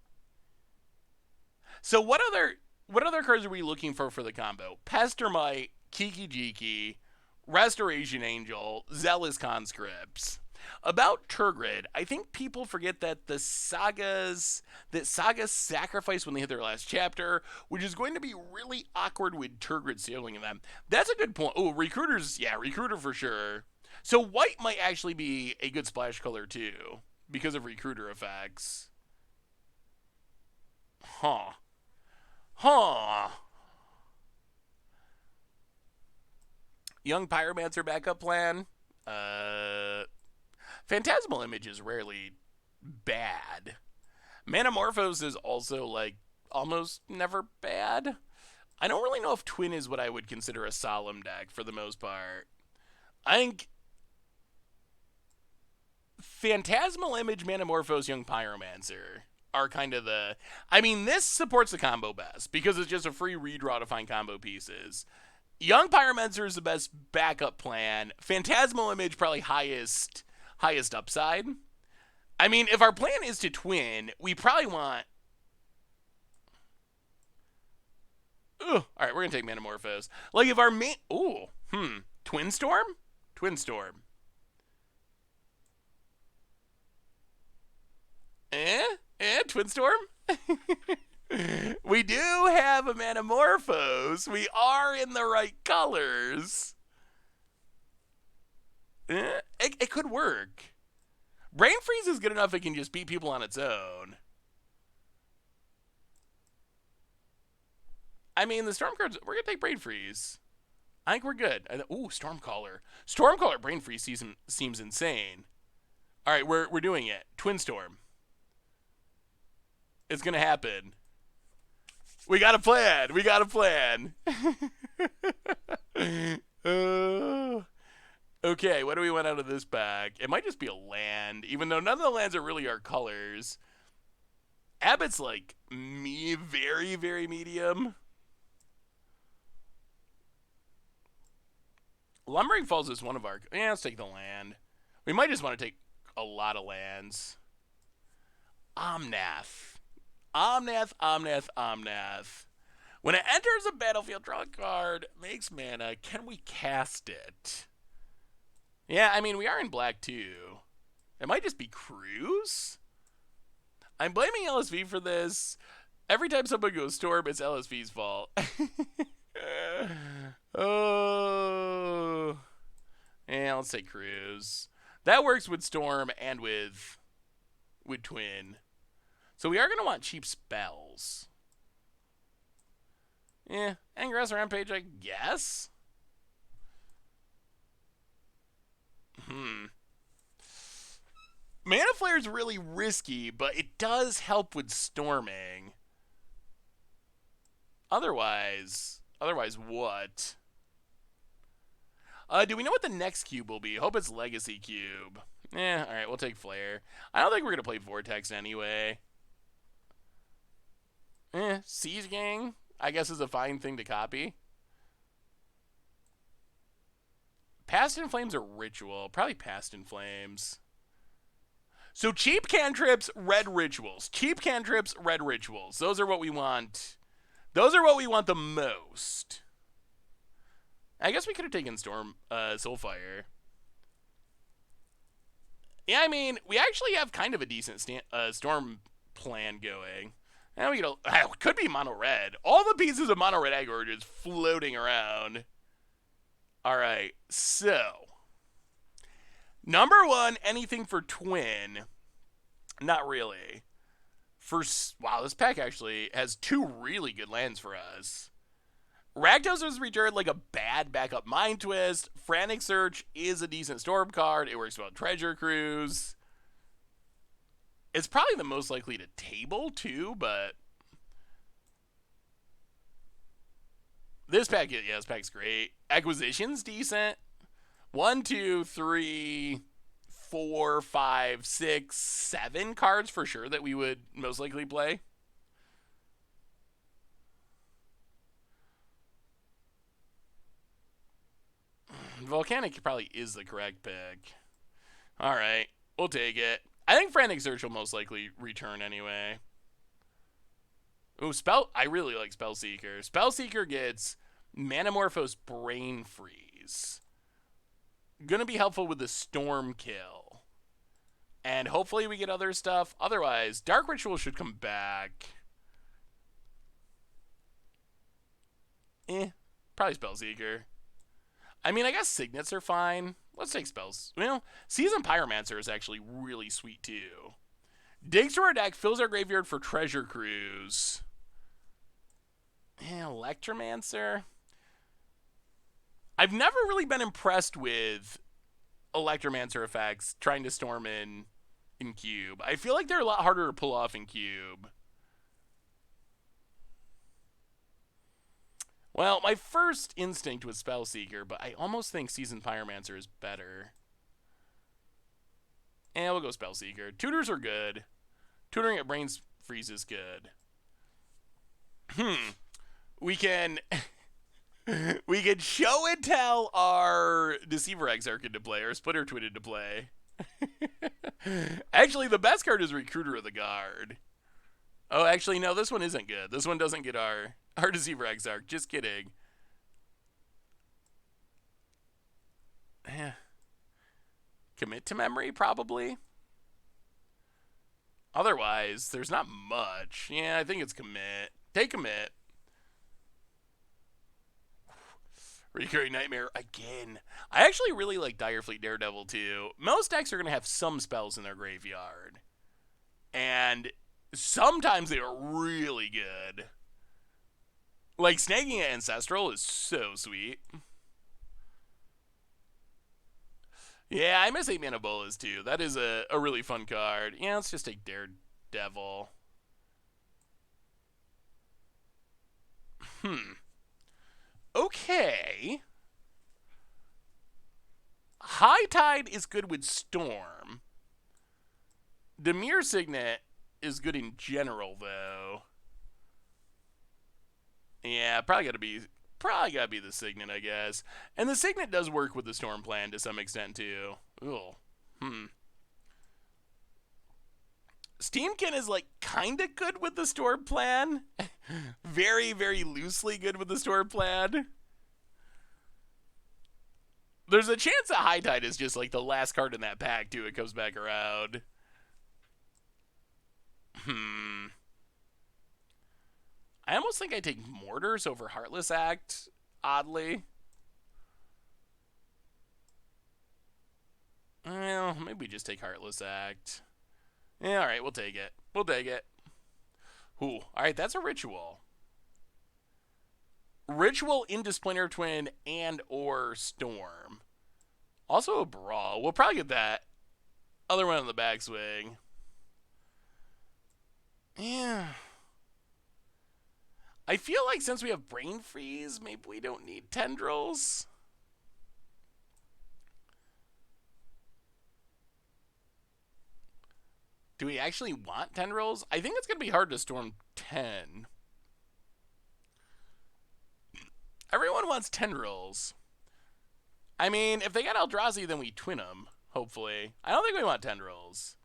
So what other cards are we looking for the combo? Pestermite, Kiki Jiki, Restoration Angel, Zealous Conscripts. About Turgid, I think people forget that sagas sacrifice when they hit their last chapter, which is going to be really awkward with Turgid sailing in them. That's a good point. Oh, Recruiters, yeah, Recruiter for sure. So white might actually be a good splash color too, because of Recruiter effects. Huh. Young Pyromancer backup plan. Phantasmal Image is rarely bad. Manamorphose is also, like, almost never bad. I don't really know if Twin is what I would consider a solemn deck for the most part. I think Phantasmal Image, Manamorphose, Young Pyromancer are kind of the... I mean, this supports the combo best because it's just a free redraw to find combo pieces. Young Pyromancer is the best backup plan. Phantasmal Image probably highest upside. I mean, if our plan is to twin, we probably want... All right, we're going to take Manamorphose. Like, if our main... Twin Storm? Twin Storm. Twin Storm? We do have a Manamorphose. We are in the right colors. It could work. Brain Freeze is good enough it can just beat people on its own. I mean, the storm cards, we're going to take Brain Freeze. I think we're good. Ooh, Stormcaller. Stormcaller Brain Freeze seems insane. All right, we're doing it. Twin Storm. It's going to happen. We got a plan. We got a plan. Okay, what do we want out of this pack? It might just be a land, even though none of the lands are really our colors. Abbott's like me, very, very medium. Lumbering Falls is one of our... Yeah, let's take the land. We might just want to take a lot of lands. Omnath. Omnath, Omnath, Omnath. When it enters a battlefield, draw a card, makes mana. Can we cast it? Yeah, I mean, we are in black too. It might just be Cruise? I'm blaming LSV for this. Every time someone goes Storm, it's LSV's fault. Oh. Yeah, let's say Cruise. That works with Storm and with Twin. So we are going to want cheap spells. Yeah, Ingress Rampage, I guess. Mana Flare is really risky, but it does help with storming. Otherwise what? Do we know what the next cube will be? Hope it's Legacy Cube. Alright, we'll take Flare. I don't think we're going to play Vortex anyway. Siege Gang, I guess, is a fine thing to copy. Past in Flames or Ritual? Probably Past in Flames. So cheap cantrips, red rituals. Cheap cantrips, red rituals. Those are what we want. Those are what we want the most. I guess we could have taken Soulfire. Yeah, I mean, we actually have kind of a decent storm plan going. And we could be mono red. All the pieces of mono red aggro are just floating around. All right, so number one, anything for Twin? Not really. Wow, this pack actually has two really good lands for us. Rakdos was returned like a bad backup Mind Twist. Frantic Search is a decent storm card. It works well with Treasure Cruise. It's probably the most likely to table too, but this pack, yeah, this pack's great. Acquisition's decent. 1, 2, 3, 4, 5, 6, 7 cards for sure that we would most likely play. Volcanic probably is the correct pick. All right, we'll take it. I think Frantic Search will most likely return anyway. Ooh, I really like Spellseeker. Spellseeker gets Manamorphose Brain Freeze. Gonna be helpful with the Storm Kill. And hopefully we get other stuff. Otherwise, Dark Ritual should come back. Probably Spellseeker. I mean, I guess Signets are fine. Let's take spells. Well, Seasoned Pyromancer is actually really sweet too. Digs to our deck, fills our graveyard for Treasure Cruise. Electromancer. I've never really been impressed with Electromancer effects trying to storm in Cube. I feel like they're a lot harder to pull off in Cube. Well, my first instinct was Spellseeker, but I almost think Seasoned Pyromancer is better. And we'll go Spellseeker. Tutors are good. Tutoring at Brain Freeze is good. We can show and tell our Deceiver Exarch into play, or Splitter Twin into play. Actually, the best card is Recruiter of the Guard. Oh, actually, no, this one isn't good. This one doesn't get our Deceiver Exarch. Just kidding. Commit to Memory, probably. Otherwise, there's not much. Yeah, I think it's commit. Take commit. Recurring Nightmare again. I actually really like Direfleet Daredevil too. Most decks are going to have some spells in their graveyard. And sometimes they are really good. Like, snagging an Ancestral is so sweet. Yeah, I miss 8 mana bolas too. That is a really fun card. Yeah, let's just take Daredevil. Okay. High Tide is good with Storm. Demir Signet is good in general, though. Yeah, probably gotta be the Signet, I guess. And the Signet does work with the Storm plan to some extent too. Ugh. Steamkin is like kinda good with the Storm plan. Very, very loosely good with the Storm plan. There's a chance that High Tide is just like the last card in that pack too. It comes back around. I almost think I take Mortars over Heartless Act, oddly. Well, maybe we just take Heartless Act. Yeah, alright, we'll take it. We'll take it. Ooh, alright, that's a Ritual. Ritual into Splinter Twin and or Storm. Also a Brawl. We'll probably get that other one on the backswing. Yeah. I feel like since we have Brain Freeze, maybe we don't need Tendrils. Do we actually want Tendrils? I think it's going to be hard to Storm 10. Everyone wants Tendrils. I mean, if they got Eldrazi, then we twin them, hopefully. I don't think we want Tendrils.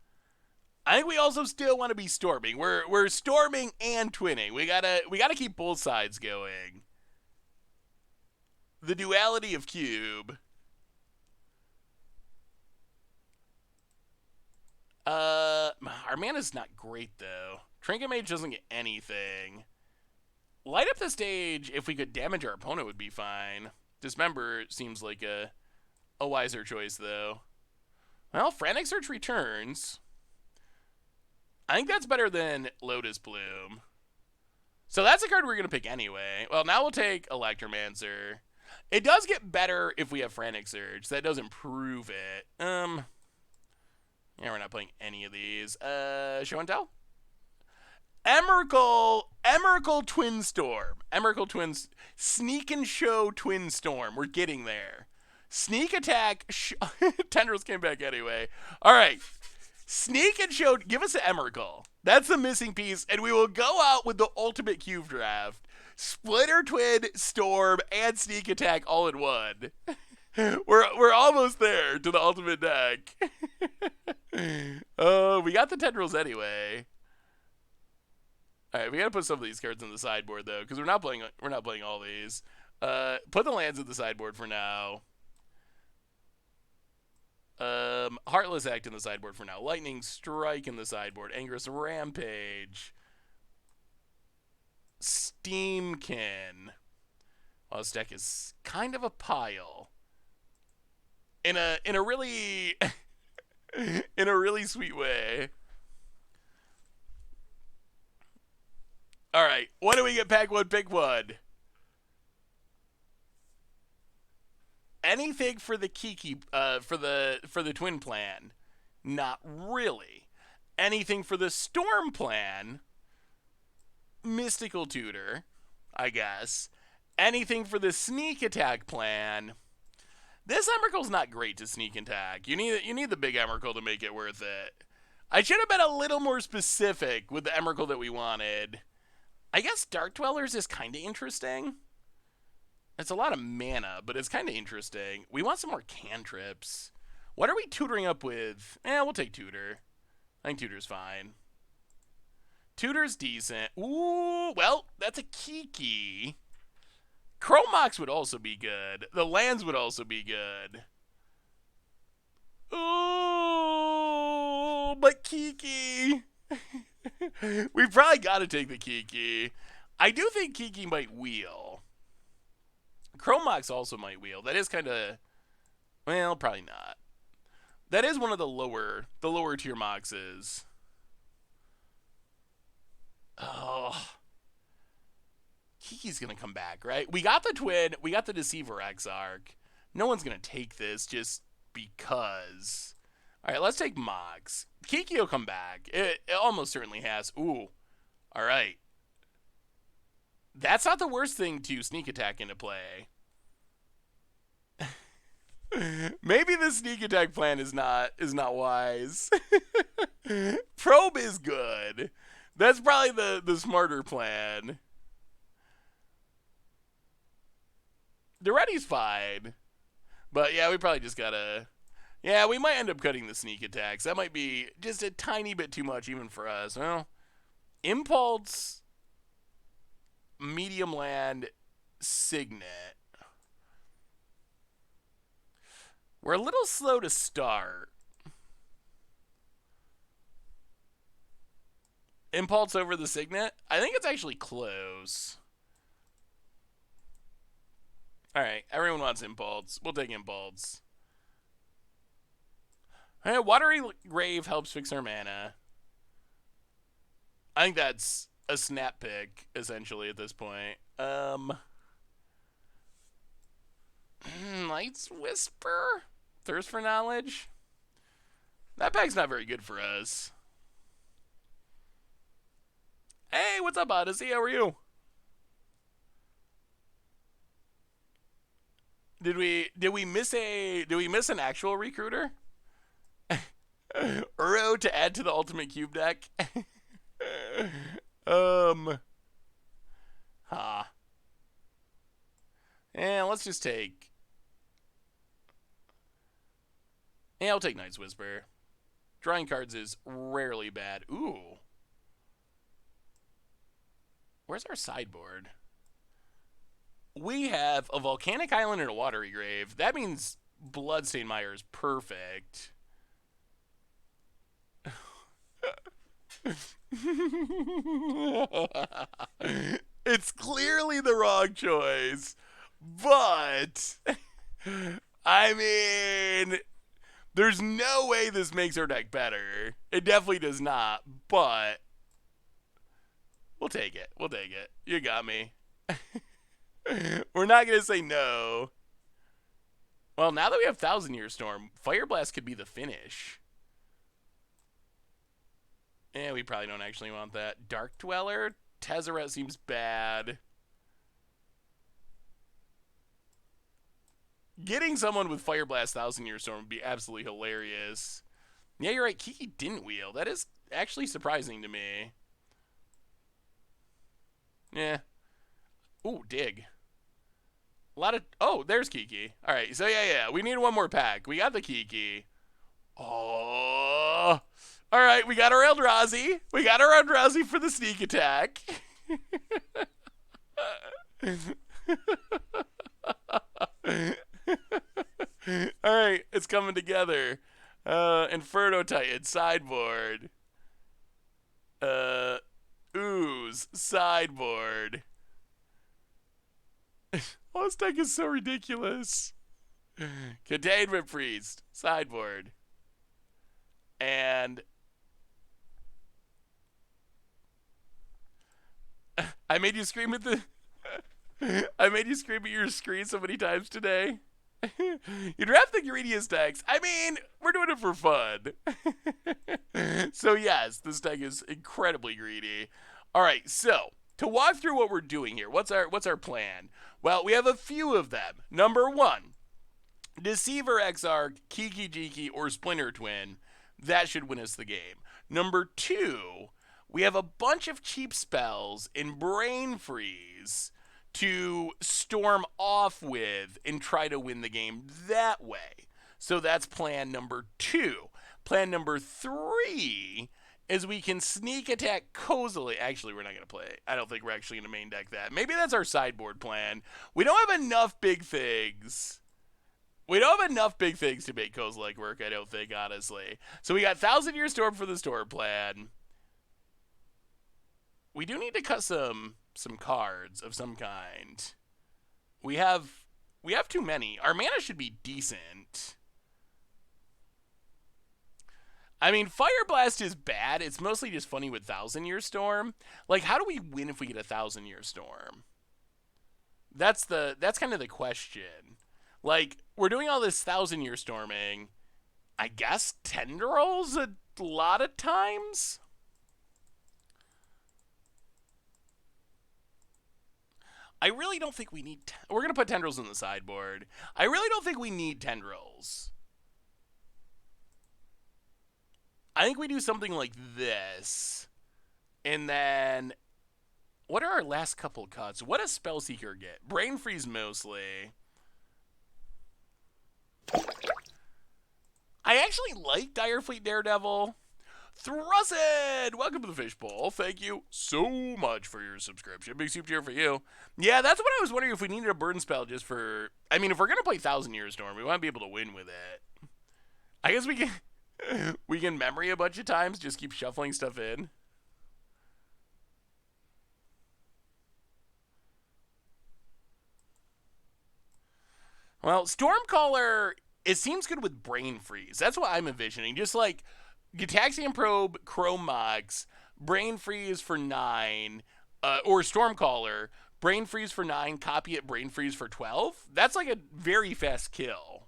I think we also still want to be storming. We're storming and twinning. We gotta keep both sides going. The duality of cube. Our mana's not great though. Trinket Mage doesn't get anything. Light up the stage, if we could damage our opponent, would be fine. Dismember seems like a wiser choice though. Well, Frantic Search returns. I think that's better than Lotus Bloom. So that's a card we're going to pick anyway. Well, now we'll take Electromancer. It does get better if we have Frantic Surge. That does improve it. Yeah, we're not playing any of these. Show and Tell? Emrakul Twin Storm. Emrakul Twins. Sneak and Show Twin Storm. We're getting there. Sneak Attack. Tendrils came back anyway. All right. Sneak and Show, give us an Emrakul. That's the missing piece, and we will go out with the ultimate cube draft. Splinter Twin, Storm, and Sneak Attack all in one. We're almost there to the ultimate deck. Oh, we got the Tendrils anyway. All right, we gotta put some of these cards in the sideboard though, because we're not playing all these. Put the lands in the sideboard for now. Heartless Act in the sideboard for now. Lightning Strike in the sideboard. Angerous Rampage. Steamkin. Well, this deck is kind of a pile. In a really in a really sweet way. All right, what do we get? Pack one, pick one. Anything for the Kiki, for the twin plan? Not really. Anything for the storm plan? Mystical Tutor, I guess. Anything for the sneak attack plan? This Emrakul's not great to sneak attack. You need the big Emrakul to make it worth it. I should have been a little more specific with the Emrakul that we wanted. I guess Dark Dwellers is kind of interesting. It's a lot of mana, but it's kind of interesting. We want some more cantrips. What are we tutoring up with? We'll take Tutor. I think Tutor's fine. Tutor's decent. Ooh, well, that's a Kiki. Chrome Mox would also be good. The lands would also be good. Ooh, but Kiki. We probably got to take the Kiki. I do think Kiki might wheel. Chrome Mox also might wheel. That is kind of, well, probably not. That is one of the lower tier Moxes. Oh. Kiki's gonna come back, right? We got the Twin, we got the Deceiver Exarch. No one's gonna take this just because. All right, let's take Mox. Kiki will come back. It almost certainly has. Ooh. All right. That's not the worst thing to sneak attack into play. Maybe the sneak attack plan is not wise. Probe is good. That's probably the smarter plan. The ready's fine. But yeah, we probably just gotta. Yeah, we might end up cutting the sneak attacks. That might be just a tiny bit too much even for us. Well, Impulse, Medium Land, Signet. We're a little slow to start. Impulse over the Signet? I think it's actually close. Alright, everyone wants Impulse. We'll take Impulse. Watery Grave helps fix our mana. I think that's a snap pick, essentially, at this point. Light's Whisper? Thirst for Knowledge? That pack's not very good for us. Hey, what's up, Odyssey? How are you? Did we miss an actual recruiter? Uro to add to the ultimate cube deck. Yeah, let's just take. Yeah, I'll take Night's Whisper. Drawing cards is rarely bad. Ooh. Where's our sideboard? We have a Volcanic Island and a Watery Grave. That means Bloodstained Mire is perfect. It's clearly the wrong choice, but I mean, there's no way this makes our deck better. It definitely does not, but we'll take it. We'll take it. You got me. We're not going to say no. Well, now that we have Thousand Year Storm, Fire Blast could be the finish. Yeah, we probably don't actually want that. Dark Dweller? Tezzeret seems bad. Getting someone with Fire Blast Thousand Year Storm would be absolutely hilarious. Yeah, you're right. Kiki didn't wheel. That is actually surprising to me. Yeah. Ooh, dig. A lot of... Oh, there's Kiki. All right, so yeah. We need one more pack. We got the Kiki. Oh... All right, we got our Eldrazi. We got our Eldrazi for the sneak attack. All right, it's coming together. Inferno Titan, sideboard. Ooze, sideboard. Oh, this deck is so ridiculous. Containment Priest, sideboard. And... I made you scream at the... I made you scream at your screen so many times today. You draft the greediest decks. I mean, we're doing it for fun. So yes, this deck is incredibly greedy. All right, so to walk through what we're doing here, what's our plan? Well, we have a few of them. Number one, Deceiver Exarch, Kiki Jiki, or Splinter Twin. That should win us the game. Number two, we have a bunch of cheap spells in Brain Freeze to storm off with and try to win the game that way. So that's plan number two. Plan number three is we can sneak attack cozily. Actually, we're not going to play. I don't think we're actually going to main deck that. Maybe that's our sideboard plan. We don't have enough big things. We don't have enough big things to make Kozilek work, I don't think, honestly. So we got Thousand Year Storm for the store plan. We do need to cut some cards of some kind. We have too many. Our mana should be decent. I mean, Fire Blast is bad. It's mostly just funny with Thousand Year Storm. Like, how do we win if we get a Thousand Year Storm? That's kind of the question. Like, we're doing all this 1,000 year storming. I guess tendrils a lot of times. I really don't think we need. We're gonna put tendrils in the sideboard. I really don't think we need tendrils. I think we do something like this, and then what are our last couple cuts? What does Spellseeker get? Brain freeze mostly. I actually like Direfleet Daredevil. Thrusted! Welcome to the Fishbowl. Thank you so much for your subscription. Big super cheer for you. Yeah, that's what I was wondering if we needed a burn spell just for. I mean, if we're gonna play 1,000 Year Storm, we want to be able to win with it. I guess we can. We can memory a bunch of times, just keep shuffling stuff in. Well, Stormcaller, it seems good with Brain Freeze. That's what I'm envisioning. Just like Gitaxian Probe, Chrome Mox, Brain Freeze for 9, or Stormcaller, Brain Freeze for 9, copy it, Brain Freeze for 12. That's like a very fast kill.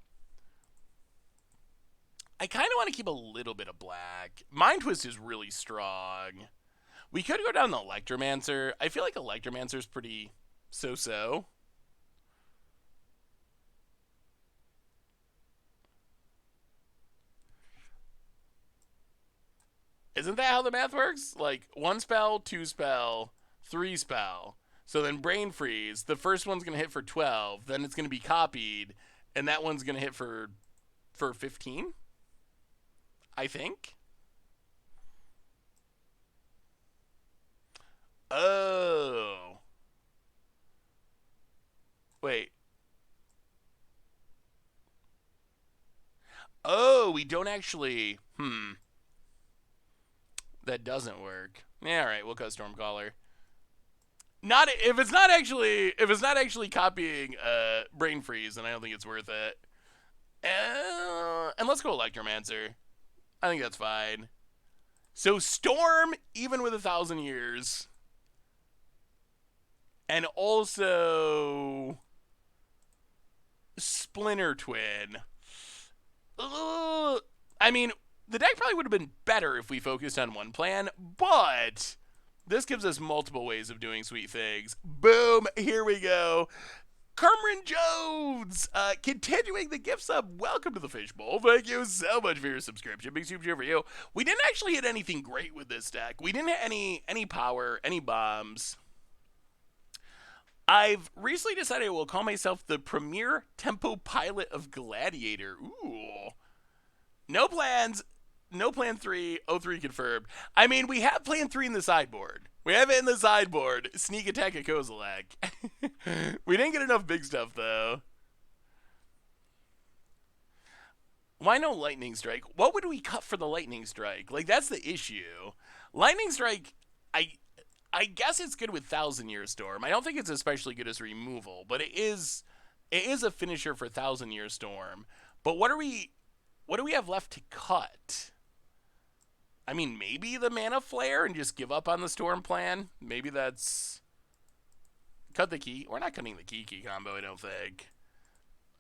I kind of want to keep a little bit of black. Mind Twist is really strong. We could go down the Electromancer. I feel like Electromancer's pretty so-so. Isn't that how the math works? Like 1 spell, 2 spell, 3 spell. So then Brain Freeze, the first one's going to hit for 12, then it's going to be copied, and that one's going to hit for 15, I think. Oh. Wait. Oh, we don't actually. That doesn't work. Yeah, all right, we'll cut Stormcaller. Not if it's not actually copying Brain Freeze, then I don't think it's worth it. And let's go Electromancer. I think that's fine. So Storm, even with 1,000 years, and also Splinter Twin. I mean, the deck probably would have been better if we focused on one plan, but this gives us multiple ways of doing sweet things. Boom, here we go. Cameron Jones, continuing the gift sub. Welcome to the Fishbowl. Thank you so much for your subscription. Big super cheer for you. We didn't actually hit anything great with this deck. We didn't hit any power, any bombs. I've recently decided I will call myself the premier tempo pilot of Gladiator. Ooh. No plans. No plan 3. 03 confirmed. I mean, we have plan 3 in the sideboard. We have it in the sideboard. Sneak attack at Kozilek. We didn't get enough big stuff, though. Why no Lightning Strike? What would we cut for the Lightning Strike? Like, that's the issue. Lightning Strike, I guess it's good with 1,000 Year Storm. I don't think it's especially good as removal, but it is a finisher for 1,000 Year Storm. But what do we have left to cut? I mean, maybe the Mana Flare and just give up on the Storm plan. Maybe that's cut the key. We're not cutting the key combo, I don't think.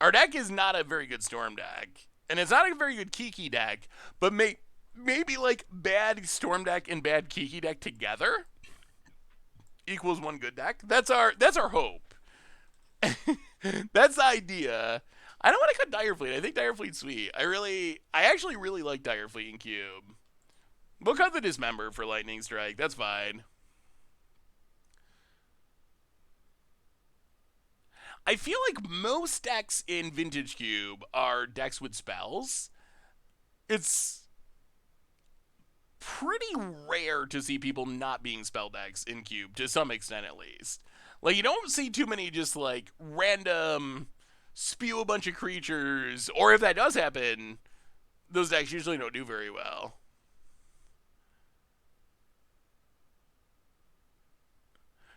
Our deck is not a very good Storm deck, and it's not a very good Kiki deck. But maybe like bad Storm deck and bad Kiki deck together equals one good deck. That's our hope. That's the idea. I don't want to cut Direfleet. I think Direfleet's sweet. I actually really like Direfleet in Cube. We'll cut the Dismember for Lightning Strike. That's fine. I feel like most decks in Vintage Cube are decks with spells. It's pretty rare to see people not being spell decks in Cube, to some extent at least. Like, you don't see too many just, like, random spew a bunch of creatures, or if that does happen, those decks usually don't do very well.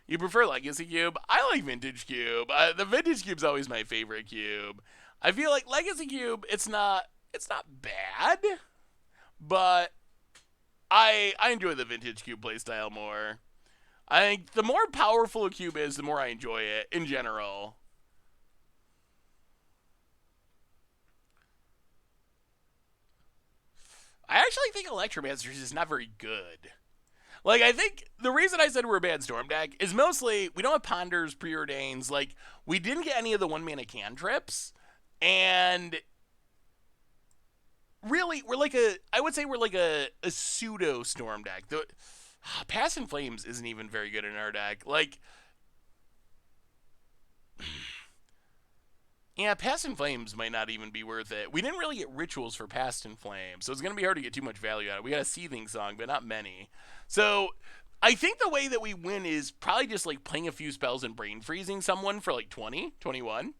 You prefer Legacy Cube? I like Vintage Cube. The Vintage Cube's always my favorite cube. I feel like Legacy Cube, it's not bad, but I enjoy the Vintage Cube playstyle more. I think the more powerful a cube is, the more I enjoy it in general. I actually think Electromancers is not very good. Like, I think the reason I said we're a bad Storm deck is mostly we don't have Ponders, Preordains. Like, we didn't get any of the one mana cantrips. And really, we're like I would say we're like a pseudo Storm deck. Past in Flames isn't even very good in our deck. Like, yeah, Past in Flames might not even be worth it. We didn't really get rituals for Past in Flames, so it's going to be hard to get too much value out of it. We got a Seething Song, but not many. So I think the way that we win is probably just like playing a few spells and brain freezing someone for like 20, 21,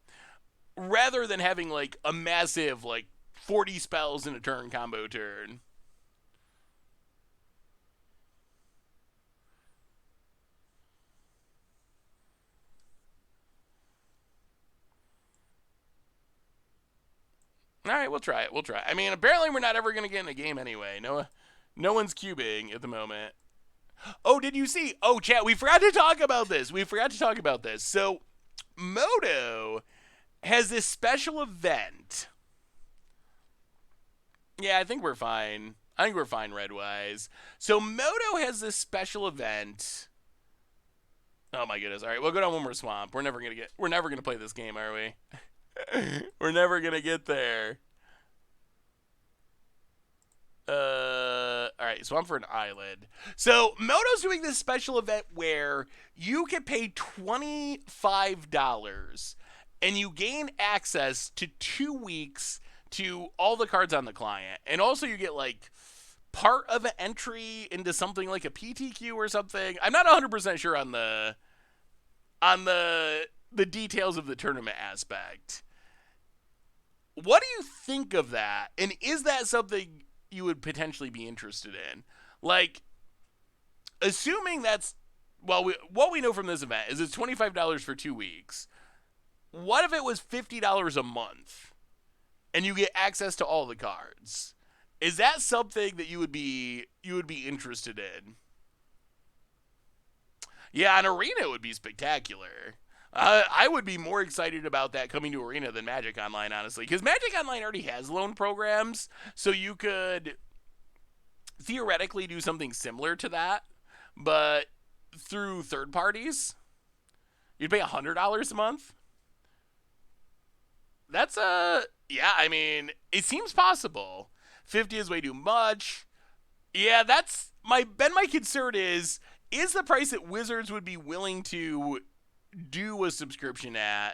rather than having like a massive like 40 spells in a turn combo turn. All right, we'll try it. We'll try. I mean, apparently we're not ever going to get in a game anyway. No one's cubing at the moment. Oh, did you see? Oh, chat, we forgot to talk about this. We forgot to talk about this. So, Moto has this special event. Yeah, I think we're fine. I think we're fine red-wise. So, Moto has this special event. Oh my goodness. All right, we'll go down one more swamp. We're never going to play this game, are we? We're never going to get there. All right, so I'm for an island. So Moto's doing this special event where you can pay $25 and you gain access to 2 weeks to all the cards on the client, and also you get like part of an entry into something like a PTQ or something. I'm not 100% sure on the details of the tournament aspect. What do you think of that? And is that something you would potentially be interested in? Like, assuming that's, well, what we know from this event is it's $25 for 2 weeks. What if it was $50 a month and you get access to all the cards? Is that something that you would be interested in? Yeah, an arena would be spectacular. I would be more excited about that coming to Arena than Magic Online, honestly, because Magic Online already has loan programs, so you could theoretically do something similar to that, but through third parties. You'd pay $100 a month. That's yeah. I mean, it seems possible. 50 is way too much. Yeah, that's my concern is the price that Wizards would be willing to do a subscription at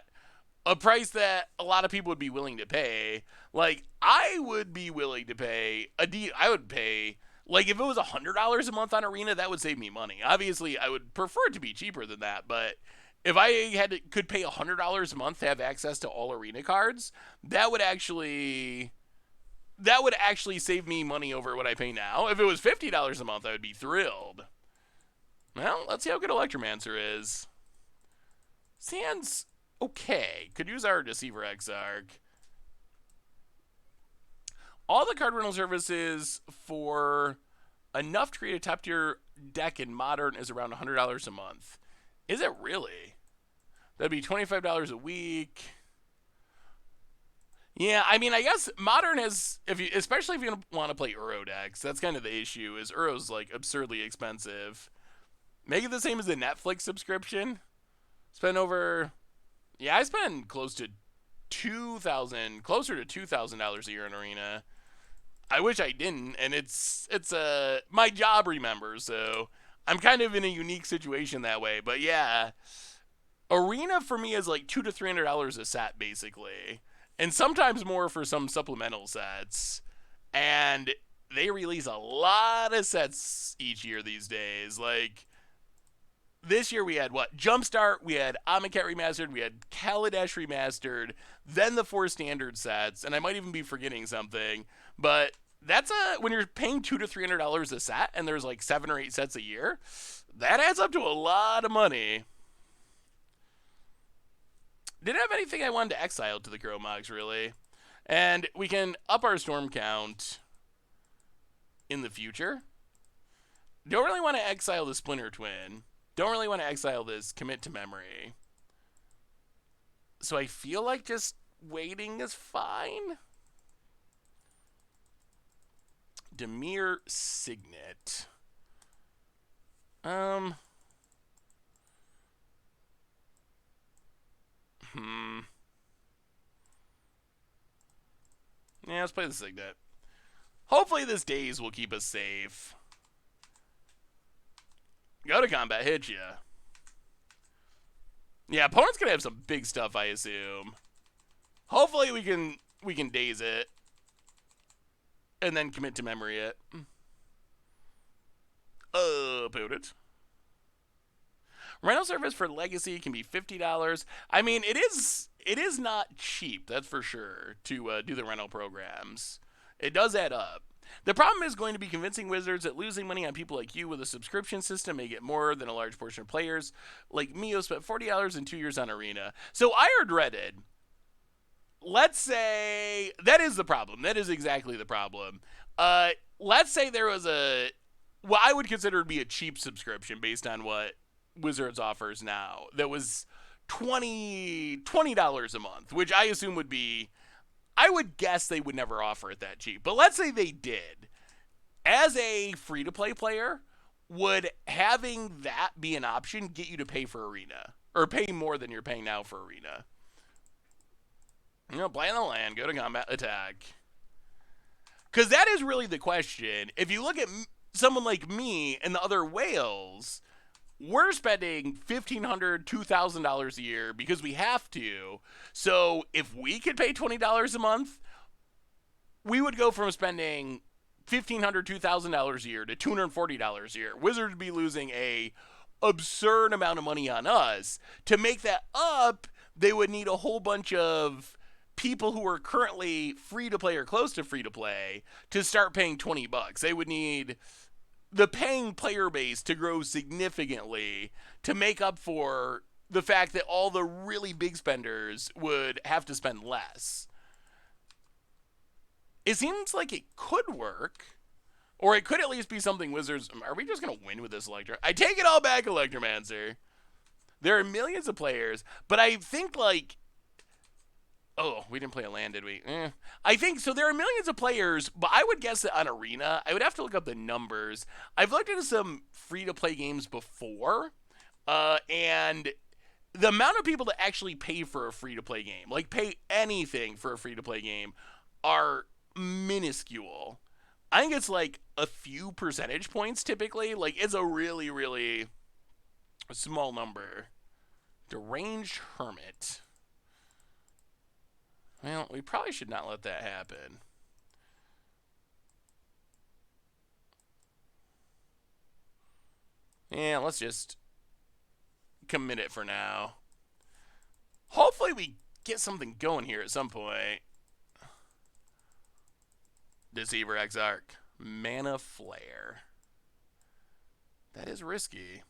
a price that a lot of people would be willing to pay. Like, I would be willing to pay I would pay, like, if it was $100 a month on Arena, that would save me money. Obviously, I would prefer it to be cheaper than that, but if I could pay $100 a month to have access to all Arena cards, that would actually save me money over what I pay now. If it was $50 a month, I would be thrilled. Well, let's see how good Electromancer is. Sand's okay. Could use our Deceiver Exarch. All the card rental services for enough to create a top tier deck in Modern is around $100 a month. Is it really? That'd be $25 a week. Yeah, I mean, I guess Modern has, especially if you want to play Uro decks, that's kind of the issue, is Uro's like absurdly expensive. Make it the same as the Netflix subscription. Spend over, yeah, I spend closer to $2,000 a year in Arena. I wish I didn't, and it's my job, remember, so I'm kind of in a unique situation that way. But yeah, Arena for me is like $200 to $300 a set, basically, and sometimes more for some supplemental sets. And they release a lot of sets each year these days. Like, this year we had what? Jumpstart, we had Amonkhet Remastered, we had Kaladesh Remastered, then the 4 standard sets, and I might even be forgetting something, but that's when you're paying $200 to $300 a set, and there's like 7 or 8 sets a year, that adds up to a lot of money. Didn't have anything I wanted to exile to the Gromogs, really. And we can up our storm count in the future. Don't really want to exile the Splinter Twin. Don't really want to exile this. Commit to memory. So I feel like just waiting is fine. Demir Signet. Um. Yeah, let's play the Signet. Hopefully this daze will keep us safe. Go to combat, hit ya. Yeah, opponent's gonna have some big stuff, I assume. Hopefully we can daze it. And then commit to memory it. Put it. Rental service for Legacy can be $50. I mean, it is not cheap, that's for sure, to do the rental programs. It does add up. The problem is going to be convincing Wizards that losing money on people like you with a subscription system may get more than a large portion of players like me who spent $40 in 2 years on Arena. So I heard Reddit. Let's say that is the problem. That is exactly the problem. Let's say there was what I would consider to be a cheap subscription based on what Wizards offers now. That was $20 a month, which I assume would be, I would guess they would never offer it that cheap. But let's say they did. As a free-to-play player, would having that be an option get you to pay for Arena? Or pay more than you're paying now for Arena? You know, play on the land, go to combat, attack. Because that is really the question. If you look at someone like me and the other whales, we're spending $1,500, $2,000 a year because we have to. So if we could pay $20 a month, we would go from spending $1,500, $2,000 a year to $240 a year. Wizards would be losing a absurd amount of money on us. To make that up, they would need a whole bunch of people who are currently free to play or close to free to play to start paying $20. They would need the paying player base to grow significantly to make up for the fact that all the really big spenders would have to spend less. It seems like it could work, or it could at least be something Wizards. Are we just going to win with this Electro? I take it all back, Electromancer. There are millions of players, but I think like, oh, we didn't play a land, did we? I think so. There are millions of players, but I would guess that on Arena, I would have to look up the numbers. I've looked into some free-to-play games before, and the amount of people that actually pay for a free-to-play game, like pay anything for a free-to-play game, are minuscule. I think it's like a few percentage points typically. Like, it's a really, really small number. Deranged Hermit. Well, we probably should not let that happen. Yeah, let's just commit it for now. Hopefully we get something going here at some point. Deceiver Exarch. Mana Flare. That is risky.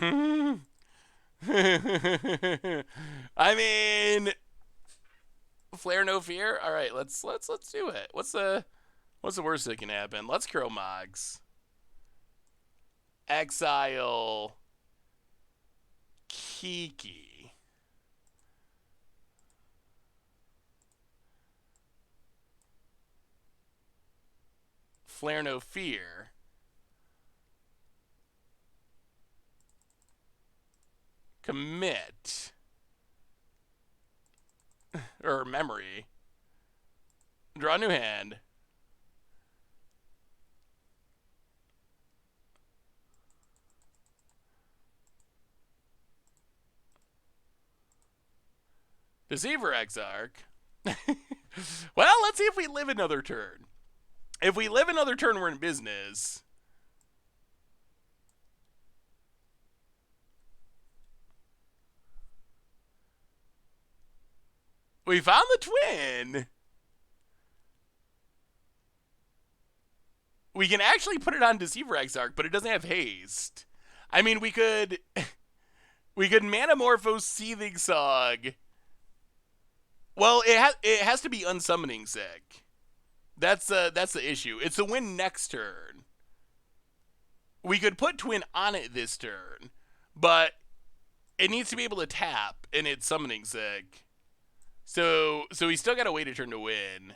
I mean, Flare no fear. All right, let's do it. What's the worst that can happen? Let's Crow Mogs. Exile Kiki. Flare no fear. Commit. Or memory. Draw a new hand. Deceiver Exarch. Well, let's see if we live another turn. If we live another turn, we're in business. We found the twin. We can actually put it on Deceiver Exarch, but it doesn't have haste. I mean, we could Manamorphose Seething Sog. Well, it has to be unsummoning sick. That's the issue. It's a win next turn. We could put Twin on it this turn, but it needs to be able to tap, and it's summoning sick. So we still got to wait a turn to win.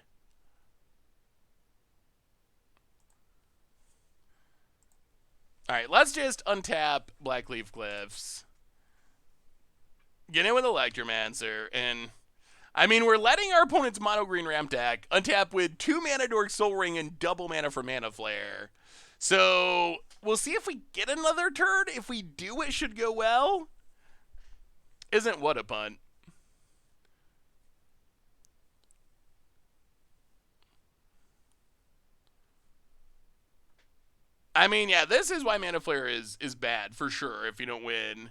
All right, let's just untap Blackleaf Cliffs. Get in with Electromancer, and I mean, we're letting our opponent's mono green ramp deck untap with 2 mana Dork Soul Ring and double mana for Mana Flare. So we'll see if we get another turn. If we do, it should go well. Isn't what a punt. I mean, yeah, this is why Mana Flare is bad, for sure, if you don't win.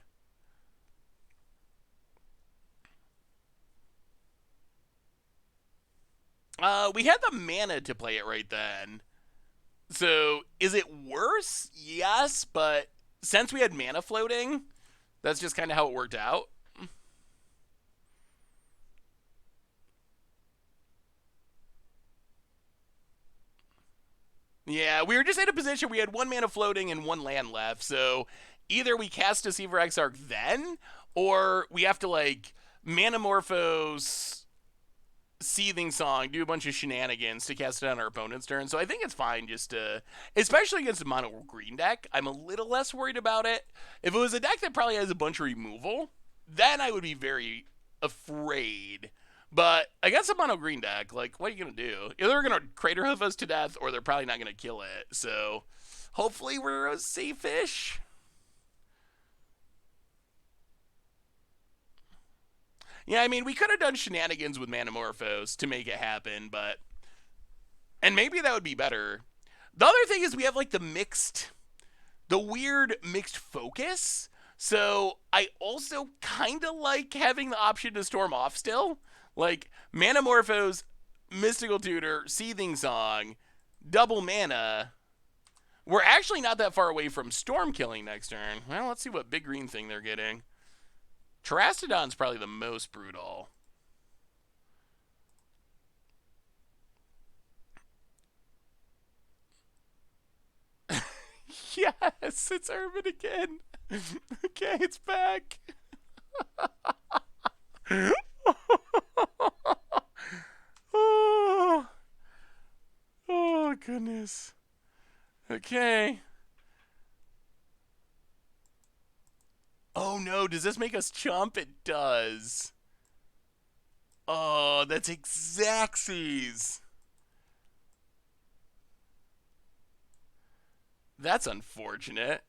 We had the mana to play it right then. So, is it worse? Yes, but since we had mana floating, that's just kind of how it worked out. Yeah, we were just in a position we had 1 mana floating and 1 land left, so either we cast Deceiver Exarch then, or we have to, like, Manamorphose, Seething Song, do a bunch of shenanigans to cast it on our opponent's turn. So I think it's fine just to, especially against a mono green deck, I'm a little less worried about it. If it was a deck that probably has a bunch of removal, then I would be very afraid. But against a mono green deck, like, what are you going to do? Either they're going to Crater Hoof us to death, or they're probably not going to kill it. So hopefully we're a safe-ish. Yeah, I mean, we could have done shenanigans with Manamorphose to make it happen, but... And maybe that would be better. The other thing is we have, like, the weird mixed focus. So I also kind of like having the option to storm off still. Like, Manamorphose, Mystical Tutor, Seething Song, double mana. We're actually not that far away from Storm killing next turn. Well, let's see what big green thing they're getting. Terastodon's probably the most brutal. Yes, it's Urban again. Okay, it's back. Oh, oh goodness. Okay. Oh no, does this make us chump? It does. Oh, that's Xaxes. That's unfortunate.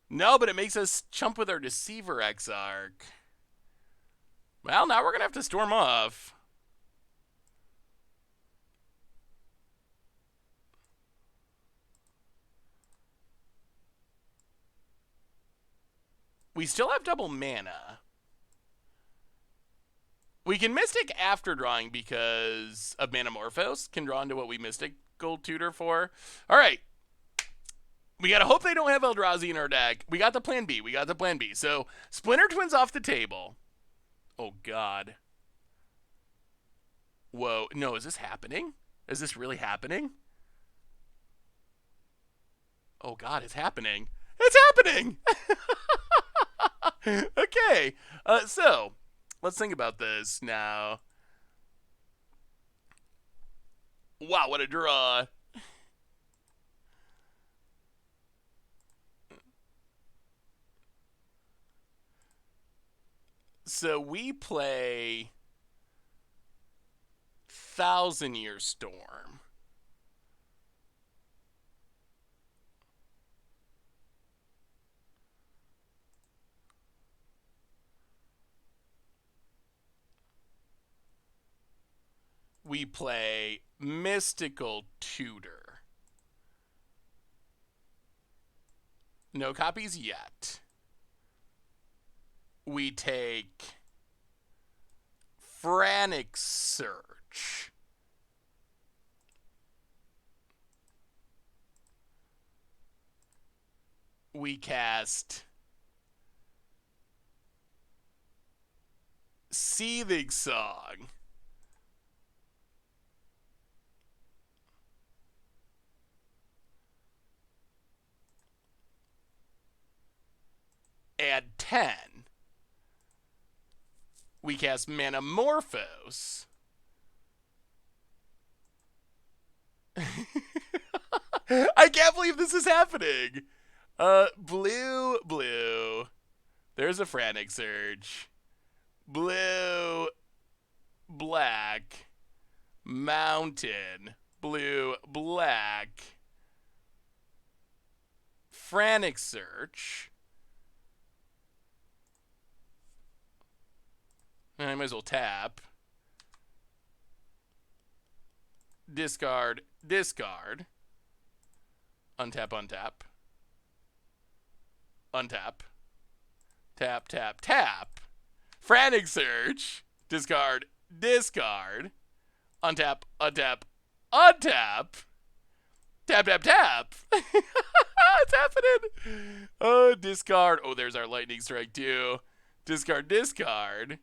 No, but it makes us chump with our Deceiver Exarch. Well, now we're going to have to storm off. We still have double mana. We can Mystic after drawing because of Manamorphose. Can draw into what we Mystical Tutor for. All right. We got to hope they don't have Eldrazi in our deck. We got the plan B. We got the plan B. So, Splinter Twin's off the table. Oh, God. Whoa. No, is this happening? Is this really happening? Oh, God, it's happening. It's happening! Okay. So, let's think about this now. Wow, what a draw. So we play 1,000-Year Storm. We play Mystical Tutor. No copies yet. We take Frantic Search. We cast Seething Song. 10. We cast Manamorphose. I can't believe this is happening. Blue, blue. There's a Frantic Surge. Blue, black. Mountain. Blue, black. Frantic Search. And I might as well tap. Discard, discard. Untap, untap. Untap. Tap, tap, tap. Frantic Search. Discard, discard. Untap, untap, untap. Tap, tap, tap. It's happening. Oh, discard. Oh, there's our Lightning Strike too. Discard, discard.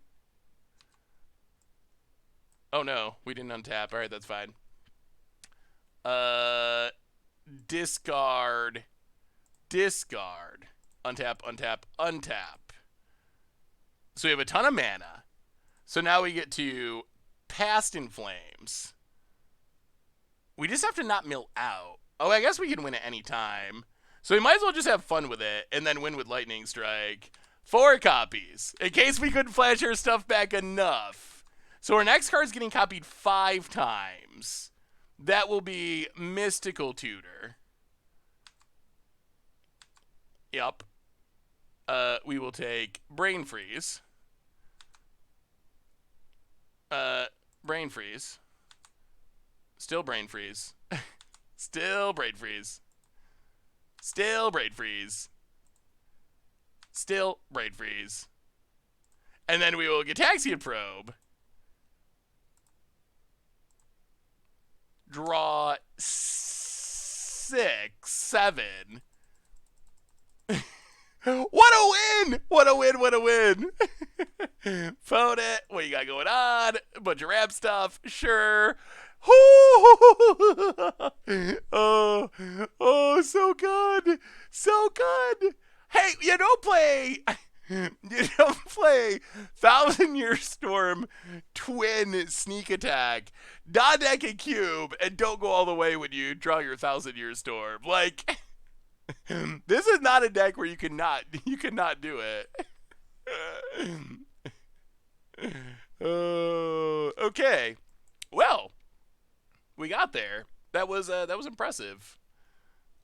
Oh no, we didn't untap. All right, that's fine. Discard, discard. Untap, untap, untap. So we have a ton of mana. So now we get to Past in Flames. We just have to not mill out. Oh, I guess we can win at any time. So we might as well just have fun with it and then win with Lightning Strike. 4 copies, in case we couldn't flash our stuff back enough. So our next card is getting copied 5 times. That will be Mystical Tutor. Yup. We will take Brain Freeze. Brain Freeze. Still Brain Freeze. Still Brain Freeze. Still Brain Freeze. Still Brain Freeze. And then we will Gataxian Probe. Draw 6, 7. What a win! What a win, what a win! Phone it. What you got going on? A bunch of rap stuff. Sure. Oh, so good. So good. Hey, you don't play 1,000 Year Storm Twin Sneak Attack, non-deck and cube, and don't go all the way when you draw your 1,000 Year Storm. Like, this is not a deck where you cannot do it. Okay. Well, we got there. That was impressive.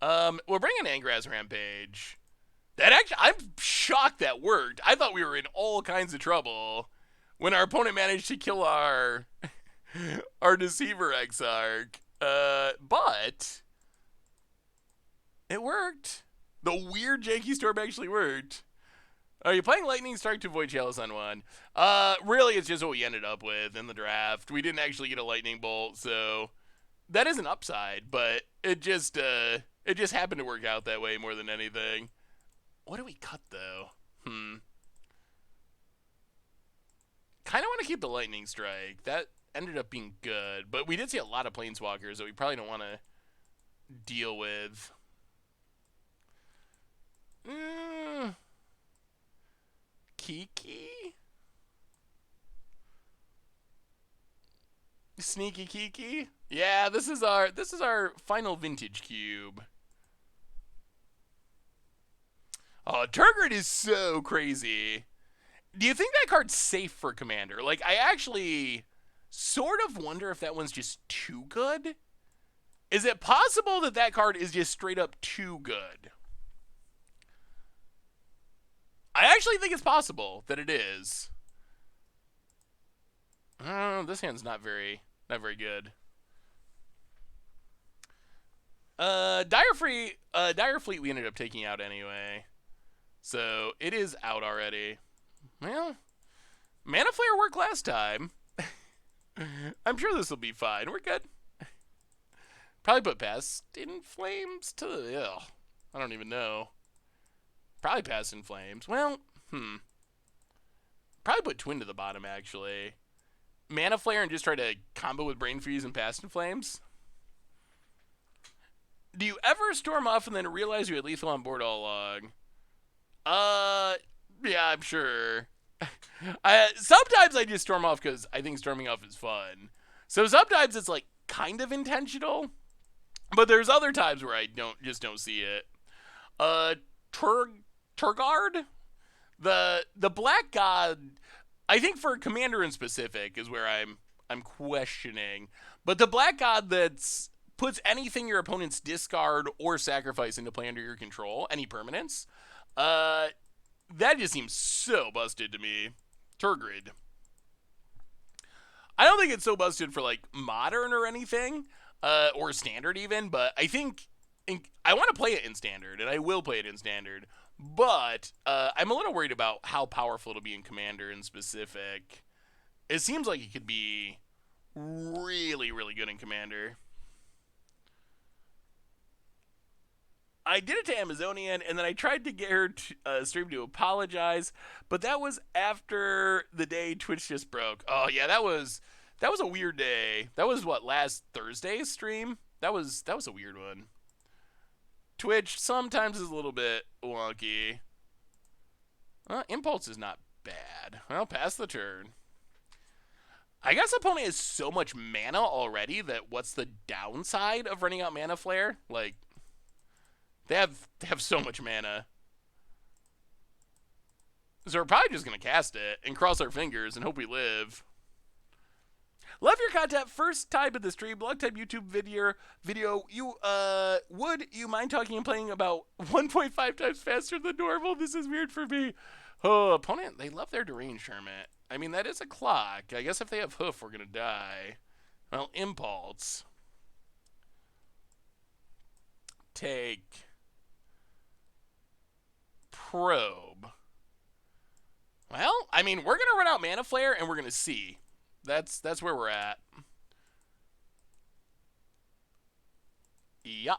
We're bringing Angraz Rampage. That actually, I'm shocked that worked. I thought we were in all kinds of trouble when our opponent managed to kill our Deceiver Exarch. But it worked. The weird janky storm actually worked. Are you playing Lightning Strike to avoid Chalice on 1? Really, it's just what we ended up with in the draft. We didn't actually get a Lightning Bolt, so that is an upside, but it just happened to work out that way more than anything. What do we cut, though? Kind of want to keep the Lightning Strike. That ended up being good, but we did see a lot of Planeswalkers that we probably don't want to deal with. Kiki? Sneaky Kiki? Yeah, this is our final vintage cube. Oh, Turgid is so crazy. Do you think that card's safe for Commander? Like, I actually sort of wonder if that one's just too good. Is it possible that that card is just straight up too good? I actually think it's possible that it is. This hand's not very good. Dire Fleet we ended up taking out anyway. So it is out already. Well, Mana Flare worked last time. I'm sure this will be fine. We're good. Probably put Past in Flames to the... Ugh, I don't even know. Probably Past in Flames. Well, probably put Twin to the bottom, actually. Mana Flare and just try to combo with Brain Freeze and Past in Flames. Do you ever storm off and then realize you had lethal on board all along? Yeah, I'm sure. Sometimes I just storm off because I think storming off is fun. So sometimes it's like kind of intentional, but there's other times where I don't see it. Uh, Tur Turgard, the Black God. I think for Commander in specific is where I'm questioning. But the Black God that's puts anything your opponents discard or sacrifice into play under your control, any permanents, uh, that just seems so busted to me. Turgrid. I don't think it's so busted for like modern or anything, or standard even, but I think I want to play it in standard, and I will play it in standard. But I'm a little worried about how powerful it'll be in Commander in specific. It seems like it could be really, really good in Commander. I did it to Amazonian, and then I tried to get her to, stream to apologize, but that was after the day Twitch just broke. Oh yeah, that was a weird day. That was what, last Thursday's stream. That was a weird one. Twitch sometimes is a little bit wonky. Impulse is not bad. Well, pass the turn. I guess opponent has so much mana already that what's the downside of running out Mana Flare? Like, they have so much mana. So we're probably just gonna cast it and cross our fingers and hope we live. Love your content. First time in the stream, long time YouTube video. You would you mind talking and playing about 1.5 times faster than normal? This is weird for me. Oh, opponent, they love their deranged hermit. I mean, that is a clock. I guess if they have hoof, we're gonna die. Well, impulse. Take. Probe. Well, I mean, we're gonna run out Mana Flare and we're gonna see. That's where we're at. Yeah.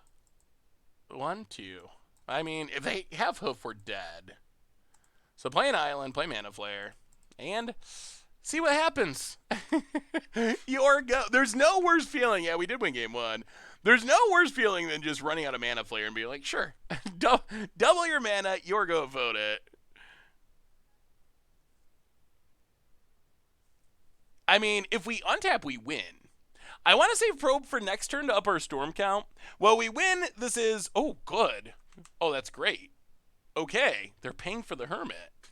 1, 2. I mean, if they have hoof, we're dead. So play an island, play Mana Flare, and see what happens. Your go. There's no worse feeling. Yeah, we did win game 1. There's no worse feeling than just running out of Mana Flare and being like, sure, double your mana, your go, vote it. I mean, if we untap, we win. I want to save Probe for next turn to up our storm count. Well, we win. This is... Oh, good. Oh, that's great. Okay. They're paying for the Hermit.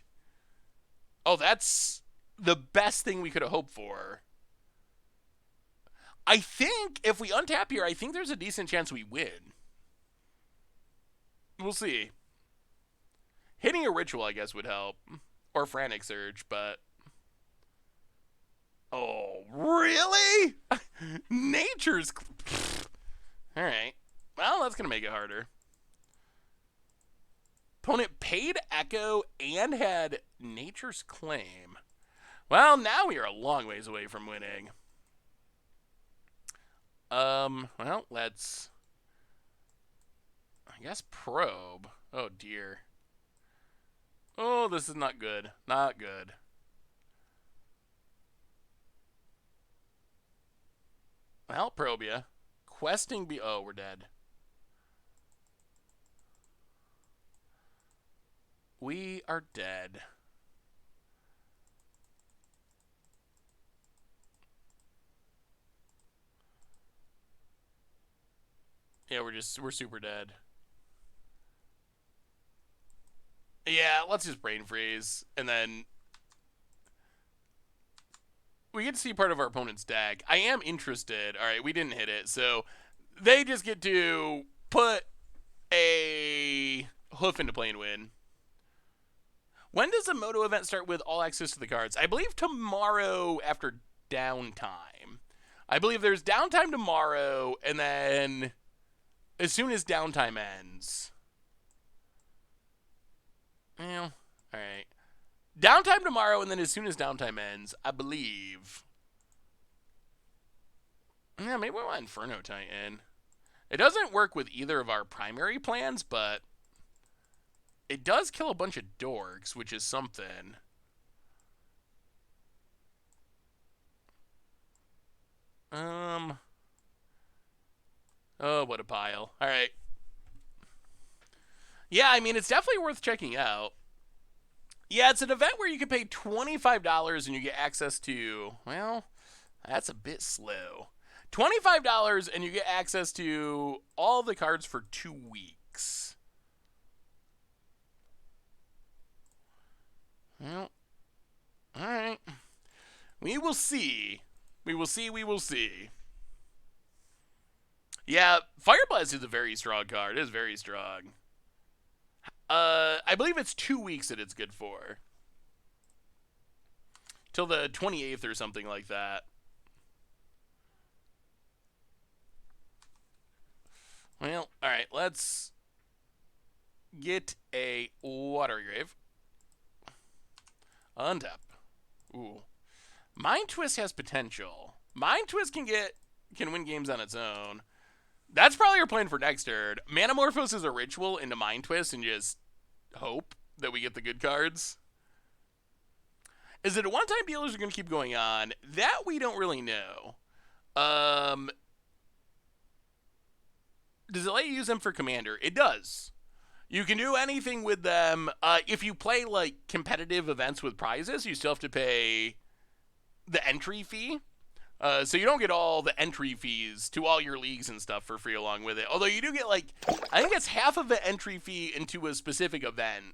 Oh, that's the best thing we could have hoped for. I think if we untap here, I think there's a decent chance we win. We'll see. Hitting a Ritual, I guess, would help. Or Frantic Surge, but... Oh, really? Nature's... Alright. Well, that's going to make it harder. Opponent paid Echo and had Nature's Claim. Well, now we are a long ways away from winning. Well, let's... I guess probe. Oh, dear. Oh, this is not good. Not good. Well, probe ya. Questing be... Oh, we're dead. We are dead. Yeah, we're super dead. Yeah, let's just brain freeze. And then we get to see part of our opponent's deck. I am interested. All right, we didn't hit it. So they just get to put a hoof into play and win. When does the Moto event start with all access to the cards? I believe tomorrow after downtime. I believe there's downtime tomorrow, and then as soon as downtime ends. Well, all right. Downtime tomorrow, and then as soon as downtime ends, I believe. Yeah, maybe we want Inferno Titan. It doesn't work with either of our primary plans, but it does kill a bunch of dorks, which is something. Oh, what a pile. All right. Yeah, I mean, it's definitely worth checking out. Yeah, it's an event where you can pay $25 and you get access to, well, that's a bit slow. $25 and you get access to all the cards for 2 weeks. Well, all right. We will see. We will see. We will see. Yeah, Fire Blast is a very strong card. It is very strong. I believe it's 2 weeks that it's good for. Till the 28th or something like that. Well, alright, let's get a Water Grave. Untap. Ooh. Mind Twist has potential. Mind Twist can win games on its own. That's probably our plan for next turn. Manamorphose is a ritual into Mind Twist and just hope that we get the good cards. Is it a one-time deal or is it going to keep going on? That we don't really know. Does it let you use them for Commander? It does. You can do anything with them. If you play like competitive events with prizes, you still have to pay the entry fee. So you don't get all the entry fees to all your leagues and stuff for free along with it. Although you do get like, I think it's half of the entry fee into a specific event.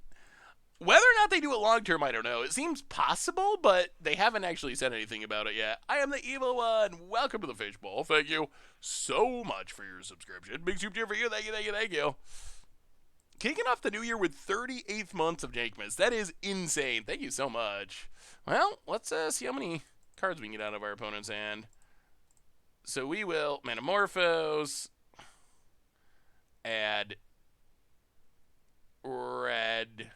Whether or not they do it long term, I don't know. It seems possible, but they haven't actually said anything about it yet. I am the evil one. Welcome to the Fishbowl. Thank you so much for your subscription. Big soup tier for you. Thank you, thank you, thank you. Kicking off the new year with 38th months of Jakemas. That is insane. Thank you so much. Well, let's see how many cards we can get out of our opponent's hand. So we will Manamorphose, add red.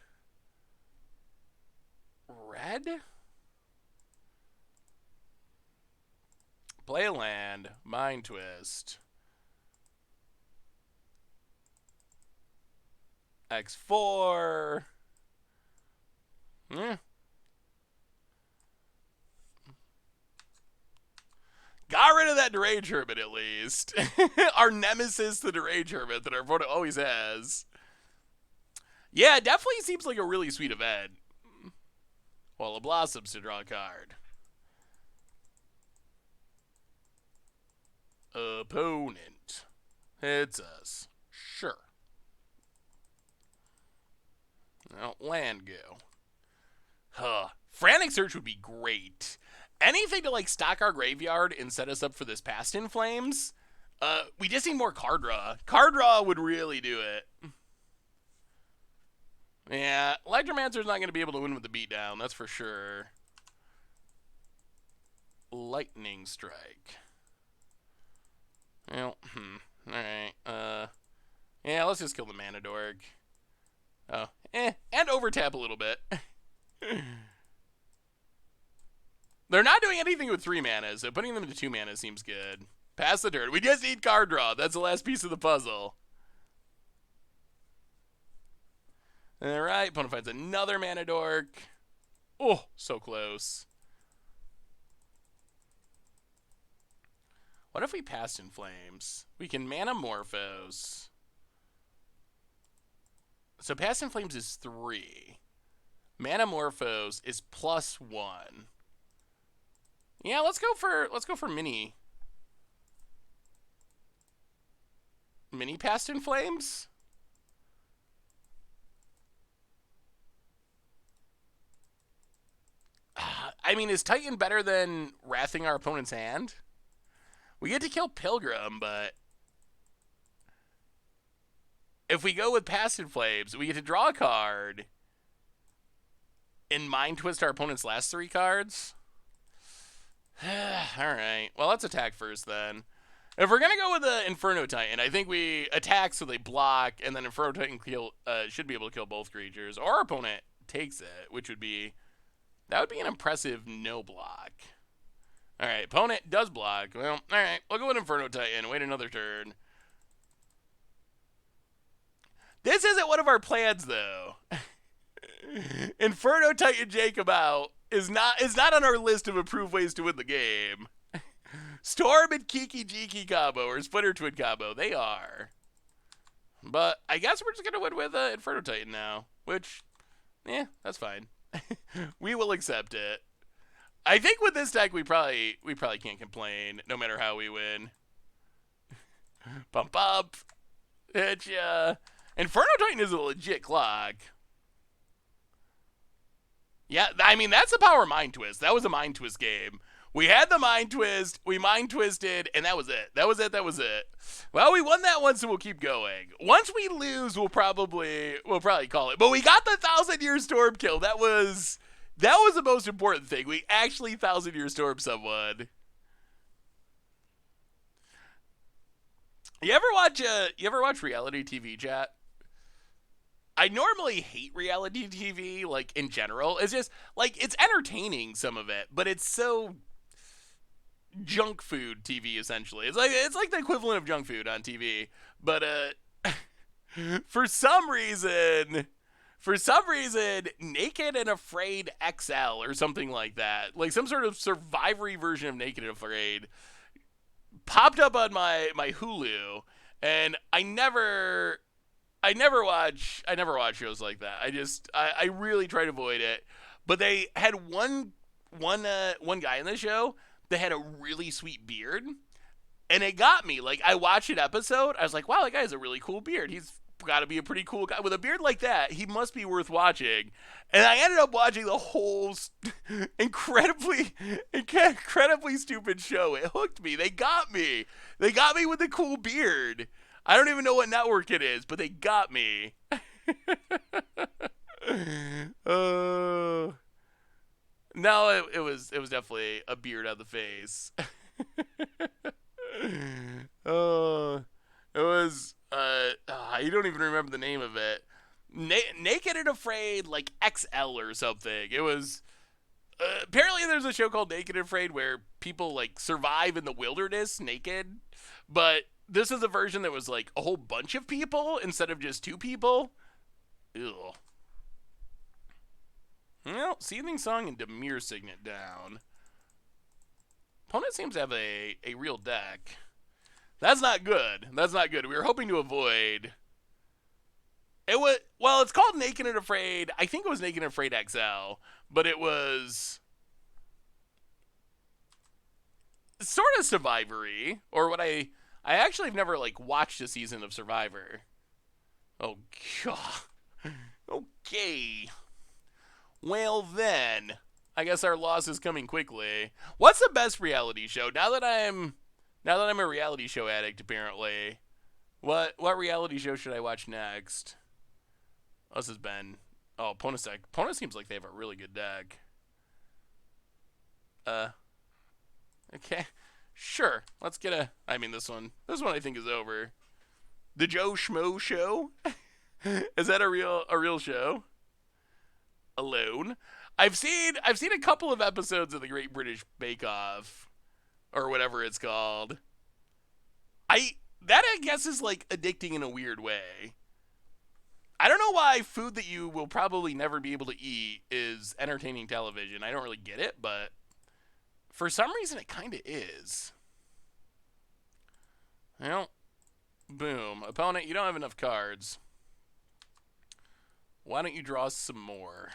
Play a land, Mind Twist. X4. Yeah. Got rid of that Deranged Hermit at least. Our nemesis, the Deranged Hermit, that our opponent always has. Yeah, it definitely seems like a really sweet event. Well, it blossoms to draw a card. Opponent. It's us. Sure. Now, land go. Frantic Search would be great. Anything to like stock our graveyard and set us up for this Past in Flames. We just need more card draw. Card draw would really do it. Yeah, Electromancer's not going to be able to win with the beatdown, that's for sure. Lightning Strike. Well, alright. Yeah, let's just kill the Mana Dork. Oh, and overtap a little bit. They're not doing anything with 3 mana, so putting them into 2 mana seems good. Pass the turn. We just need card draw. That's the last piece of the puzzle. Alright, opponent finds another Mana Dork. Oh, so close. What if we Past in Flames? We can Manamorphose. So Past in Flames is 3. Manamorphose is +1. Yeah, let's go for mini Past in Flames. I mean, is Titan better than wrathing our opponent's hand? We get to kill Pilgrim, but if we go with Past in Flames, we get to draw a card and Mind Twist our opponent's last 3 cards. Alright, well, let's attack first then. If we're going to go with the Inferno Titan, I think we attack so they block, and then Inferno Titan should be able to kill both creatures. Or our opponent takes it, which would be... That would be an impressive no block. Alright, opponent does block. Well, alright, we'll go with Inferno Titan. Wait another turn. This isn't one of our plans, though. Inferno Titan Jacob out is not on our list of approved ways to win the game. Storm and Kiki Jiki combo or Splinter Twin combo, they are. But I guess we're just gonna win with Inferno Titan now, which, that's fine. We will accept it. I think with this deck we probably can't complain no matter how we win. Bump up, hit ya. Inferno Titan is a legit clock. Yeah, I mean that's a power mind twist. That was a mind twist game. We had the mind twist, we mind twisted, and that was it. That was it. Well, we won that one, so we'll keep going. Once we lose, we'll probably call it. But we got the 1,000-year storm kill. That was the most important thing. We actually 1,000-year storm someone. You ever watch reality TV, chat? I normally hate reality TV, like in general. It's just like it's entertaining some of it, but it's so junk food TV essentially. It's like the equivalent of junk food on TV. But for some reason, Naked and Afraid XL or something like that, like some sort of survivory version of Naked and Afraid, popped up on my Hulu, and I never watch shows like that. I really try to avoid it. But they had one guy in the show that had a really sweet beard, and it got me. Like I watched an episode, I was like, wow, that guy has a really cool beard. He's got to be a pretty cool guy with a beard like that. He must be worth watching. And I ended up watching the whole incredibly stupid show. It hooked me. They got me. They got me with the cool beard. I don't even know what network it is, but they got me. uh, no, it was definitely a beard on the face. uh, it was you don't even remember the name of it. Naked and Afraid like XL or something. It was apparently there's a show called Naked and Afraid where people like survive in the wilderness naked, but this is a version that was like a whole bunch of people instead of just two people. Ew. Well, Seething Song and Demir Signet down. Opponent seems to have a real deck. That's not good. That's not good. We were hoping to avoid. It's called Naked and Afraid. I think it was Naked and Afraid XL, but it was sort of Survivory, or what I actually have never like watched a season of Survivor. Oh god. Okay. Well then, I guess our loss is coming quickly. What's the best reality show? Now that I'm a reality show addict, apparently. What reality show should I watch next? This has been Ponus deck. Ponus seems like they have a really good deck. Okay. Sure. Let's get this one I think is over. The Joe Schmo Show? Is that a real show? Alone. I've seen a couple of episodes of the Great British Bake Off, or whatever it's called. I guess is like addicting in a weird way. I don't know why food that you will probably never be able to eat is entertaining television. I don't really get it, but for some reason it kind of is. Well, boom. Opponent, you don't have enough cards. Why don't you draw some more?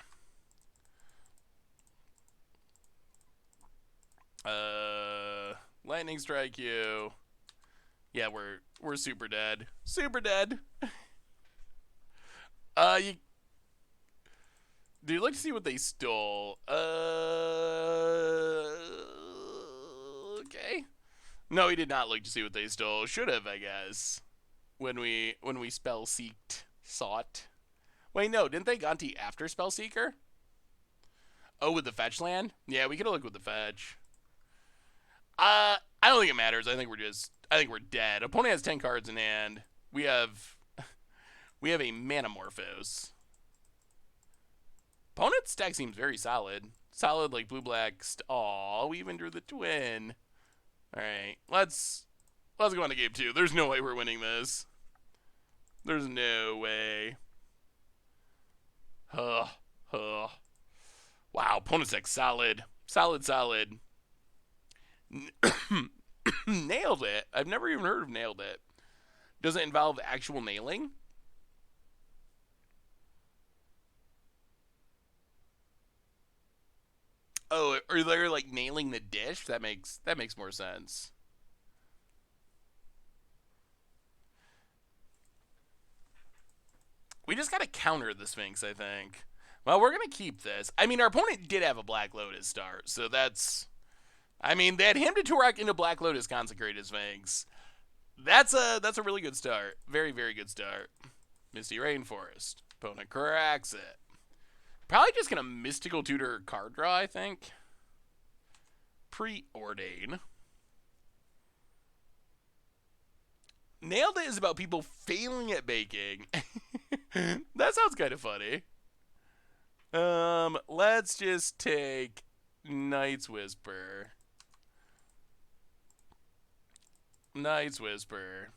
Lightning strike you. Yeah, we're super dead. Super dead. Do you like to see what they stole? Okay. No, he did not like to see what they stole. Should have, I guess. When we spell sought. Wait, no, didn't they Gonti after Spellseeker? Oh, with the fetch land? Yeah, we could have looked with the fetch. I don't think it matters. I think we're dead. Opponent has 10 cards in hand. We have a Manamorphose. Opponent's deck seems very solid. Solid like blue-black. Aw, we even drew the twin. Alright, let's go on to game 2. There's no way we're winning this. There's no way. Wow, opponent's deck solid. Solid. Nailed it. I've never even heard of nailed it. Does it involve actual nailing? Oh, or they're like nailing the dish. That makes more sense. We just gotta counter the Sphinx, I think. Well, we're gonna keep this. I mean, our opponent did have a Black Lotus start, so that's. I mean, they had him to Turok into Black Lotus consecrated Sphinx. That's a really good start. Very very good start. Misty Rainforest. Opponent cracks it. Probably just gonna mystical tutor card draw. I think. Preordain. Nailed it is about people failing at baking. That sounds kind of funny. Let's just take Knight's Whisper. Knight's Whisper.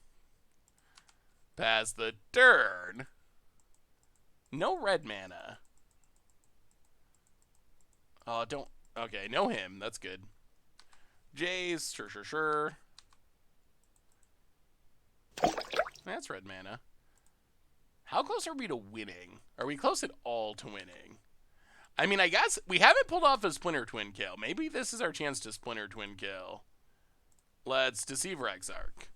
Pass the turn. No red mana. Oh, don't. Okay, no him. That's good. Jace, sure. That's red mana. How close are we to winning? Are we close at all to winning? I mean, I guess we haven't pulled off a Splinter Twin kill. Maybe this is our chance to Splinter Twin kill. Let's Deceiver Exarch.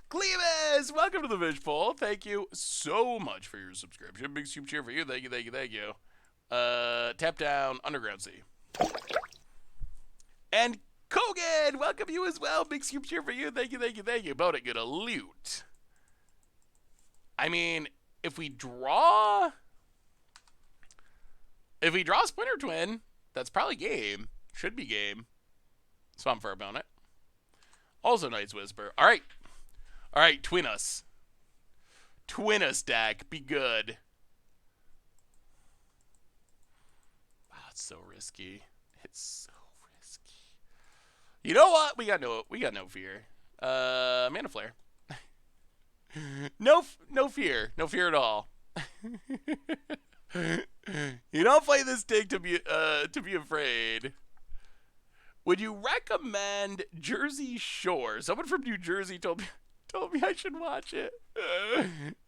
Clevis, welcome to the Fish Poll. Thank you so much for your subscription. Big soup cheer for you. Thank you. Tap down, Underground Sea. And Kogan, welcome you as well. Big soup cheer for you. Thank you. About it, gonna loot. I mean, if we draw Splinter Twin, that's probably game. Should be game. Swamp for opponent. Also Knight's Whisper. All right, twin us. Twin us, deck. Be good. Wow, it's so risky. It's so risky. You know what? We got no fear. Mana Flare. No fear. No fear at all. You don't play this deck to be afraid. Would you recommend Jersey Shore? Someone from New Jersey told me I should watch it.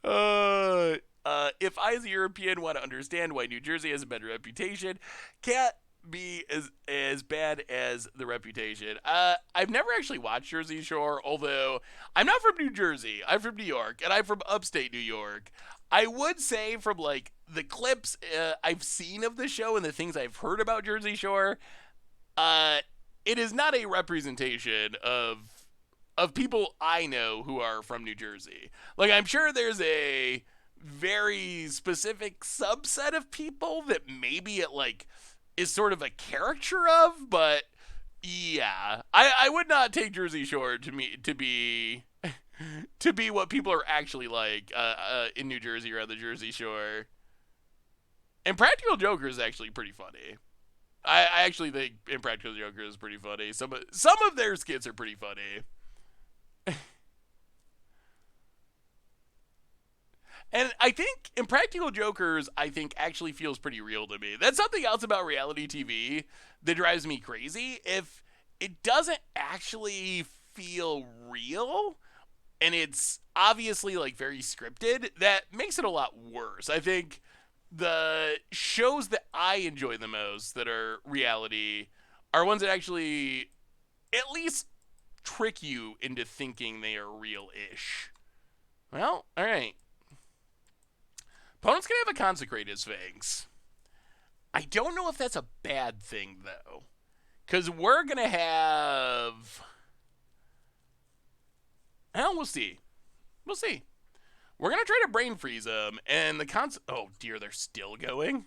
If I, as a European, want to understand why New Jersey has a better reputation, can't be as bad as the reputation. I've never actually watched Jersey Shore, although I'm not from New Jersey. I'm from New York, and I'm from upstate New York. I would say from like the clips I've seen of the show and the things I've heard about Jersey Shore, it is not a representation of people I know who are from New Jersey. Like, I'm sure there's a very specific subset of people that maybe it like is sort of a caricature of, but yeah, I would not take Jersey Shore to be what people are actually like in New Jersey or on the Jersey Shore. And Practical Joker is actually pretty funny. I actually think Impractical Joker is pretty funny. Some of their skits are pretty funny. And I think Impractical Jokers, actually feels pretty real to me. That's something else about reality TV that drives me crazy. If it doesn't actually feel real, and it's obviously like very scripted, that makes it a lot worse. I think the shows that I enjoy the most that are reality are ones that actually at least trick you into thinking they are real-ish. Well, all right. Opponent's going to have a Consecrated Sphinx. I don't know if that's a bad thing, though. Because we're going to have... Well, we'll see. We'll see. We're going to try to brain freeze them, and the oh, dear, they're still going?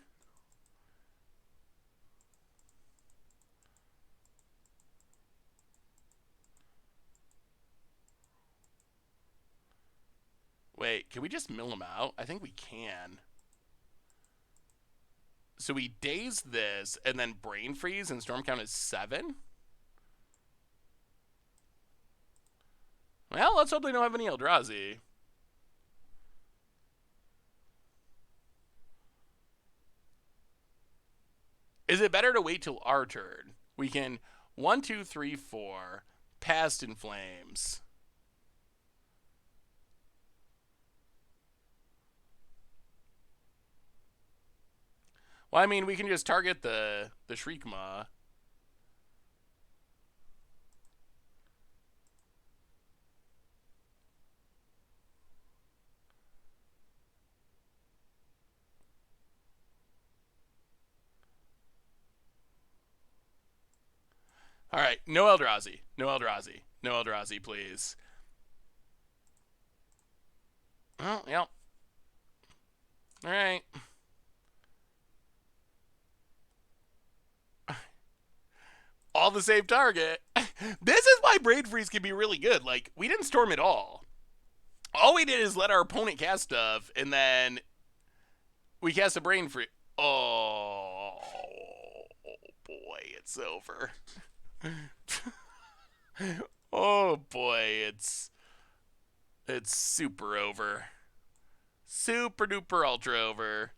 Wait, can we just mill them out? I think we can. So we daze this, and then brain freeze, and storm count is 7? Well, let's hope they don't have any Eldrazi. Is it better to wait till our turn? We can 1, 2, 3, 4. Past in Flames. Well, I mean, we can just target the Shriekmaw. All right, no Eldrazi. No Eldrazi. No Eldrazi, please. Oh, yep. All right. All the same target. This is why Brain Freeze can be really good. Like, we didn't storm at all. All we did is let our opponent cast stuff, and then we cast a Brain Freeze. Oh, boy, it's over. Oh, boy, it's super over. Super duper ultra over.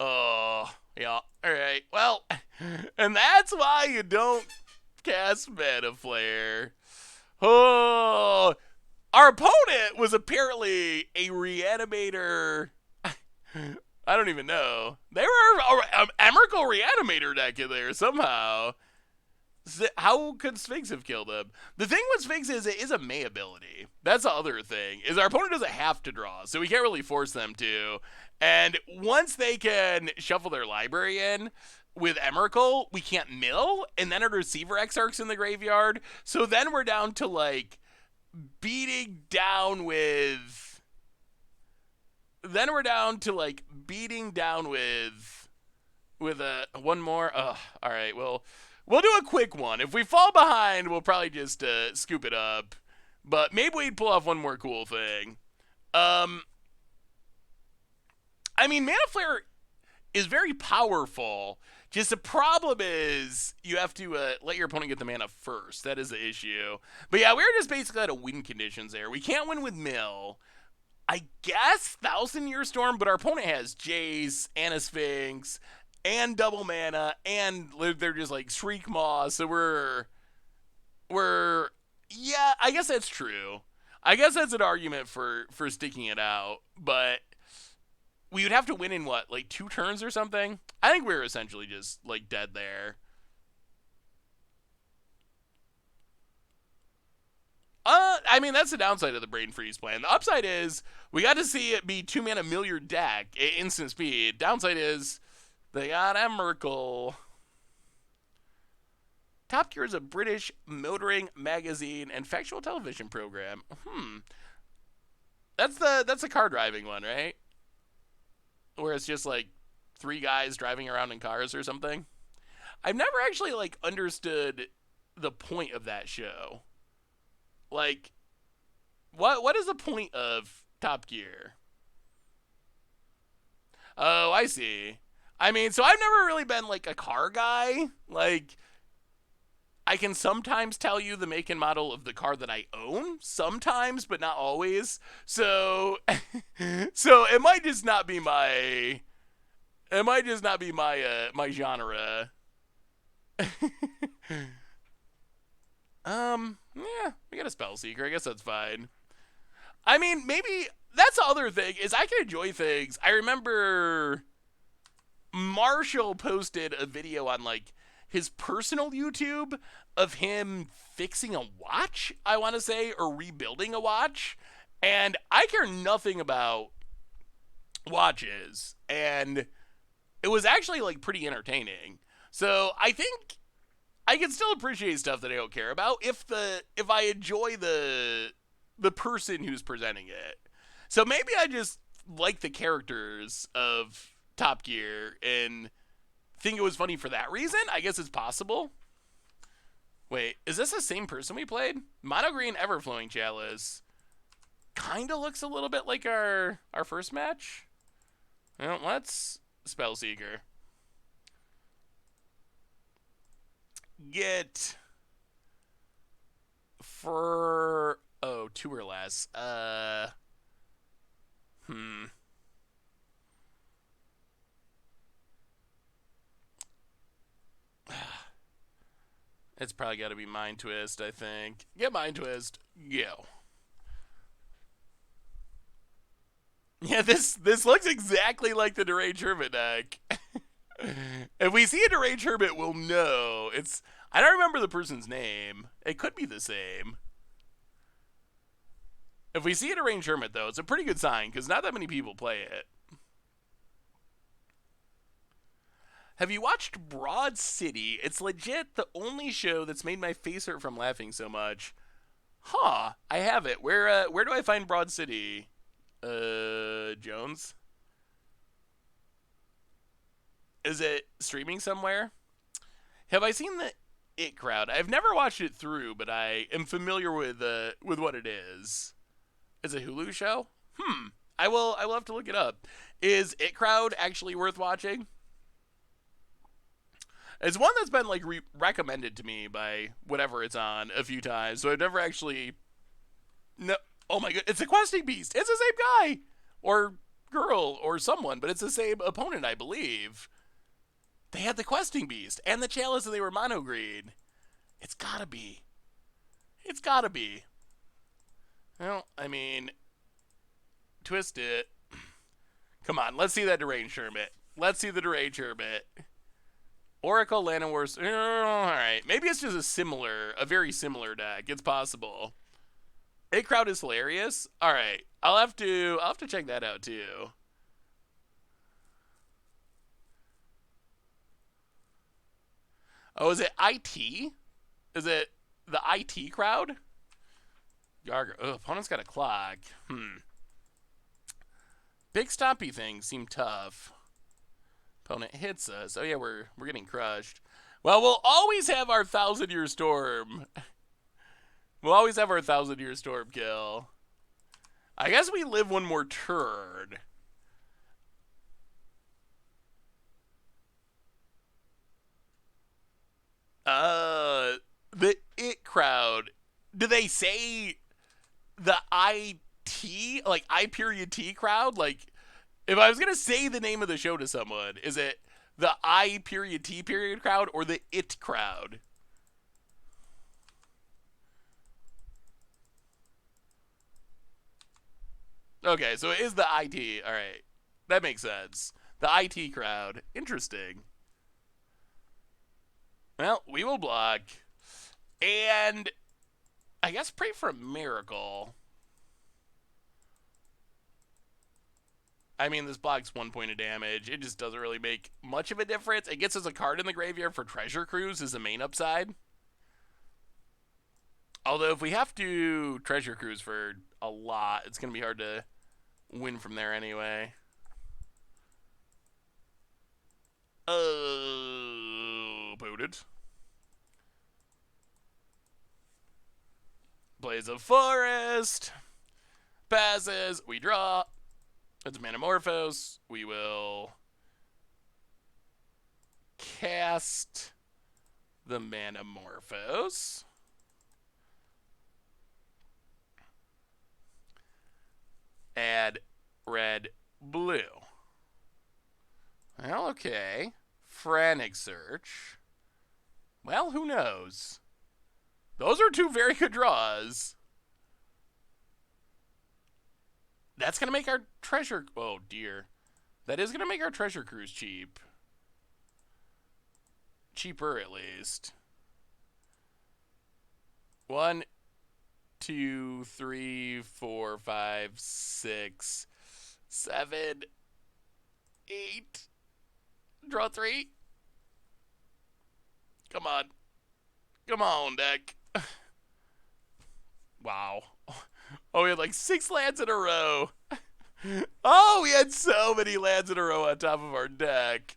Oh, yeah. All right. Well, and that's why you don't cast Mana Flare. Oh, our opponent was apparently a reanimator. I don't even know. They were an Emrakul reanimator deck in there somehow. How could Sphinx have killed him? The thing with Sphinx is it is a May ability. That's the other thing, is our opponent doesn't have to draw, so we can't really force them to. And once they can shuffle their library in with Emrakul, we can't mill, and then a Receiver Exarch's in the graveyard. So then we're down to, like, beating down with... Then we're down to, like, beating down with one more. All right, well... We'll do a quick one. If we fall behind, we'll probably just scoop it up. But maybe we'd pull off one more cool thing. I mean, Mana Flare is very powerful. Just the problem is you have to let your opponent get the mana first. That is the issue. But yeah, we're just basically out of win conditions there. We can't win with Mill. I guess Thousand Year Storm, but our opponent has Jace and a Sphinx and double mana, and they're just like Shriek Maw, so we're yeah, I guess that's true. I guess that's an argument for sticking it out, but we would have to win in what, like 2 turns or something? I think we're essentially just like dead there. I mean, that's the downside of the Brain Freeze plan. The upside is we got to see it be 2 mana mill your deck, instant speed. Downside is they got Emrakul. Top Gear is a British motoring magazine and factual television program. That's the car driving one, right? Where it's just like 3 guys driving around in cars or something. I've never actually like understood the point of that show. Like, what is the point of Top Gear? Oh, I see. I mean, so I've never really been like a car guy. Like, I can sometimes tell you the make and model of the car that I own, sometimes, but not always. So, so it might just not be my, my genre. Yeah, we got a Spell Seeker. I guess that's fine. I mean, maybe that's the other thing is I can enjoy things. I remember Marshall posted a video on like his personal YouTube of him fixing a watch, I want to say, or rebuilding a watch. And I care nothing about watches. And it was actually like pretty entertaining. So I think I can still appreciate stuff that I don't care about if I enjoy the person who's presenting it. So maybe I just like the characters of Top Gear and think it was funny for that reason. I guess it's possible. Wait, is this the same person we played? Mono Green Everflowing Chalice kind of looks a little bit like our first match. Well, let's Spellseeker. Get for 2 or less. It's probably got to be Mind Twist, I think. Get Mind Twist. Go. Yeah, this looks exactly like the Deranged Hermit deck. If we see a Deranged Hermit, we'll know. I don't remember the person's name. It could be the same. If we see a Deranged Hermit, though, it's a pretty good sign, because not that many people play it. Have you watched Broad City? It's legit the only show that's made my face hurt from laughing so much. Huh, I have it. Where do I find Broad City? Jones? Is it streaming somewhere? Have I seen the It Crowd? I've never watched it through, but I am familiar with what it is. Is it a Hulu show? I will have to look it up. Is It Crowd actually worth watching? It's one that's been like recommended to me by whatever it's on a few times, so I've never actually. No, oh my god, it's a questing beast. It's the same guy or girl or someone, but it's the same opponent, I believe. They had the questing beast and the chalice, and they were mono green. It's gotta be. It's gotta be. Well, I mean, twist it. Come on, let's see that deranged hermit. Let's see the deranged hermit. Oracle, Lana Wars. All right, maybe it's just a very similar deck. It's possible. It Crowd is hilarious. All right, I'll have to check that out too. Oh, is it IT? Is it the IT crowd? Yarger. Oh, opponent's got a clock. Big stompy things seem tough. Opponent hits us. Oh yeah, we're getting crushed. Well, we'll always have our 1,000-year storm. We'll always have our 1,000-year storm kill. I guess we live one more turn. The It Crowd. Do they say the IT, like I period T crowd? Like, if I was gonna say the name of the show to someone, is it the I period T period crowd or the It crowd? Okay, so it is the IT. All right, that makes sense. The IT crowd. Interesting. Well, we will block. And I guess pray for a miracle. I mean, this blocks 1 point of damage. It just doesn't really make much of a difference. It gets us a card in the graveyard for Treasure Cruise as the main upside. Although if we have to Treasure Cruise for a lot, it's going to be hard to win from there anyway. Booted. Blaze of Forest. Passes. We draw. It's a Manamorphose. We will cast the Manamorphose. Add red, blue. Well, okay. Frantic Search. Well, who knows? Those are two very good draws. That's going to make our treasure... Oh, dear. That is going to make our Treasure Cruise cheap. Cheaper, at least. 1, 2, 3, 4, 5, 6, 7, 8. Draw 3. Come on. Come on, deck. Wow. Oh, we had like 6 lands in a row. Oh, we had so many lands in a row on top of our deck.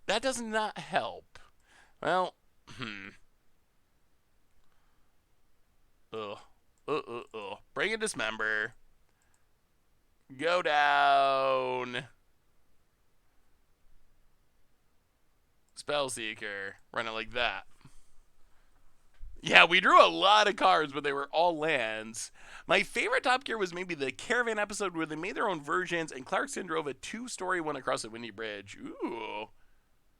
That does not help. Well, Bring a Dismember. Go down. Spellseeker. Run it like that. Yeah, we drew a lot of cards, but they were all lands. My favorite Top Gear was maybe the Caravan episode where they made their own versions and Clarkson drove a 2-story one across a windy bridge. Ooh.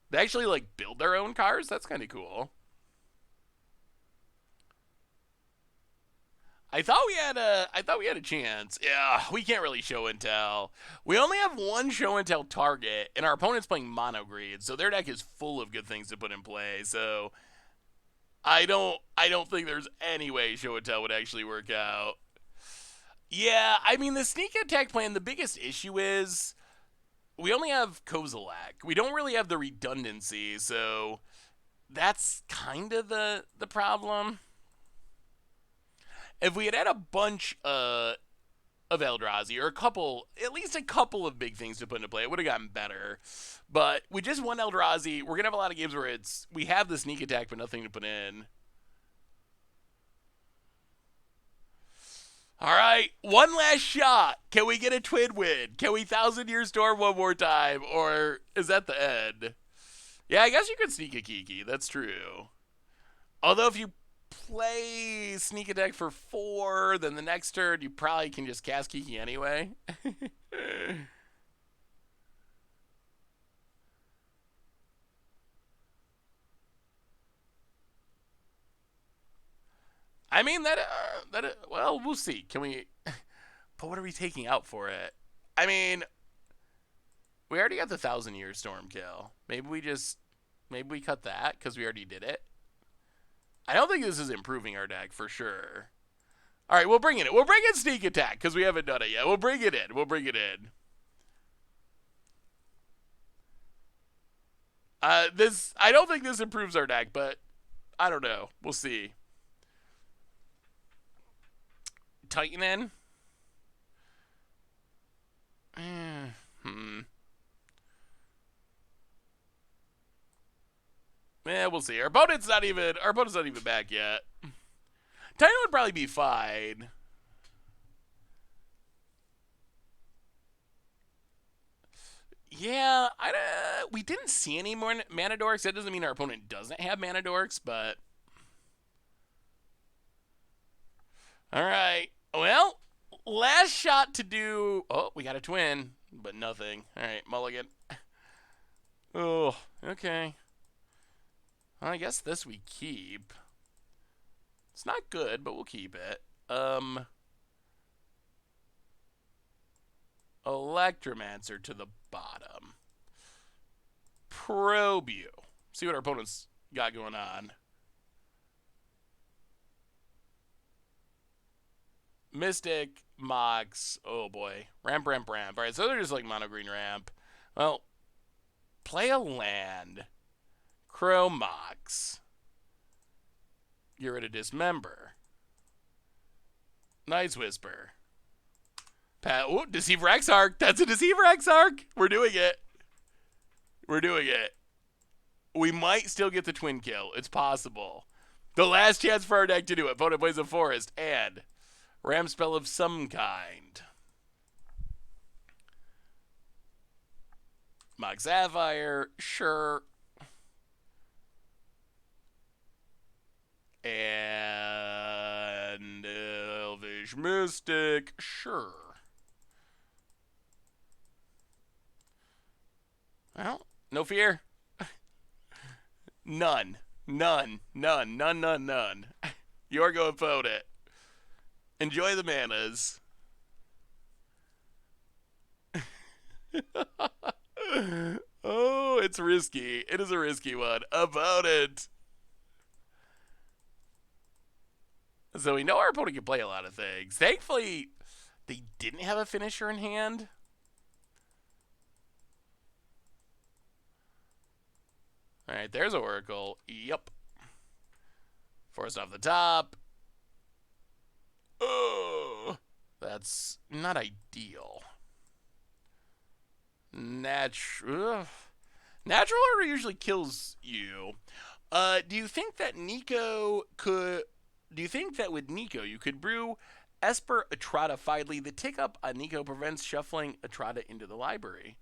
They actually, like, build their own cars? That's kind of cool. I thought we had a chance. Yeah, we can't really show and tell. We only have one show and tell target, and our opponent's playing mono green, so their deck is full of good things to put in play. So I don't think there's any way show and tell would actually work out. Yeah, I mean the sneak attack plan, the biggest issue is we only have Kozilek. We don't really have the redundancy, so that's kind of the problem. If we had a bunch of Eldrazi, or at least a couple of big things to put into play, it would have gotten better. But with just one Eldrazi, we're going to have a lot of games where we have the sneak attack, but nothing to put in. All right, one last shot. Can we get a twin win? Can we 1,000-Year Storm one more time? Or is that the end? Yeah, I guess you could sneak a Kiki. That's true. Although if you play sneak attack for 4, then the next turn you probably can just cast Kiki anyway. I mean well, we'll see. Can we? But what are we taking out for it? I mean, we already got the 1,000-Year Storm kill. Maybe we cut that because we already did it. I don't think this is improving our deck for sure. All right, we'll bring it in. We'll bring in sneak attack because we haven't done it yet. We'll bring it in. I don't think this improves our deck, but I don't know. We'll see. Titan in. Yeah, we'll see. Our opponent's not even back yet. Titan would probably be fine. Yeah, we didn't see any more mana dorks. That doesn't mean our opponent doesn't have mana dorks, but all right. Well, last shot to do. Oh, we got a twin, but nothing. All right, mulligan. Oh, okay. Well, I guess this we keep. It's not good, but we'll keep it. Electromancer to the bottom. Probe you. See what our opponent's got going on. Mystic, Mox. Oh boy. Ramp. Alright, so they're just like mono green ramp. Well, play a land. Crow Mox. Get rid of Dismember. Night's Whisper. Oh, Deceiver Exarch. That's a Deceiver Exarch. We're doing it. We might still get the twin kill. It's possible. The last chance for our deck to do it. Opponent plays a forest and ram spell of some kind. Mox Sapphire. Sure. And Elvish Mystic. Sure. Well, no fear. None. You're going opponent. Enjoy the manas. Oh, it's risky. It is a risky one. Opponent. So we know our opponent can play a lot of things. Thankfully, they didn't have a finisher in hand. All right, there's Oracle. Yup. Force off the top. Oh, that's not ideal. Natural order usually kills you. Do you think that with Nico you could brew Esper Etrata Fidely? The tick up on Nico prevents shuffling Etrata into the library.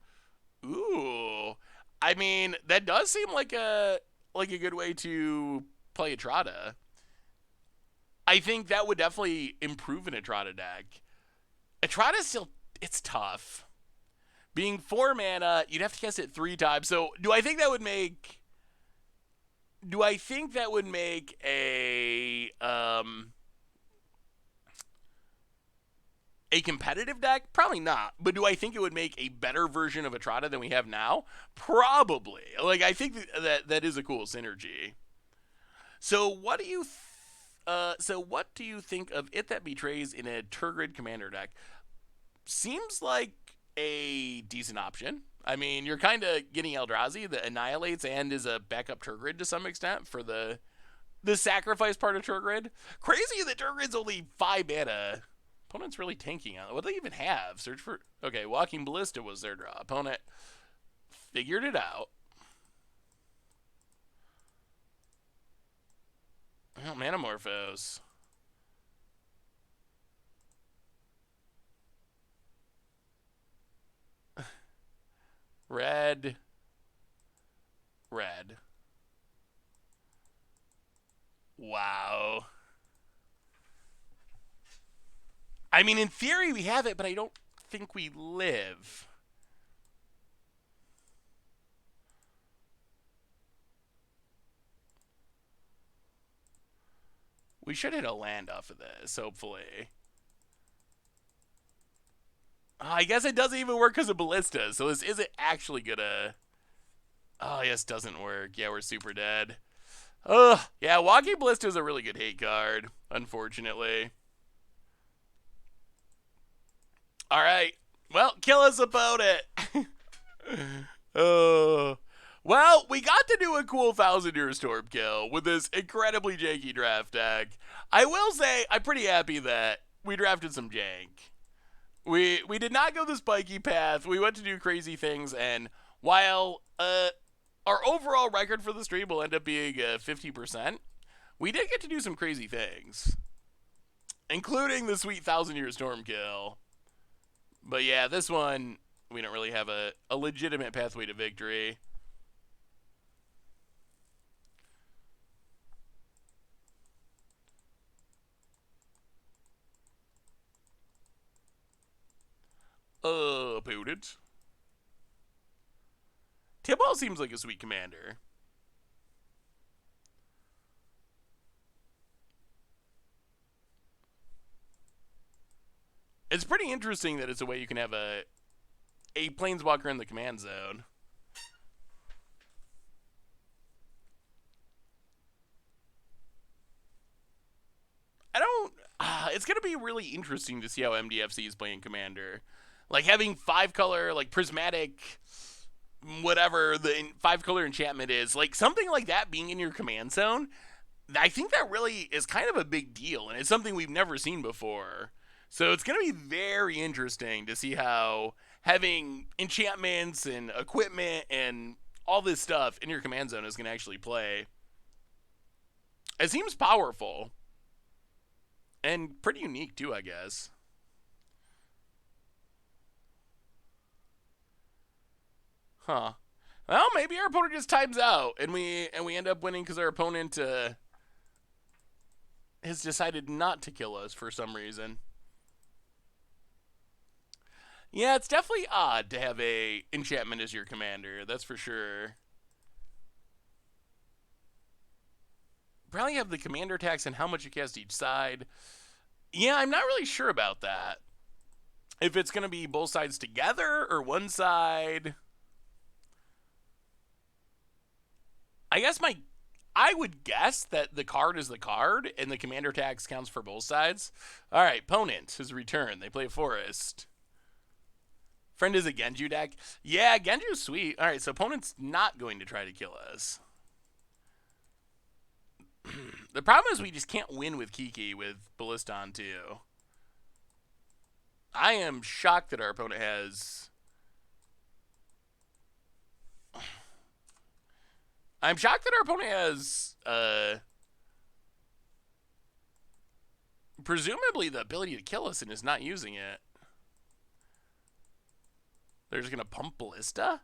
Ooh. I mean, that does seem like a good way to play Etrata. I think that would definitely improve an Etrata deck. Etrata still, it's tough. Being 4 mana, you'd have to cast it 3 times. So, do I think that would make a competitive deck? Probably not. But do I think it would make a better version of Etrata than we have now? Probably. Like, I think that is a cool synergy. So what do you think of It That Betrays in a Turgid Commander deck? Seems like a decent option. I mean, you're kind of getting Eldrazi that annihilates and is a backup Turgid to some extent for the sacrifice part of Turgid. Crazy that Turgid's only 5 mana. Opponent's really tanking on it. What do they even have? Search for... Okay, Walking Ballista was their draw. Opponent figured it out. Oh, Manamorphose. Red. Red. Wow. I mean, in theory, we have it, but I don't think we live. We should hit a land off of this, hopefully. I guess it doesn't even work because of Ballista, so this isn't actually gonna... Oh, yes, doesn't work. Yeah, we're super dead. Ugh. Yeah, Walking Ballista is a really good hate card, unfortunately. All right. Well, kill us about it. Well, we got to do a cool 1,000-year storm kill with this incredibly janky draft deck. I will say I'm pretty happy that we drafted some jank. We did not go the spiky path. We went to do crazy things, and while our overall record for the stream will end up being 50%, we did get to do some crazy things, including the sweet 1,000-year storm kill. But yeah, this one, we don't really have a legitimate pathway to victory. Opponent. Tibble seems like a sweet commander. It's pretty interesting that it's a way you can have a planeswalker in the command zone. I don't... it's going to be really interesting to see how MDFC is playing commander. Like, having 5-color, like, prismatic, whatever the 5-color enchantment is, like, something like that being in your command zone, I think that really is kind of a big deal, and it's something we've never seen before. So it's going to be very interesting to see how having enchantments and equipment and all this stuff in your command zone is going to actually play. It seems powerful. And pretty unique, too, I guess. Huh. Well, maybe our opponent just times out, and we end up winning because our opponent has decided not to kill us for some reason. Yeah, it's definitely odd to have a enchantment as your commander. That's for sure. Probably have the commander tax and how much you cast each side. Yeah, I'm not really sure about that. If it's going to be both sides together or one side. I would guess that the card is the card and the commander tax counts for both sides. All right, opponent has returned. They play forest. Friend is a Genju deck. Yeah, Genju's sweet. All right, so opponent's not going to try to kill us. The problem is we just can't win with Kiki with Balliston too. I am shocked that our opponent has... I'm shocked that our opponent has presumably the ability to kill us and is not using it. They're just going to pump Ballista?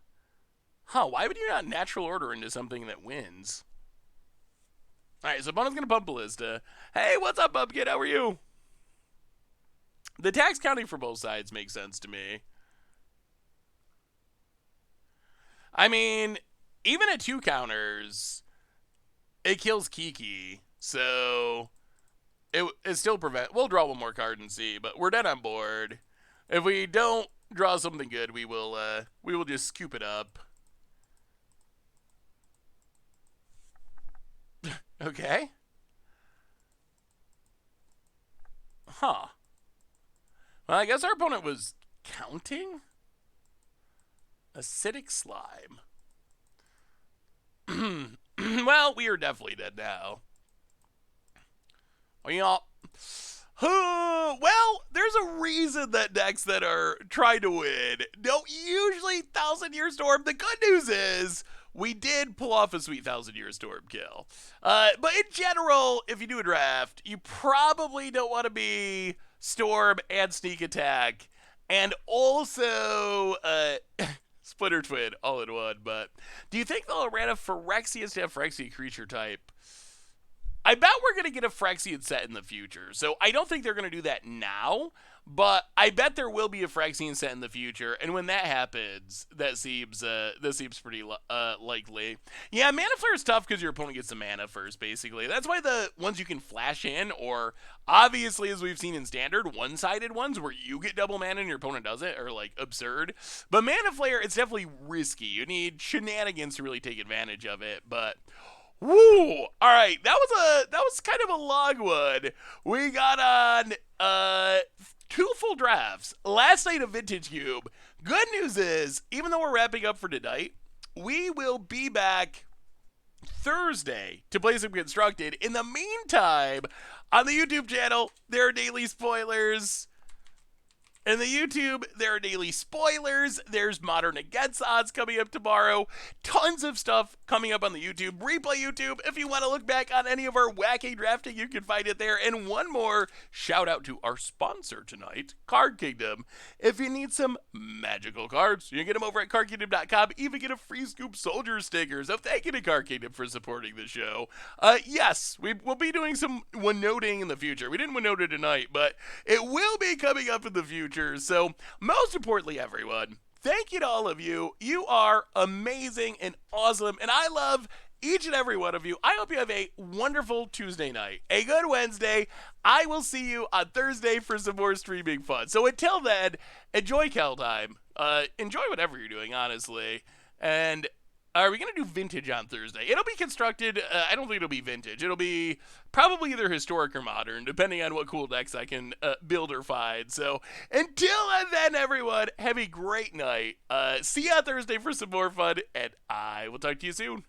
Huh, why would you not natural order into something that wins? Alright, so opponent's going to pump Ballista. Hey, what's up, Pumpkin? How are you? The tax counting for both sides makes sense to me. I mean, even at 2 counters, it kills Kiki. So, it still prevent... We'll draw one more card and see, but we're dead on board. If we don't draw something good, we will just scoop it up. Okay. Huh. Well, I guess our opponent was counting? Acidic slime. Well, we are definitely dead now. Well, well, there's a reason that decks that are trying to win don't usually Thousand Year Storm. The good news is we did pull off a sweet Thousand Year Storm kill. But in general, if you do a draft, you probably don't want to be Storm and Sneak Attack. And also, Splinter Twin all in one. But do you think they'll ran a Phyrexian to have Phyrexia creature type? I bet we're going to get a Phyrexian set in the future. So I don't think they're going to do that now, but I bet there will be a Phyrexian set in the future. And when that happens, that seems pretty likely. Yeah, Mana Flare is tough because your opponent gets the mana first, basically. That's why the ones you can flash in, or obviously, as we've seen in Standard, one-sided ones where you get double mana and your opponent doesn't are, like, absurd. But Mana Flare, it's definitely risky. You need shenanigans to really take advantage of it, but... Woo! All right, that was kind of a long one. We got on two full drafts last night of Vintage Cube. Good news is, even though we're wrapping up for tonight, we will be back Thursday to play some Constructed. In the meantime, on the YouTube channel, there are daily spoilers. In the YouTube, there are daily spoilers. There's Modern Against Odds coming up tomorrow. Tons of stuff coming up on the YouTube. Replay YouTube. If you want to look back on any of our wacky drafting, you can find it there. And one more shout out to our sponsor tonight, Card Kingdom. If you need some magical cards, you can get them over at cardkingdom.com. Even get a free Scoop Soldier sticker. So thank you to Card Kingdom for supporting the show. Yes, we'll be doing some OneNoting in the future. We didn't OneNote it tonight, but it will be coming up in the future. So, most importantly, everyone, thank you to all of you. You are amazing and awesome, and I love each and every one of you. I hope you have a wonderful Tuesday night, a good Wednesday. I will see you on Thursday for some more streaming fun. So, until then, enjoy Kaldehim. Enjoy whatever you're doing, honestly. And are we going to do Vintage on Thursday? It'll be Constructed. I don't think it'll be Vintage. It'll be probably either Historic or Modern, depending on what cool decks I can build or find. So until then, everyone, have a great night. See you on Thursday for some more fun, and I will talk to you soon.